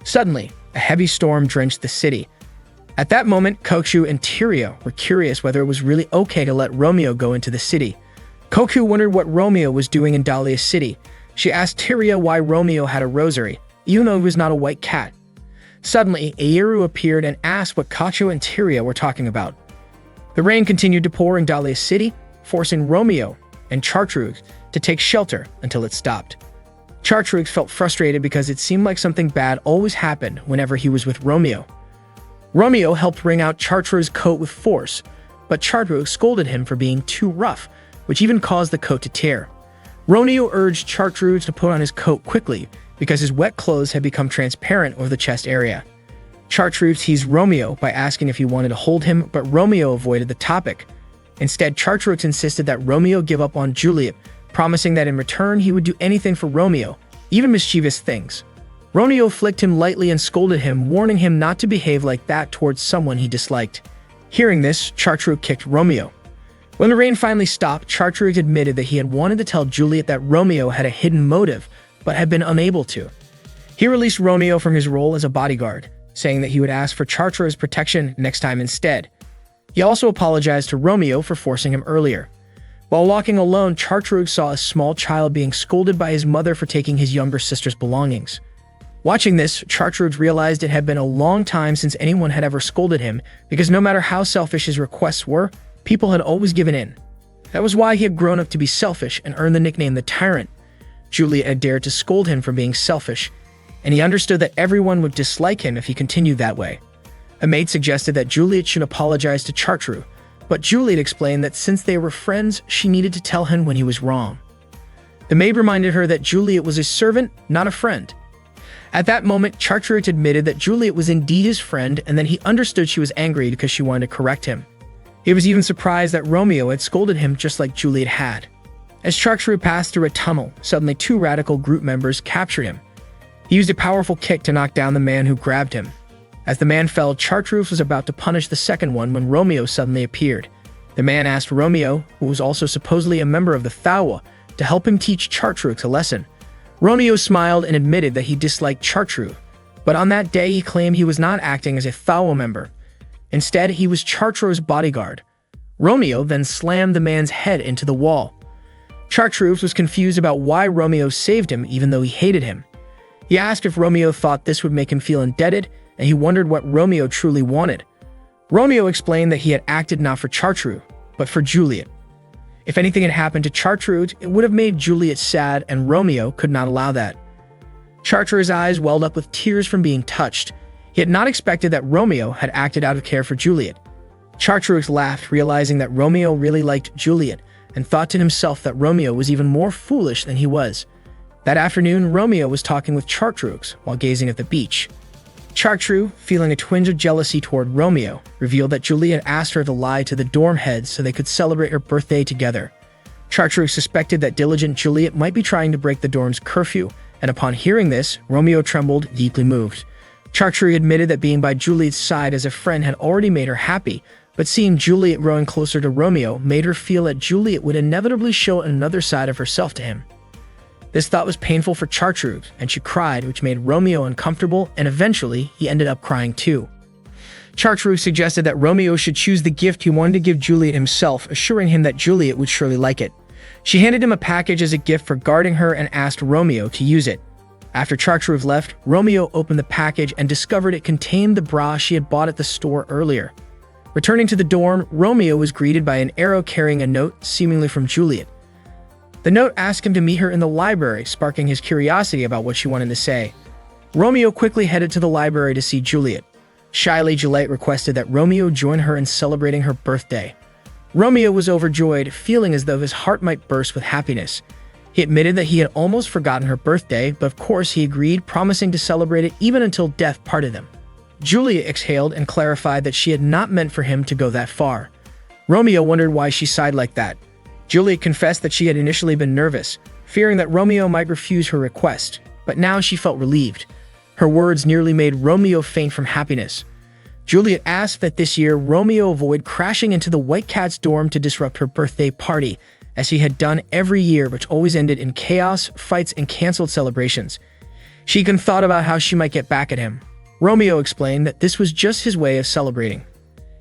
Suddenly, a heavy storm drenched the city. At that moment, Koku and Tyria were curious whether it was really okay to let Romeo go into the city. Koku wondered what Romeo was doing in Dahlia City. She asked Tyria why Romeo had a rosary, even though he was not a white cat. Suddenly, Aeru appeared and asked what Koku and Tyria were talking about. The rain continued to pour in Dahlia City, forcing Romeo and Chartreuse to take shelter until it stopped. Chartreuse felt frustrated because it seemed like something bad always happened whenever he was with Romeo. Romeo helped wring out Chartreuse's coat with force, but Chartreuse scolded him for being too rough, which even caused the coat to tear. Romeo urged Chartreuse to put on his coat quickly because his wet clothes had become transparent over the chest area. Chartreuse teased Romeo by asking if he wanted to hold him, but Romeo avoided the topic. Instead, Chartreuse insisted that Romeo give up on Juliet, promising that in return he would do anything for Romeo, even mischievous things. Romeo flicked him lightly and scolded him, warning him not to behave like that towards someone he disliked. Hearing this, Chartreuse kicked Romeo. When the rain finally stopped, Chartreuse admitted that he had wanted to tell Juliet that Romeo had a hidden motive, but had been unable to. He released Romeo from his role as a bodyguard, saying that he would ask for Chartreuse's protection next time instead. He also apologized to Romeo for forcing him earlier. While walking alone, Chartreuse saw a small child being scolded by his mother for taking his younger sister's belongings. Watching this, Chartreuse realized it had been a long time since anyone had ever scolded him, because no matter how selfish his requests were, people had always given in. That was why he had grown up to be selfish and earned the nickname the Tyrant. Juliet had dared to scold him for being selfish, and he understood that everyone would dislike him if he continued that way. A maid suggested that Juliet should apologize to Chartreuse, but Juliet explained that since they were friends, she needed to tell him when he was wrong. The maid reminded her that Juliet was his servant, not a friend. At that moment, Chartreuse admitted that Juliet was indeed his friend, and then he understood she was angry because she wanted to correct him. He was even surprised that Romeo had scolded him just like Juliet had. As Chartreuse passed through a tunnel, suddenly two radical group members captured him. He used a powerful kick to knock down the man who grabbed him. As the man fell, Chartreuse was about to punish the second one when Romeo suddenly appeared. The man asked Romeo, who was also supposedly a member of the Thawa, to help him teach Chartreuse a lesson. Romeo smiled and admitted that he disliked Chartreuse, but on that day he claimed he was not acting as a Thawa member. Instead, he was Chartreuse's bodyguard. Romeo then slammed the man's head into the wall. Chartreuse was confused about why Romeo saved him even though he hated him. He asked if Romeo thought this would make him feel indebted, and he wondered what Romeo truly wanted. Romeo explained that he had acted not for Chartreuse, but for Juliet. If anything had happened to Chartreuse, it would have made Juliet sad, and Romeo could not allow that. Chartreuse's eyes welled up with tears from being touched. He had not expected that Romeo had acted out of care for Juliet. Chartreuse laughed, realizing that Romeo really liked Juliet, and thought to himself that Romeo was even more foolish than he was. That afternoon, Romeo was talking with Chartreuse while gazing at the beach. Chartreuse, feeling a twinge of jealousy toward Romeo, revealed that Juliet asked her to lie to the dorm heads so they could celebrate her birthday together. Chartreuse suspected that diligent Juliet might be trying to break the dorm's curfew, and upon hearing this, Romeo trembled, deeply moved. Chartreuse admitted that being by Juliet's side as a friend had already made her happy, but seeing Juliet growing closer to Romeo made her feel that Juliet would inevitably show another side of herself to him. This thought was painful for Chartreuse, and she cried, which made Romeo uncomfortable, and eventually he ended up crying too. Chartreuse suggested that Romeo should choose the gift he wanted to give Juliet himself, assuring him that Juliet would surely like it. She handed him a package as a gift for guarding her and asked Romeo to use it. After Chartreuse left, Romeo opened the package and discovered it contained the bra she had bought at the store earlier. Returning to the dorm, Romeo was greeted by an arrow carrying a note, seemingly from Juliet. The note asked him to meet her in the library, sparking his curiosity about what she wanted to say. Romeo quickly headed to the library to see Juliet. Shyly, Juliet requested that Romeo join her in celebrating her birthday. Romeo was overjoyed, feeling as though his heart might burst with happiness. He admitted that he had almost forgotten her birthday, but of course he agreed, promising to celebrate it even until death parted them. Juliet exhaled and clarified that she had not meant for him to go that far. Romeo wondered why she sighed like that. Juliet confessed that she had initially been nervous, fearing that Romeo might refuse her request, but now she felt relieved. Her words nearly made Romeo faint from happiness. Juliet asked that this year Romeo avoid crashing into the White Cat's dorm to disrupt her birthday party, as he had done every year, which always ended in chaos, fights, and canceled celebrations. She even thought about how she might get back at him. Romeo explained that this was just his way of celebrating.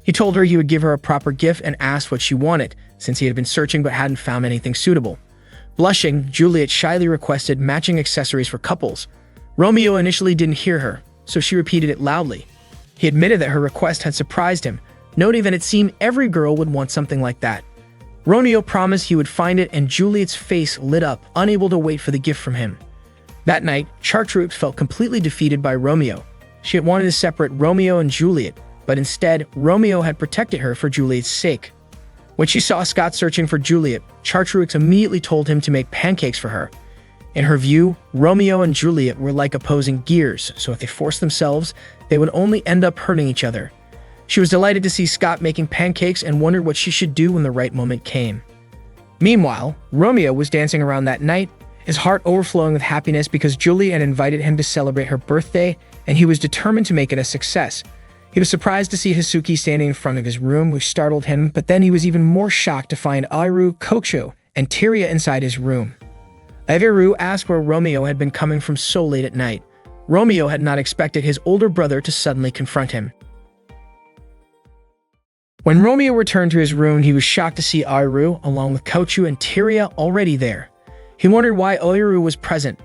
He told her he would give her a proper gift and asked what she wanted, since he had been searching but hadn't found anything suitable. Blushing, Juliet shyly requested matching accessories for couples. Romeo initially didn't hear her, so she repeated it loudly. He admitted that her request had surprised him, noting that it seemed every girl would want something like that. Romeo promised he would find it, and Juliet's face lit up, unable to wait for the gift from him. That night, Chartreux felt completely defeated by Romeo. She had wanted to separate Romeo and Juliet, but instead, Romeo had protected her for Juliet's sake. When she saw Scott searching for Juliet, Chartreux immediately told him to make pancakes for her. In her view, Romeo and Juliet were like opposing gears, so if they forced themselves, they would only end up hurting each other. She was delighted to see Scott making pancakes and wondered what she should do when the right moment came. Meanwhile, Romeo was dancing around that night, his heart overflowing with happiness because Juliet had invited him to celebrate her birthday, and he was determined to make it a success. He was surprised to see Hisuki standing in front of his room, which startled him, but then he was even more shocked to find Airu, Kocho, and Tyria inside his room. Airu asked where Romeo had been coming from so late at night. Romeo had not expected his older brother to suddenly confront him. When Romeo returned to his room, he was shocked to see Airu, along with Kocho and Tyria, already there. He wondered why Airu was present.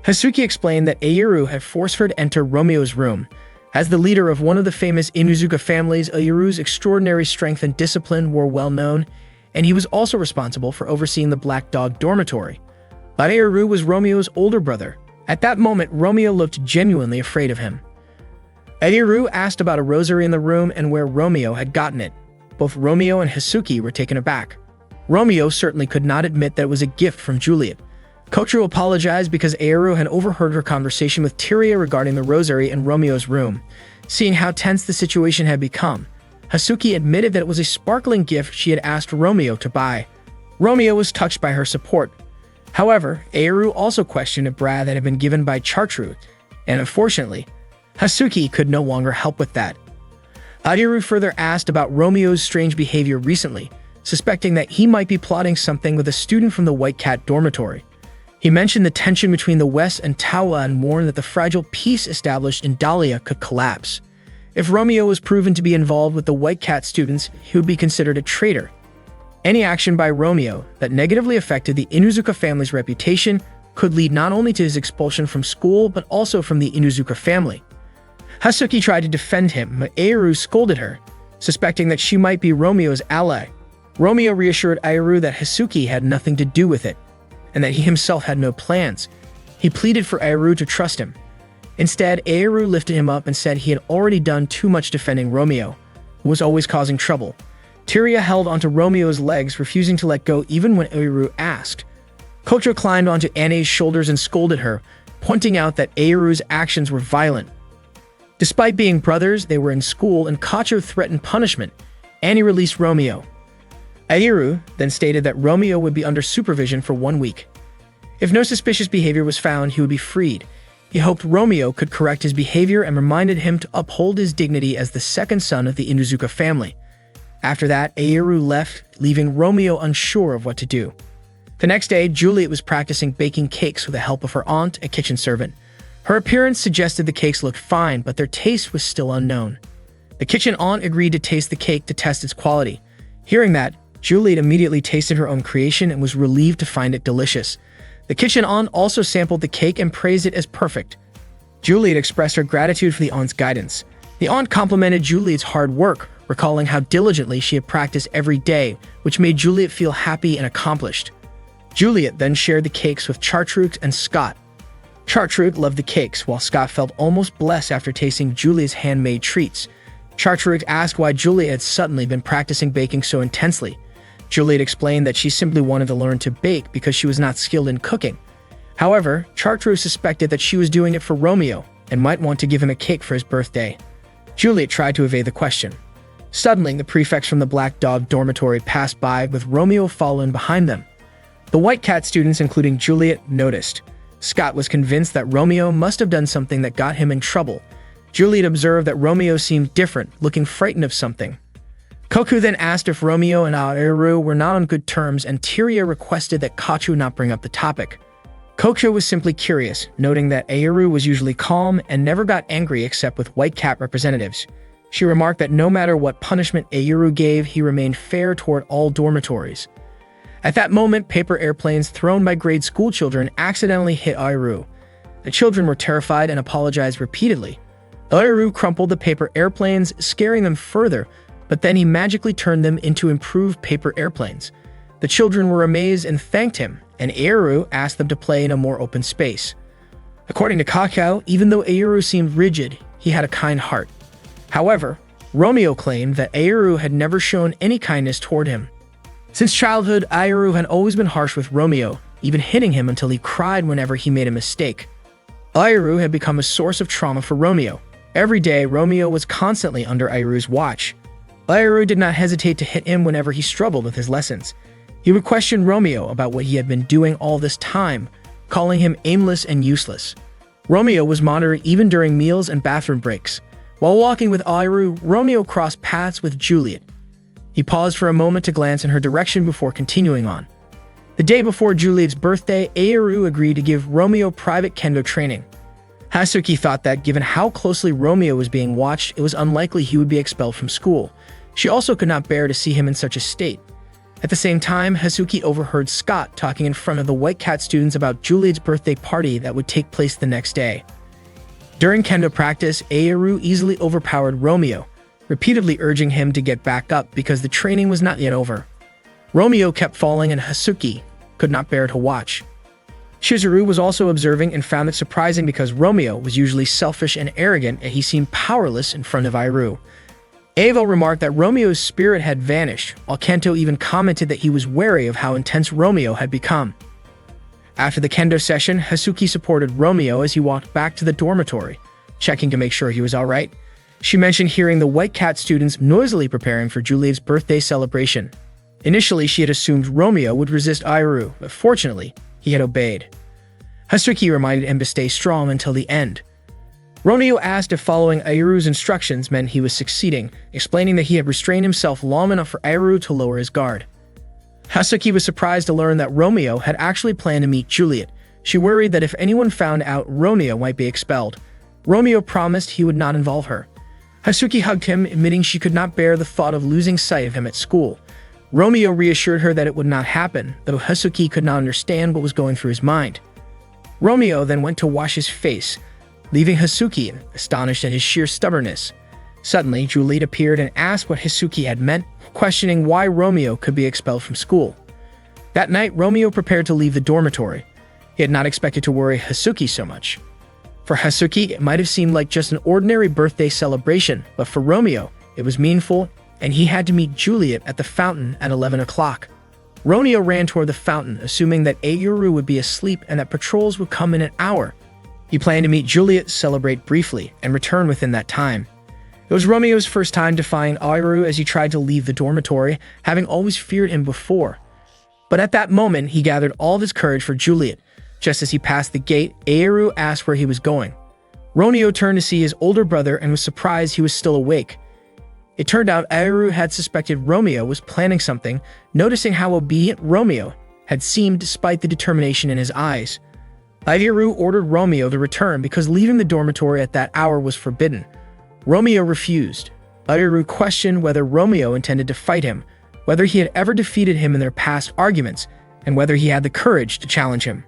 Hisuki explained that Airu had forced her to enter Romeo's room. As the leader of one of the famous Inuzuka families, Airu's extraordinary strength and discipline were well known, and he was also responsible for overseeing the Black Dog dormitory. But Airu was Romeo's older brother. At that moment, Romeo looked genuinely afraid of him. Airu asked about a rosary in the room and where Romeo had gotten it. Both Romeo and Hisuki were taken aback. Romeo certainly could not admit that it was a gift from Juliet. Kocho apologized because Airu had overheard her conversation with Tyria regarding the rosary in Romeo's room. Seeing how tense the situation had become, Hisuki admitted that it was a sparkling gift she had asked Romeo to buy. Romeo was touched by her support. However, Airu also questioned a bra that had been given by Chartreux, and unfortunately, Hisuki could no longer help with that. Airu further asked about Romeo's strange behavior recently, suspecting that he might be plotting something with a student from the White Cat dormitory. He mentioned the tension between the West and Tawa and warned that the fragile peace established in Dahlia could collapse. If Romeo was proven to be involved with the White Cat students, he would be considered a traitor. Any action by Romeo that negatively affected the Inuzuka family's reputation could lead not only to his expulsion from school, but also from the Inuzuka family. Hisuki tried to defend him, but Airu scolded her, suspecting that she might be Romeo's ally. Romeo reassured Airu that Hisuki had nothing to do with it, and that he himself had no plans. He pleaded for Airu to trust him. Instead, Airu lifted him up and said he had already done too much defending Romeo, who was always causing trouble. Tyria held onto Romeo's legs, refusing to let go even when Airu asked. Kocho climbed onto Annie's shoulders and scolded her, pointing out that Airu's actions were violent. Despite being brothers, they were in school and Kocho threatened punishment. Annie released Romeo. Airu then stated that Romeo would be under supervision for 1 week. If no suspicious behavior was found, he would be freed. He hoped Romeo could correct his behavior and reminded him to uphold his dignity as the second son of the Inuzuka family. After that, Airu left, leaving Romeo unsure of what to do. The next day, Juliet was practicing baking cakes with the help of her aunt, a kitchen servant. Her appearance suggested the cakes looked fine, but their taste was still unknown. The kitchen aunt agreed to taste the cake to test its quality. Hearing that, Juliet immediately tasted her own creation and was relieved to find it delicious. The kitchen aunt also sampled the cake and praised it as perfect. Juliet expressed her gratitude for the aunt's guidance. The aunt complimented Juliet's hard work, recalling how diligently she had practiced every day, which made Juliet feel happy and accomplished. Juliet then shared the cakes with Chartreux and Scott. Chartreux loved the cakes, while Scott felt almost blessed after tasting Juliet's handmade treats. Chartreux asked why Juliet had suddenly been practicing baking so intensely. Juliet explained that she simply wanted to learn to bake because she was not skilled in cooking. However, Chartreux suspected that she was doing it for Romeo and might want to give him a cake for his birthday. Juliet tried to evade the question. Suddenly, the prefects from the Black Dog dormitory passed by with Romeo following behind them. The White Cat students, including Juliet, noticed. Scott was convinced that Romeo must have done something that got him in trouble. Juliet observed that Romeo seemed different, looking frightened of something. Koku then asked if Romeo and Aoyuru were not on good terms, and Tyria requested that Kachu not bring up the topic. Koku was simply curious, noting that Aoyuru was usually calm and never got angry except with White Cat representatives. She remarked that no matter what punishment Aoyuru gave, he remained fair toward all dormitories. At that moment, paper airplanes thrown by grade school children accidentally hit Aoyuru. The children were terrified and apologized repeatedly. Aoyuru crumpled the paper airplanes, scaring them further, but then he magically turned them into improved paper airplanes. The children were amazed and thanked him, and Aoyuru asked them to play in a more open space. According to Kakao, even though Aoyuru seemed rigid, he had a kind heart. However, Romeo claimed that Aoyuru had never shown any kindness toward him. Since childhood, Aoyuru had always been harsh with Romeo, even hitting him until he cried whenever he made a mistake. Aoyuru had become a source of trauma for Romeo. Every day, Romeo was constantly under Aoyuru's watch. Aoyuru did not hesitate to hit him whenever he struggled with his lessons. He would question Romeo about what he had been doing all this time, calling him aimless and useless. Romeo was monitored even during meals and bathroom breaks. While walking with Aoyuru, Romeo crossed paths with Juliet. He paused for a moment to glance in her direction before continuing on. The day before Juliet's birthday, Aoyuru agreed to give Romeo private kendo training. Hasuki thought that, given how closely Romeo was being watched, it was unlikely he would be expelled from school. She also could not bear to see him in such a state. At the same time, Hasuki overheard Scott talking in front of the White Cat students about Juliet's birthday party that would take place the next day. During kendo practice, Aoyuru easily overpowered Romeo, repeatedly urging him to get back up because the training was not yet over. Romeo kept falling and Hasuki could not bear to watch. Chizuru was also observing and found it surprising because Romeo was usually selfish and arrogant and he seemed powerless in front of Aoyuru. Ava remarked that Romeo's spirit had vanished, while Kento even commented that he was wary of how intense Romeo had become. After the kendo session, Hasuki supported Romeo as he walked back to the dormitory, checking to make sure he was alright. She mentioned hearing the White Cat students noisily preparing for Juliet's birthday celebration. Initially, she had assumed Romeo would resist Aoyuru, but fortunately, he had obeyed. Hasuki reminded him to stay strong until the end. Romeo asked if following Aoyuru's instructions meant he was succeeding, explaining that he had restrained himself long enough for Aoyuru to lower his guard. Hasuki was surprised to learn that Romeo had actually planned to meet Juliet. She worried that if anyone found out, Romeo might be expelled. Romeo promised he would not involve her. Hasuki hugged him, admitting she could not bear the thought of losing sight of him at school. Romeo reassured her that it would not happen, though Hasuki could not understand what was going through his mind. Romeo then went to wash his face, leaving Hasuki astonished at his sheer stubbornness. Suddenly, Juliet appeared and asked what Hasuki had meant, questioning why Romeo could be expelled from school. That night, Romeo prepared to leave the dormitory. He had not expected to worry Hasuki so much. For Hasuki, it might have seemed like just an ordinary birthday celebration, but for Romeo, it was meaningful, and he had to meet Juliet at the fountain at 11 o'clock. Romeo ran toward the fountain, assuming that Aoyuru would be asleep and that patrols would come in an hour. He planned to meet Juliet, celebrate briefly, and return within that time. It was Romeo's first time defying Aoyuru as he tried to leave the dormitory, having always feared him before. But at that moment, he gathered all of his courage for Juliet. Just as he passed the gate, Aoyuru asked where he was going. Romeo turned to see his older brother and was surprised he was still awake. It turned out Aoyuru had suspected Romeo was planning something, noticing how obedient Romeo had seemed despite the determination in his eyes. Aoyuru ordered Romeo to return because leaving the dormitory at that hour was forbidden. Romeo refused. Aoyuru questioned whether Romeo intended to fight him, whether he had ever defeated him in their past arguments, and whether he had the courage to challenge him.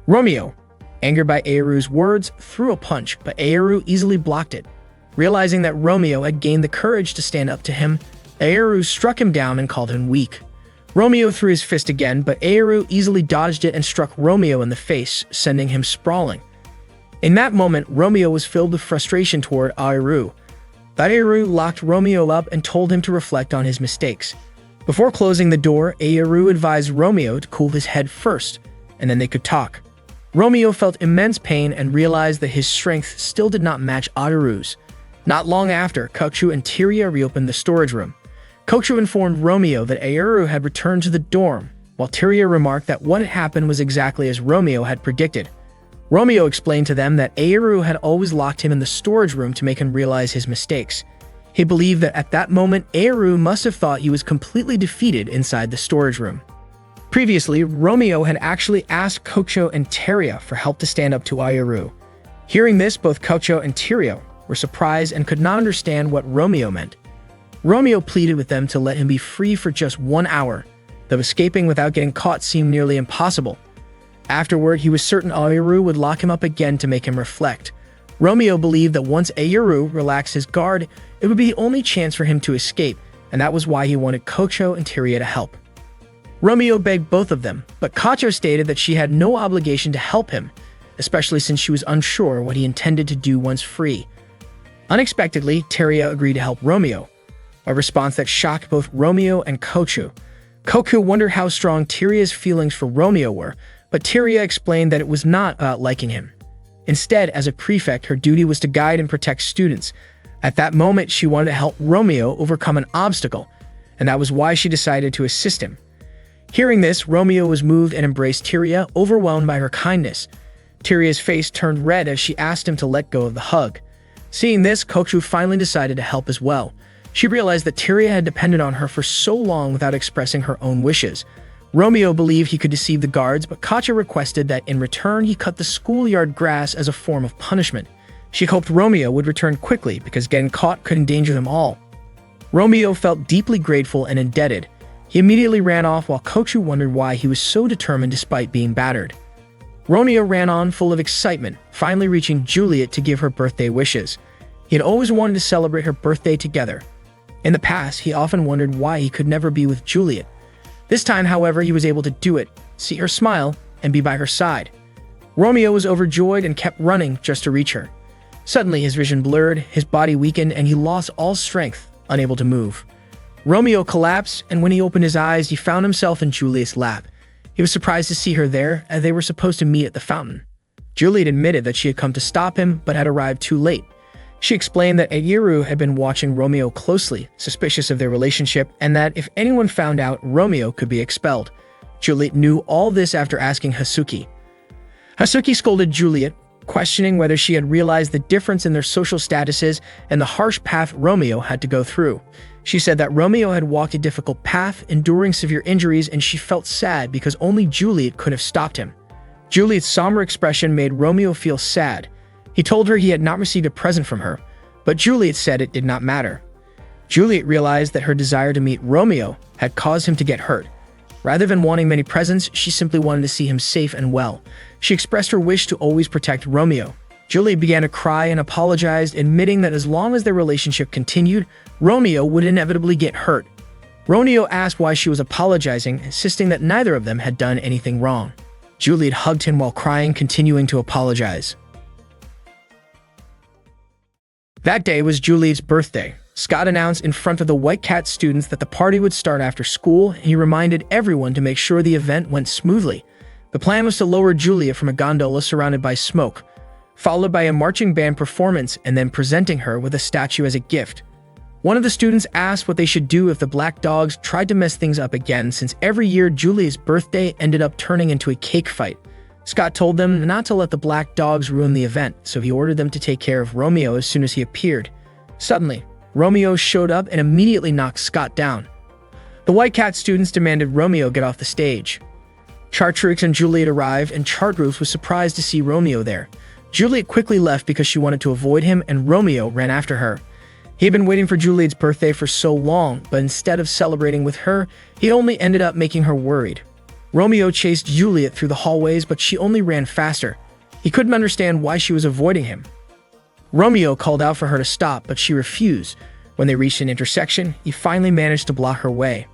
Romeo, angered by Aoyuru's words, threw a punch, but Aoyuru easily blocked it. Realizing that Romeo had gained the courage to stand up to him, Aoyuru struck him down and called him weak. Romeo threw his fist again, but Aoru easily dodged it and struck Romeo in the face, sending him sprawling. In that moment, Romeo was filled with frustration toward Aoru. But Aoru locked Romeo up and told him to reflect on his mistakes. Before closing the door, Aoru advised Romeo to cool his head first, and then they could talk. Romeo felt immense pain and realized that his strength still did not match Aoru's. Not long after, Kochu and Tyria reopened the storage room. Kochu informed Romeo that Aoru had returned to the dorm, while Tyria remarked that what had happened was exactly as Romeo had predicted. Romeo explained to them that Aoru had always locked him in the storage room to make him realize his mistakes. He believed that at that moment, Aoru must have thought he was completely defeated inside the storage room. Previously, Romeo had actually asked Kocho and Tyria for help to stand up to Aoru. Hearing this, both Kocho and Tyria were surprised and could not understand what Romeo meant. Romeo pleaded with them to let him be free for just 1 hour, though escaping without getting caught seemed nearly impossible. Afterward, he was certain Aoru would lock him up again to make him reflect. Romeo believed that once Aoru relaxed his guard, it would be the only chance for him to escape, and that was why he wanted Kocho and Tyria to help. Romeo begged both of them, but Kocho stated that she had no obligation to help him, especially since she was unsure what he intended to do once free. Unexpectedly, Tyria agreed to help Romeo, a response that shocked both Romeo and Kocho. Kocho wondered how strong Tyria's feelings for Romeo were, but Tyria explained that it was not about liking him. Instead, as a prefect, her duty was to guide and protect students. At that moment, she wanted to help Romeo overcome an obstacle, and that was why she decided to assist him. Hearing this, Romeo was moved and embraced Tyria, overwhelmed by her kindness. Tyria's face turned red as she asked him to let go of the hug. Seeing this, Kocho finally decided to help as well. She realized that Tyria had depended on her for so long without expressing her own wishes. Romeo believed he could deceive the guards, but Kocho requested that in return he cut the schoolyard grass as a form of punishment. She hoped Romeo would return quickly because getting caught could endanger them all. Romeo felt deeply grateful and indebted. He immediately ran off while Kocho wondered why he was so determined despite being battered. Romeo ran on full of excitement, finally reaching Juliet to give her birthday wishes. He had always wanted to celebrate her birthday together. In the past, he often wondered why he could never be with Juliet. This time, however, he was able to do it, see her smile, and be by her side. Romeo was overjoyed and kept running just to reach her. Suddenly, his vision blurred, his body weakened, and he lost all strength, unable to move. Romeo collapsed, and when he opened his eyes, he found himself in Juliet's lap. He was surprised to see her there, as they were supposed to meet at the fountain. Juliet admitted that she had come to stop him, but had arrived too late. She explained that Aoru had been watching Romeo closely, suspicious of their relationship, and that if anyone found out, Romeo could be expelled. Juliet knew all this after asking Hasuki. Hasuki scolded Juliet, questioning whether she had realized the difference in their social statuses and the harsh path Romeo had to go through. She said that Romeo had walked a difficult path, enduring severe injuries, and she felt sad because only Juliet could have stopped him. Juliet's somber expression made Romeo feel sad. He told her he had not received a present from her, but Juliet said it did not matter. Juliet realized that her desire to meet Romeo had caused him to get hurt. Rather than wanting many presents, she simply wanted to see him safe and well. She expressed her wish to always protect Romeo. Juliet began to cry and apologized, admitting that as long as their relationship continued, Romeo would inevitably get hurt. Romeo asked why she was apologizing, insisting that neither of them had done anything wrong. Juliet hugged him while crying, continuing to apologize. That day was Juliet's birthday. Scott announced in front of the White Cat students that the party would start after school, and he reminded everyone to make sure the event went smoothly. The plan was to lower Juliet from a gondola surrounded by smoke, followed by a marching band performance, and then presenting her with a statue as a gift. One of the students asked what they should do if the Black Dogs tried to mess things up again, since every year Juliet's birthday ended up turning into a cake fight. Scott told them not to let the Black Dogs ruin the event, so he ordered them to take care of Romeo as soon as he appeared. Suddenly, Romeo showed up and immediately knocked Scott down. The White Cat students demanded Romeo get off the stage. Chartreux and Juliet arrived, and Chartreux was surprised to see Romeo there. Juliet quickly left because she wanted to avoid him, and Romeo ran after her. He had been waiting for Juliet's birthday for so long, but instead of celebrating with her, he only ended up making her worried. Romeo chased Juliet through the hallways, but she only ran faster. He couldn't understand why she was avoiding him. Romeo called out for her to stop, but she refused. When they reached an intersection, he finally managed to block her way.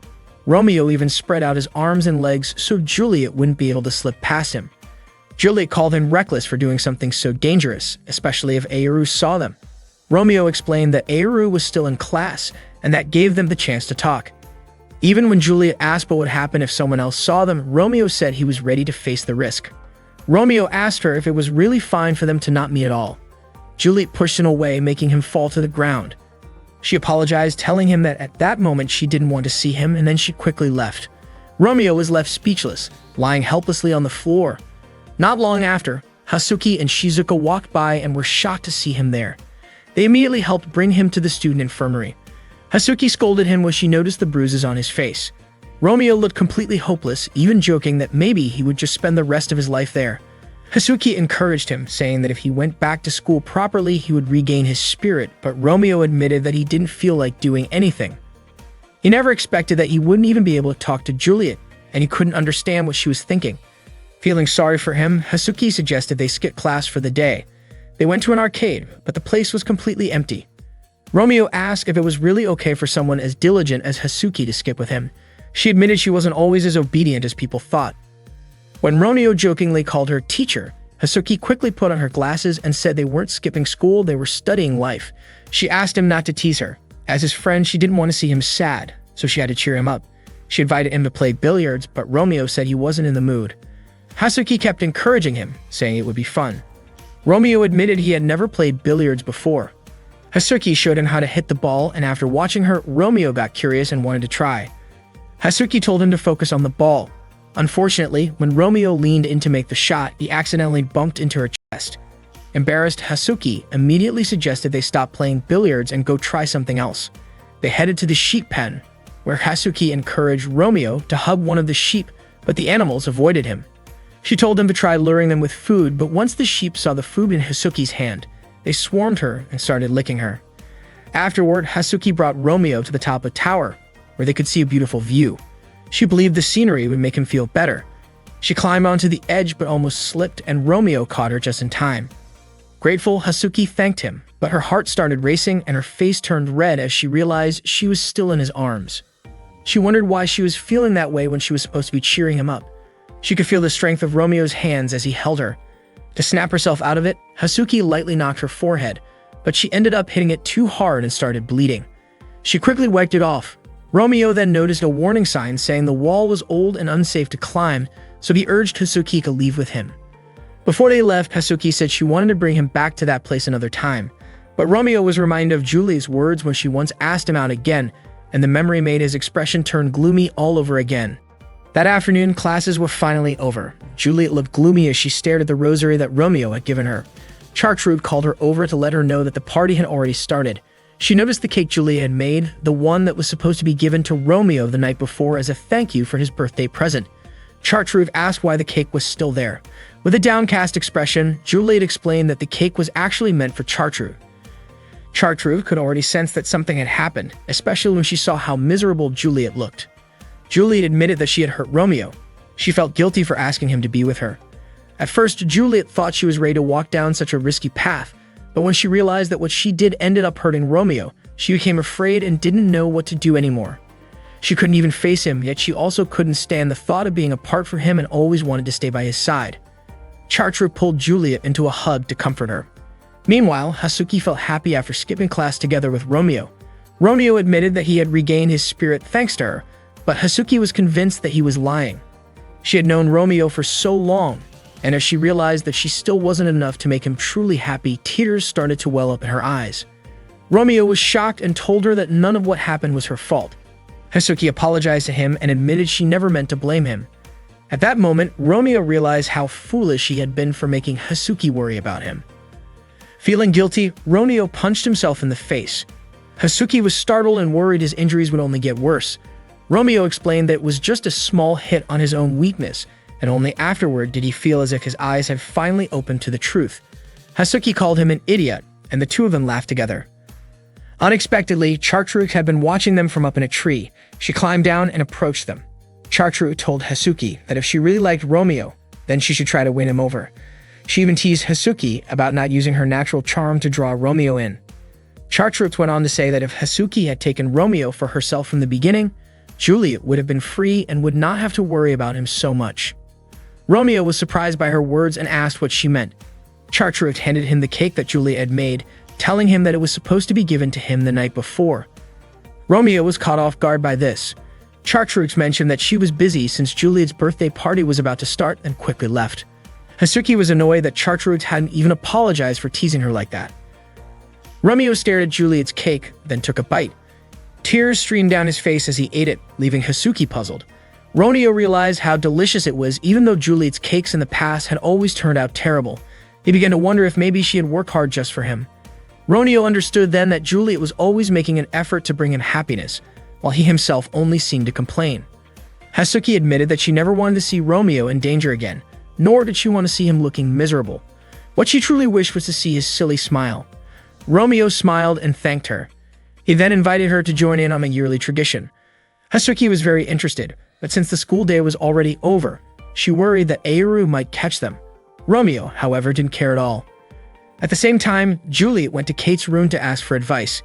Romeo even spread out his arms and legs so Juliet wouldn't be able to slip past him. Juliet called him reckless for doing something so dangerous, especially if Aoru saw them. Romeo explained that Aoru was still in class, and that gave them the chance to talk. Even when Juliet asked what would happen if someone else saw them, Romeo said he was ready to face the risk. Romeo asked her if it was really fine for them to not meet at all. Juliet pushed him away, making him fall to the ground. She apologized, telling him that at that moment she didn't want to see him, and then she quickly left. Romeo was left speechless, lying helplessly on the floor. Not long after, Hasuki and Shizuka walked by and were shocked to see him there. They immediately helped bring him to the student infirmary. Hasuki scolded him when she noticed the bruises on his face. Romeo looked completely hopeless, even joking that maybe he would just spend the rest of his life there. Hasuki encouraged him, saying that if he went back to school properly, he would regain his spirit, but Romeo admitted that he didn't feel like doing anything. He never expected that he wouldn't even be able to talk to Juliet, and he couldn't understand what she was thinking. Feeling sorry for him, Hasuki suggested they skip class for the day. They went to an arcade, but the place was completely empty. Romeo asked if it was really okay for someone as diligent as Hasuki to skip with him. She admitted she wasn't always as obedient as people thought. When Romeo jokingly called her teacher, Hasuki quickly put on her glasses and said they weren't skipping school, they were studying life. She asked him not to tease her. As his friend, she didn't want to see him sad, so she had to cheer him up. She invited him to play billiards, but Romeo said he wasn't in the mood. Hasuki kept encouraging him, saying it would be fun. Romeo admitted he had never played billiards before. Hasuki showed him how to hit the ball, and after watching her, Romeo got curious and wanted to try. Hasuki told him to focus on the ball. Unfortunately, when Romeo leaned in to make the shot, he accidentally bumped into her chest. Embarrassed, Hasuki immediately suggested they stop playing billiards and go try something else. They headed to the sheep pen, where Hasuki encouraged Romeo to hug one of the sheep, but the animals avoided him. She told him to try luring them with food, but once the sheep saw the food in Hasuki's hand, they swarmed her and started licking her. Afterward, Hasuki brought Romeo to the top of a tower, where they could see a beautiful view. She believed the scenery would make him feel better. She climbed onto the edge but almost slipped, and Romeo caught her just in time. Grateful, Hasuki thanked him, but her heart started racing and her face turned red as she realized she was still in his arms. She wondered why she was feeling that way when she was supposed to be cheering him up. She could feel the strength of Romeo's hands as he held her. To snap herself out of it, Hasuki lightly knocked her forehead, but she ended up hitting it too hard and started bleeding. She quickly wiped it off. Romeo then noticed a warning sign saying the wall was old and unsafe to climb, so he urged Hasuki to leave with him. Before they left, Hasuki said she wanted to bring him back to that place another time, but Romeo was reminded of Juliet's words when she once asked him out again, and the memory made his expression turn gloomy all over again. That afternoon, classes were finally over. Juliet looked gloomy as she stared at the rosary that Romeo had given her. Chartreuse called her over to let her know that the party had already started. She noticed the cake Juliet had made, the one that was supposed to be given to Romeo the night before as a thank you for his birthday present. Chartreuse asked why the cake was still there. With a downcast expression, Juliet explained that the cake was actually meant for Chartreuse. Chartreuse could already sense that something had happened, especially when she saw how miserable Juliet looked. Juliet admitted that she had hurt Romeo. She felt guilty for asking him to be with her. At first, Juliet thought she was ready to walk down such a risky path, but when she realized that what she did ended up hurting Romeo, she became afraid and didn't know what to do anymore. She couldn't even face him, yet she also couldn't stand the thought of being apart from him and always wanted to stay by his side. Chartreuse pulled Juliet into a hug to comfort her. Meanwhile, Hasuki felt happy after skipping class together with Romeo. Romeo admitted that he had regained his spirit thanks to her, but Hasuki was convinced that he was lying. She had known Romeo for so long, and as she realized that she still wasn't enough to make him truly happy, tears started to well up in her eyes. Romeo was shocked and told her that none of what happened was her fault. Hasuki apologized to him and admitted she never meant to blame him. At that moment, Romeo realized how foolish he had been for making Hasuki worry about him. Feeling guilty, Romeo punched himself in the face. Hasuki was startled and worried his injuries would only get worse. Romeo explained that it was just a small hit on his own weakness, and only afterward did he feel as if his eyes had finally opened to the truth. Hasuki called him an idiot, and the two of them laughed together. Unexpectedly, Chartreuse had been watching them from up in a tree. She climbed down and approached them. Chartreuse told Hasuki that if she really liked Romeo, then she should try to win him over. She even teased Hasuki about not using her natural charm to draw Romeo in. Chartreuse went on to say that if Hasuki had taken Romeo for herself from the beginning, Juliet would have been free and would not have to worry about him so much. Romeo was surprised by her words and asked what she meant. Chartreux handed him the cake that Juliet had made, telling him that it was supposed to be given to him the night before. Romeo was caught off guard by this. Chartreux mentioned that she was busy since Juliet's birthday party was about to start and quickly left. Hasuki was annoyed that Chartreux hadn't even apologized for teasing her like that. Romeo stared at Juliet's cake, then took a bite. Tears streamed down his face as he ate it, leaving Hasuki puzzled. Romeo realized how delicious it was even though Juliet's cakes in the past had always turned out terrible. He began to wonder if maybe she had worked hard just for him. Romeo understood then that Juliet was always making an effort to bring him happiness, while he himself only seemed to complain. Hasuki admitted that she never wanted to see Romeo in danger again, nor did she want to see him looking miserable. What she truly wished was to see his silly smile. Romeo smiled and thanked her. He then invited her to join in on a yearly tradition. Hasuki was very interested, but since the school day was already over, she worried that Aoru might catch them. Romeo, however, didn't care at all. At the same time, Juliet went to Kate's room to ask for advice.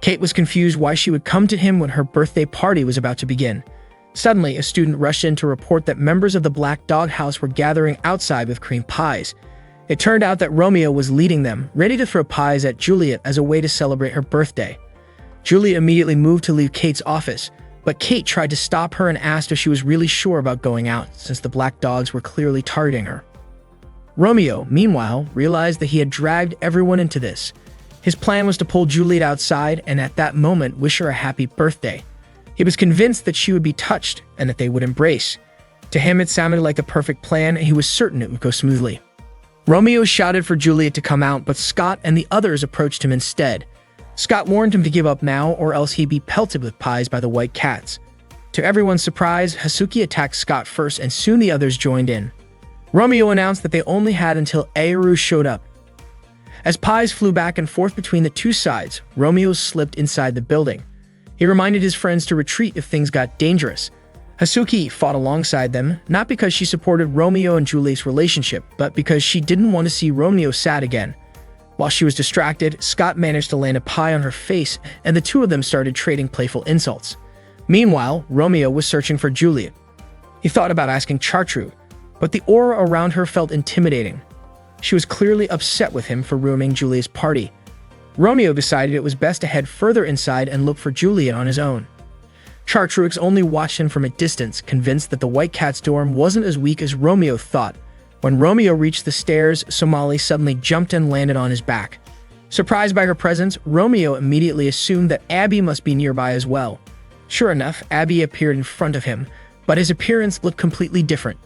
Kate was confused why she would come to him when her birthday party was about to begin. Suddenly, a student rushed in to report that members of the Black Dog House were gathering outside with cream pies. It turned out that Romeo was leading them, ready to throw pies at Juliet as a way to celebrate her birthday. Juliet immediately moved to leave Kate's office, but Kate tried to stop her and asked if she was really sure about going out, since the Black Dogs were clearly targeting her. Romeo, meanwhile, realized that he had dragged everyone into this. His plan was to pull Juliet outside and at that moment wish her a happy birthday. He was convinced that she would be touched and that they would embrace. To him, it sounded like a perfect plan, and he was certain it would go smoothly. Romeo shouted for Juliet to come out, but Scott and the others approached him instead. Scott warned him to give up now, or else he'd be pelted with pies by the White Cats. To everyone's surprise, Hasuki attacked Scott first, and soon the others joined in. Romeo announced that they only had until Aoru showed up. As pies flew back and forth between the two sides, Romeo slipped inside the building. He reminded his friends to retreat if things got dangerous. Hasuki fought alongside them, not because she supported Romeo and Juliet's relationship, but because she didn't want to see Romeo sad again. While she was distracted, Scott managed to land a pie on her face, and the two of them started trading playful insults. Meanwhile, Romeo was searching for Juliet. He thought about asking Chartreux, but the aura around her felt intimidating. She was clearly upset with him for ruining Juliet's party. Romeo decided it was best to head further inside and look for Juliet on his own. Chartreux only watched him from a distance, convinced that the White Cat's dorm wasn't as weak as Romeo thought. When Romeo reached the stairs, Somali suddenly jumped and landed on his back. Surprised by her presence, Romeo immediately assumed that Abby must be nearby as well. Sure enough, Abby appeared in front of him, but his appearance looked completely different.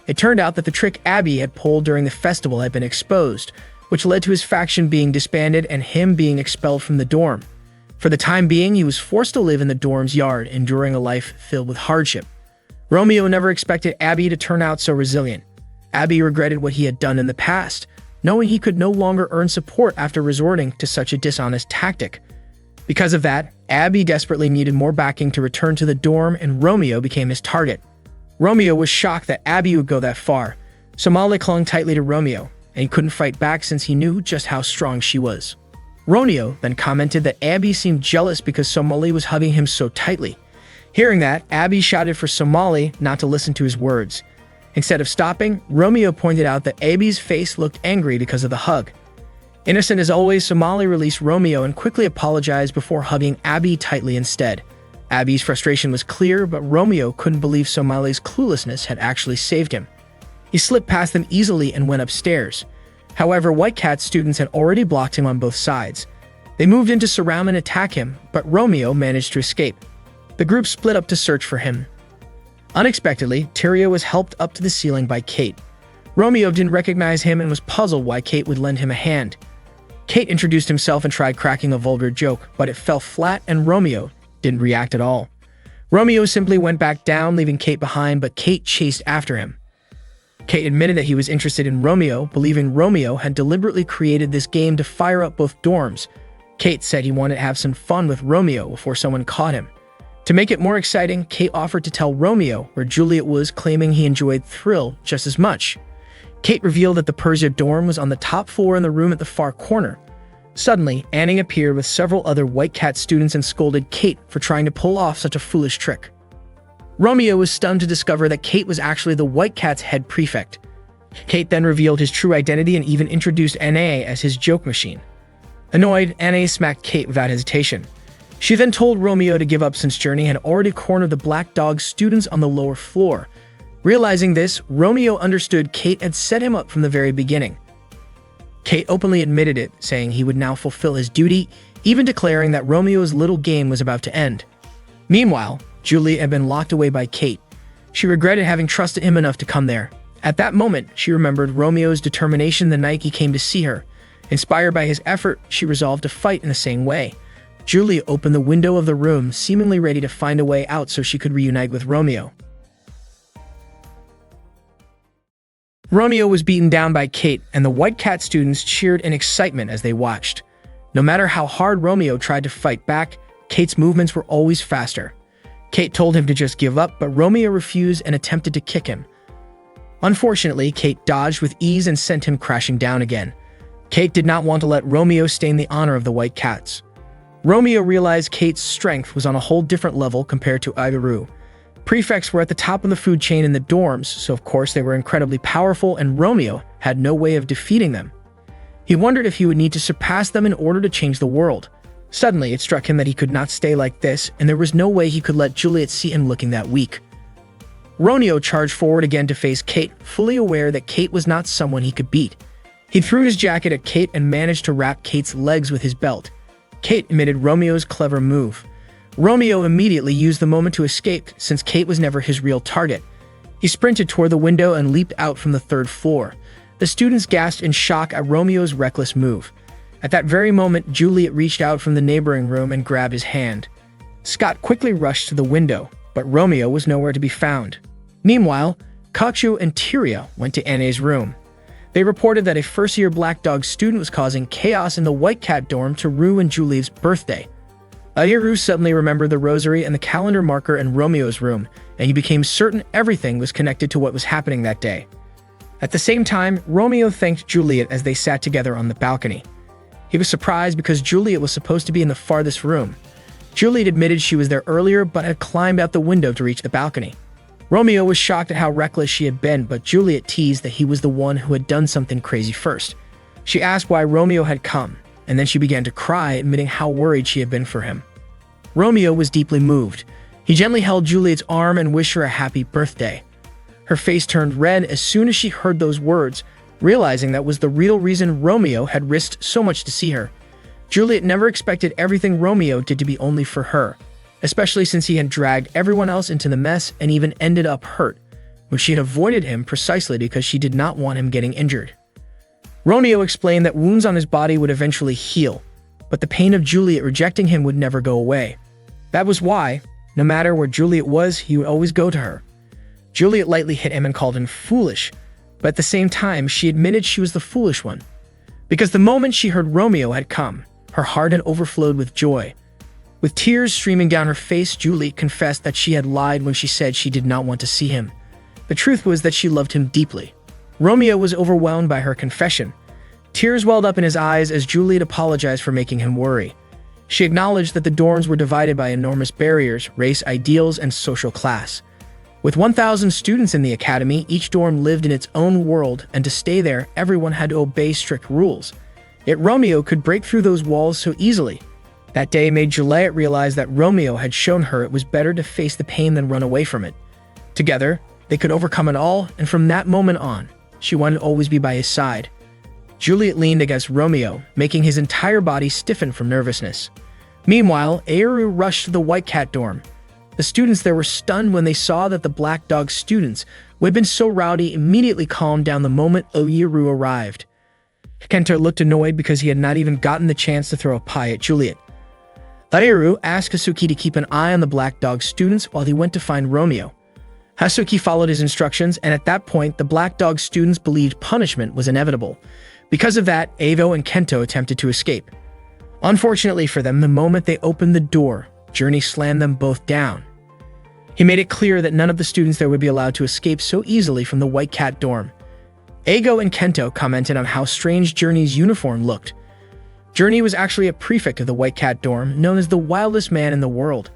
It turned out that the trick Abby had pulled during the festival had been exposed, which led to his faction being disbanded and him being expelled from the dorm. For the time being, he was forced to live in the dorm's yard, enduring a life filled with hardship. Romeo never expected Abby to turn out so resilient. Abby regretted what he had done in the past, knowing he could no longer earn support after resorting to such a dishonest tactic. Because of that, Abby desperately needed more backing to return to the dorm, and Romeo became his target. Romeo was shocked that Abby would go that far. Somali clung tightly to Romeo, and he couldn't fight back since he knew just how strong she was. Romeo then commented that Abby seemed jealous because Somali was hugging him so tightly. Hearing that, Abby shouted for Somali not to listen to his words. Instead of stopping, Romeo pointed out that Abby's face looked angry because of the hug. Innocent as always, Somali released Romeo and quickly apologized before hugging Abby tightly instead. Abby's frustration was clear, but Romeo couldn't believe Somali's cluelessness had actually saved him. He slipped past them easily and went upstairs. However, White Cat's students had already blocked him on both sides. They moved in to surround and attack him, but Romeo managed to escape. The group split up to search for him. Unexpectedly, Tyria was helped up to the ceiling by Kate. Romeo didn't recognize him and was puzzled why Kate would lend him a hand. Kate introduced himself and tried cracking a vulgar joke, but it fell flat and Romeo didn't react at all. Romeo simply went back down, leaving Kate behind, but Kate chased after him. Kate admitted that he was interested in Romeo, believing Romeo had deliberately created this game to fire up both dorms. Kate said he wanted to have some fun with Romeo before someone caught him. To make it more exciting, Kate offered to tell Romeo where Juliet was, claiming he enjoyed thrill just as much. Kate revealed that the Persia dorm was on the top floor in the room at the far corner. Suddenly, Annie appeared with several other White Cat students and scolded Kate for trying to pull off such a foolish trick. Romeo was stunned to discover that Kate was actually the White Cat's head prefect. Kate then revealed his true identity and even introduced Anna as his joke machine. Annoyed, Anna smacked Kate without hesitation. She then told Romeo to give up since Journey had already cornered the Black Dog's students on the lower floor. Realizing this, Romeo understood Kate had set him up from the very beginning. Kate openly admitted it, saying he would now fulfill his duty, even declaring that Romeo's little game was about to end. Meanwhile, Juliet had been locked away by Kate. She regretted having trusted him enough to come there. At that moment, she remembered Romeo's determination the night he came to see her. Inspired by his effort, she resolved to fight in the same way. Juliet opened the window of the room, seemingly ready to find a way out so she could reunite with Romeo. Romeo was beaten down by Kate, and the White Cat students cheered in excitement as they watched. No matter how hard Romeo tried to fight back, Kate's movements were always faster. Kate told him to just give up, but Romeo refused and attempted to kick him. Unfortunately, Kate dodged with ease and sent him crashing down again. Kate did not want to let Romeo stain the honor of the White Cats. Romeo realized Kate's strength was on a whole different level compared to Igaru. Prefects were at the top of the food chain in the dorms, so of course they were incredibly powerful, and Romeo had no way of defeating them. He wondered if he would need to surpass them in order to change the world. Suddenly, it struck him that he could not stay like this, and there was no way he could let Juliet see him looking that weak. Romeo charged forward again to face Kate, fully aware that Kate was not someone he could beat. He threw his jacket at Kate and managed to wrap Kate's legs with his belt. Kate imitated Romeo's clever move. Romeo immediately used the moment to escape, since Kate was never his real target. He sprinted toward the window and leaped out from the third floor. The students gasped in shock at Romeo's reckless move. At that very moment, Juliet reached out from the neighboring room and grabbed his hand. Scott quickly rushed to the window, but Romeo was nowhere to be found. Meanwhile, Kachu and Tyria went to Anna's room. They reported that a first-year Black Dog student was causing chaos in the White Cat dorm to ruin Juliet's birthday. Airu suddenly remembered the rosary and the calendar marker in Romeo's room, and he became certain everything was connected to what was happening that day. At the same time, Romeo thanked Juliet as they sat together on the balcony. He was surprised because Juliet was supposed to be in the farthest room. Juliet admitted she was there earlier but had climbed out the window to reach the balcony. Romeo was shocked at how reckless she had been, but Juliet teased that he was the one who had done something crazy first. She asked why Romeo had come, and then she began to cry, admitting how worried she had been for him. Romeo was deeply moved. He gently held Juliet's arm and wished her a happy birthday. Her face turned red as soon as she heard those words, realizing that was the real reason Romeo had risked so much to see her. Juliet never expected everything Romeo did to be only for her, especially since he had dragged everyone else into the mess and even ended up hurt, when she had avoided him precisely because she did not want him getting injured. Romeo explained that wounds on his body would eventually heal, but the pain of Juliet rejecting him would never go away. That was why, no matter where Juliet was, he would always go to her. Juliet lightly hit him and called him foolish, but at the same time, she admitted she was the foolish one. Because the moment she heard Romeo had come, her heart had overflowed with joy. With tears streaming down her face, Juliet confessed that she had lied when she said she did not want to see him. The truth was that she loved him deeply. Romeo was overwhelmed by her confession. Tears welled up in his eyes as Juliet apologized for making him worry. She acknowledged that the dorms were divided by enormous barriers, race, ideals, and social class. With 1,000 students in the academy, each dorm lived in its own world, and to stay there, everyone had to obey strict rules. Yet Romeo could break through those walls so easily. That day made Juliet realize that Romeo had shown her it was better to face the pain than run away from it. Together, they could overcome it all, and from that moment on, she wanted to always be by his side. Juliet leaned against Romeo, making his entire body stiffen from nervousness. Meanwhile, Airu rushed to the White Cat dorm. The students there were stunned when they saw that the Black Dog students, who had been so rowdy, immediately calmed down the moment Airu arrived. Kento looked annoyed because he had not even gotten the chance to throw a pie at Juliet. Airu asked Hasuki to keep an eye on the Black Dog students while he went to find Romeo. Hasuki followed his instructions, and at that point, the Black Dog students believed punishment was inevitable. Because of that, Avo and Kento attempted to escape. Unfortunately for them, the moment they opened the door, Journey slammed them both down. He made it clear that none of the students there would be allowed to escape so easily from the White Cat dorm. Eigo and Kento commented on how strange Journey's uniform looked. Journey was actually a prefect of the White Cat dorm, known as the wildest man in the world.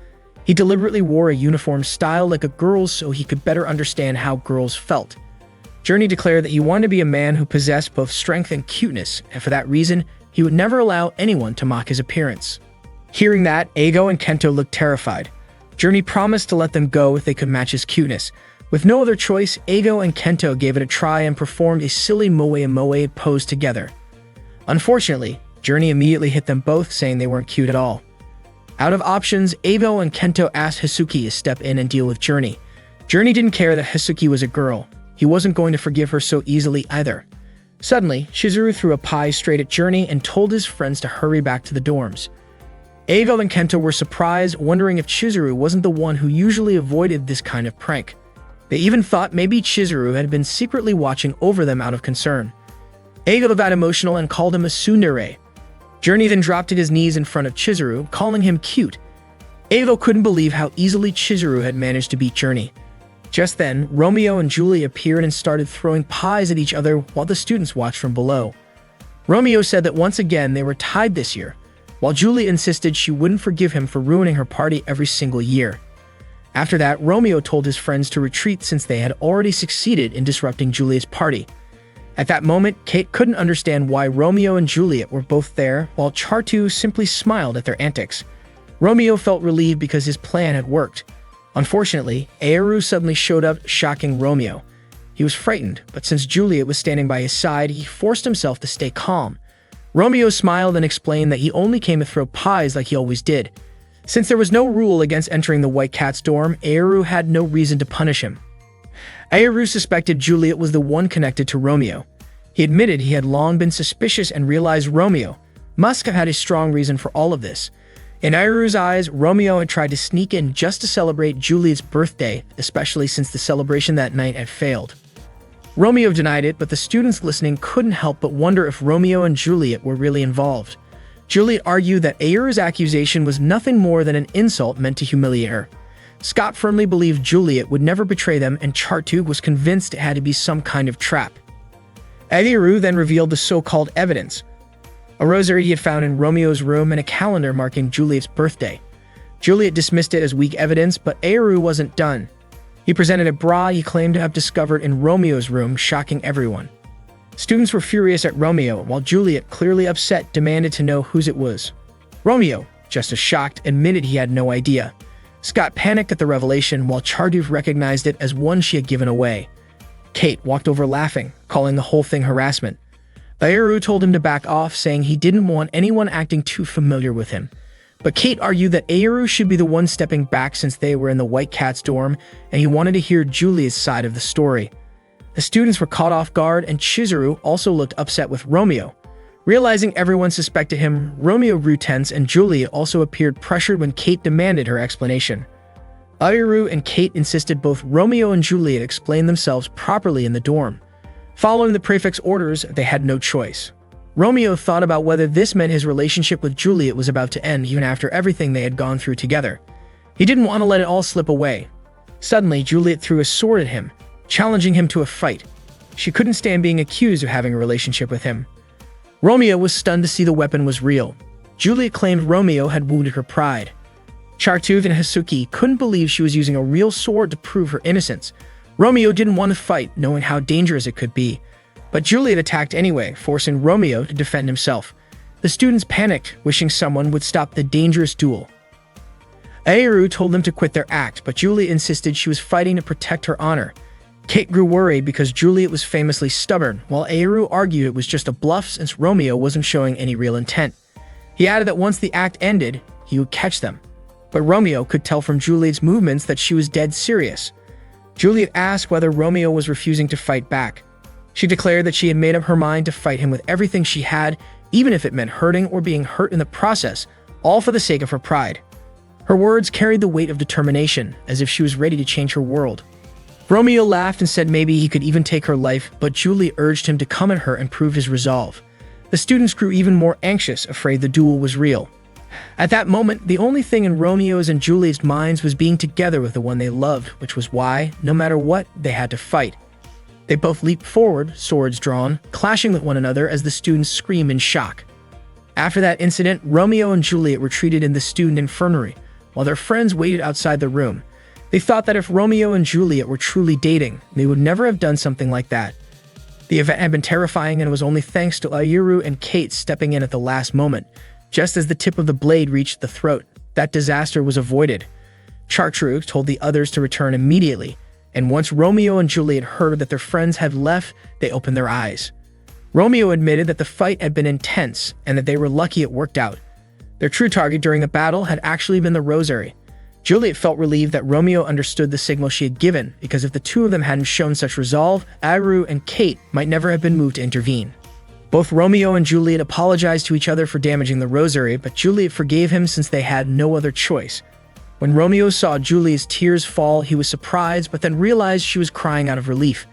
He deliberately wore a uniform style like a girl's so he could better understand how girls felt. Journey declared that he wanted to be a man who possessed both strength and cuteness, and for that reason, he would never allow anyone to mock his appearance. Hearing that, Eigo and Kento looked terrified. Journey promised to let them go if they could match his cuteness. With no other choice, Eigo and Kento gave it a try and performed a silly moe pose together. Unfortunately, Journey immediately hit them both, saying they weren't cute at all. Out of options, Eigo and Kento asked Hisuki to step in and deal with Journey. Journey didn't care that Hisuki was a girl. He wasn't going to forgive her so easily either. Suddenly, Chizuru threw a pie straight at Journey and told his friends to hurry back to the dorms. Eigo and Kento were surprised, wondering if Chizuru wasn't the one who usually avoided this kind of prank. They even thought maybe Chizuru had been secretly watching over them out of concern. Eigo got emotional and called him a tsundere. Journey then dropped to his knees in front of Chizuru, calling him cute. Eigo couldn't believe how easily Chizuru had managed to beat Journey. Just then, Romeo and Julie appeared and started throwing pies at each other while the students watched from below. Romeo said that once again they were tied this year, while Julie insisted she wouldn't forgive him for ruining her party every single year. After that, Romeo told his friends to retreat since they had already succeeded in disrupting Juliet's party. At that moment, Kate couldn't understand why Romeo and Juliet were both there, while Chartu simply smiled at their antics. Romeo felt relieved because his plan had worked. Unfortunately, Aoru suddenly showed up, shocking Romeo. He was frightened, but since Juliet was standing by his side, he forced himself to stay calm. Romeo smiled and explained that he only came to throw pies like he always did. Since there was no rule against entering the White Cat's dorm, Aoru had no reason to punish him. Aoru suspected Juliet was the one connected to Romeo. He admitted he had long been suspicious and realized Romeo must have had a strong reason for all of this. In Aoru's eyes, Romeo had tried to sneak in just to celebrate Juliet's birthday, especially since the celebration that night had failed. Romeo denied it, but the students listening couldn't help but wonder if Romeo and Juliet were really involved. Juliet argued that Aoru's accusation was nothing more than an insult meant to humiliate her. Scott firmly believed Juliet would never betray them, and Chartu was convinced it had to be some kind of trap. Aoru then revealed the so-called evidence: a rosary he had found in Romeo's room and a calendar marking Juliet's birthday. Juliet dismissed it as weak evidence, but Aoru wasn't done. He presented a bra he claimed to have discovered in Romeo's room, shocking everyone. Students were furious at Romeo, while Juliet, clearly upset, demanded to know whose it was. Romeo, just as shocked, admitted he had no idea. Scott panicked at the revelation, while Chartu recognized it as one she had given away. Kate walked over laughing, calling the whole thing harassment. Aoru told him to back off, saying he didn't want anyone acting too familiar with him. But Kate argued that Aoru should be the one stepping back since they were in the White Cat's dorm, and he wanted to hear Juliet's side of the story. The students were caught off guard, and Chizuru also looked upset with Romeo. Realizing everyone suspected him, Romeo grew tense, and Juliet also appeared pressured when Kate demanded her explanation. Aoru and Kate insisted both Romeo and Juliet explain themselves properly in the dorm. Following the prefect's orders, they had no choice. Romeo thought about whether this meant his relationship with Juliet was about to end even after everything they had gone through together. He didn't want to let it all slip away. Suddenly, Juliet threw a sword at him, challenging him to a fight. She couldn't stand being accused of having a relationship with him. Romeo was stunned to see the weapon was real. Juliet claimed Romeo had wounded her pride. Chartu and Hisuki couldn't believe she was using a real sword to prove her innocence. Romeo didn't want to fight, knowing how dangerous it could be. But Juliet attacked anyway, forcing Romeo to defend himself. The students panicked, wishing someone would stop the dangerous duel. Aoru told them to quit their act, but Juliet insisted she was fighting to protect her honor. Kate grew worried because Juliet was famously stubborn, while Aoru argued it was just a bluff since Romeo wasn't showing any real intent. He added that once the act ended, he would catch them. But Romeo could tell from Juliet's movements that she was dead serious. Juliet asked whether Romeo was refusing to fight back. She declared that she had made up her mind to fight him with everything she had, even if it meant hurting or being hurt in the process, all for the sake of her pride. Her words carried the weight of determination, as if she was ready to change her world. Romeo laughed and said maybe he could even take her life, but Julie urged him to come at her and prove his resolve. The students grew even more anxious, afraid the duel was real. At that moment, the only thing in Romeo's and Julie's minds was being together with the one they loved, which was why, no matter what, they had to fight. They both leaped forward, swords drawn, clashing with one another as the students screamed in shock. After that incident, Romeo and Juliet retreated in the student infirmary, while their friends waited outside the room. They thought that if Romeo and Juliet were truly dating, they would never have done something like that. The event had been terrifying, and it was only thanks to Ayeru and Kate stepping in at the last moment, just as the tip of the blade reached the throat. That disaster was avoided. Chartreux told the others to return immediately, and once Romeo and Juliet heard that their friends had left, they opened their eyes. Romeo admitted that the fight had been intense and that they were lucky it worked out. Their true target during the battle had actually been the rosary. Juliet felt relieved that Romeo understood the signal she had given, because if the two of them hadn't shown such resolve, Ayeru and Kate might never have been moved to intervene. Both Romeo and Juliet apologized to each other for damaging the rosary, but Juliet forgave him since they had no other choice. When Romeo saw Juliet's tears fall, he was surprised, but then realized she was crying out of relief.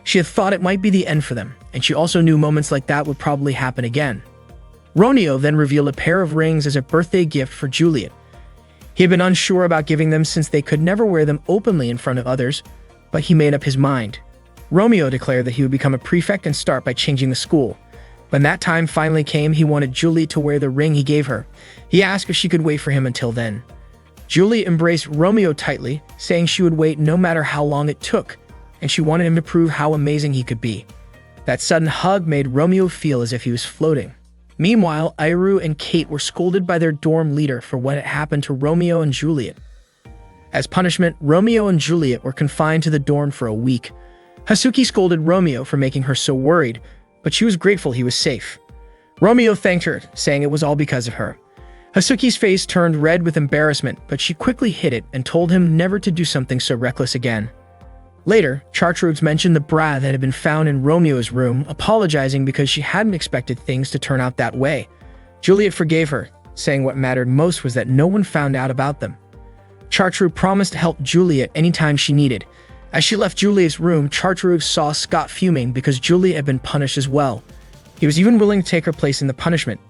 She had thought it might be the end for them, and she also knew moments like that would probably happen again. Romeo then revealed a pair of rings as a birthday gift for Juliet. He had been unsure about giving them since they could never wear them openly in front of others, but he made up his mind. Romeo declared that he would become a prefect and start by changing the school. When that time finally came, he wanted Juliet to wear the ring he gave her. He asked if she could wait for him until then. Juliet embraced Romeo tightly, saying she would wait no matter how long it took, and she wanted him to prove how amazing he could be. That sudden hug made Romeo feel as if he was floating. Meanwhile, Ayeru and Kate were scolded by their dorm leader for what had happened to Romeo and Juliet. As punishment, Romeo and Juliet were confined to the dorm for a week. Hasuki scolded Romeo for making her so worried, but she was grateful he was safe. Romeo thanked her, saying it was all because of her. Hasuki's face turned red with embarrassment, but she quickly hid it and told him never to do something so reckless again. Later, Chartreux mentioned the bra that had been found in Romeo's room, apologizing because she hadn't expected things to turn out that way. Juliet forgave her, saying what mattered most was that no one found out about them. Chartreux promised to help Juliet anytime she needed. As she left Juliet's room, Chartreux saw Scott fuming because Juliet had been punished as well. He was even willing to take her place in the punishment.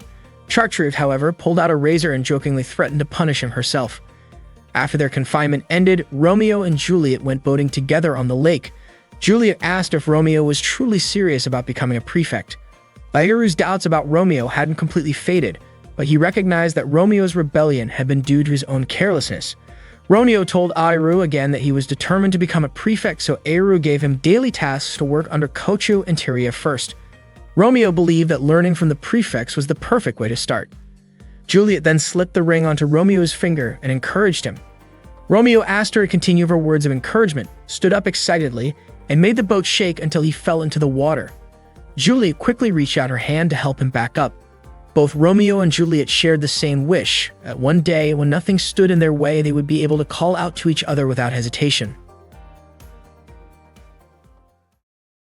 Chartreux, however, pulled out a razor and jokingly threatened to punish him herself. After their confinement ended, Romeo and Juliet went boating together on the lake. Juliet asked if Romeo was truly serious about becoming a prefect. Ayeru's doubts about Romeo hadn't completely faded, but he recognized that Romeo's rebellion had been due to his own carelessness. Romeo told Ayeru again that he was determined to become a prefect, so Ayeru gave him daily tasks to work under Kocho and Tyria first. Romeo believed that learning from the prefects was the perfect way to start. Juliet then slipped the ring onto Romeo's finger and encouraged him. Romeo asked her to continue her words of encouragement, stood up excitedly, and made the boat shake until he fell into the water. Juliet quickly reached out her hand to help him back up. Both Romeo and Juliet shared the same wish, that one day, when nothing stood in their way, they would be able to call out to each other without hesitation.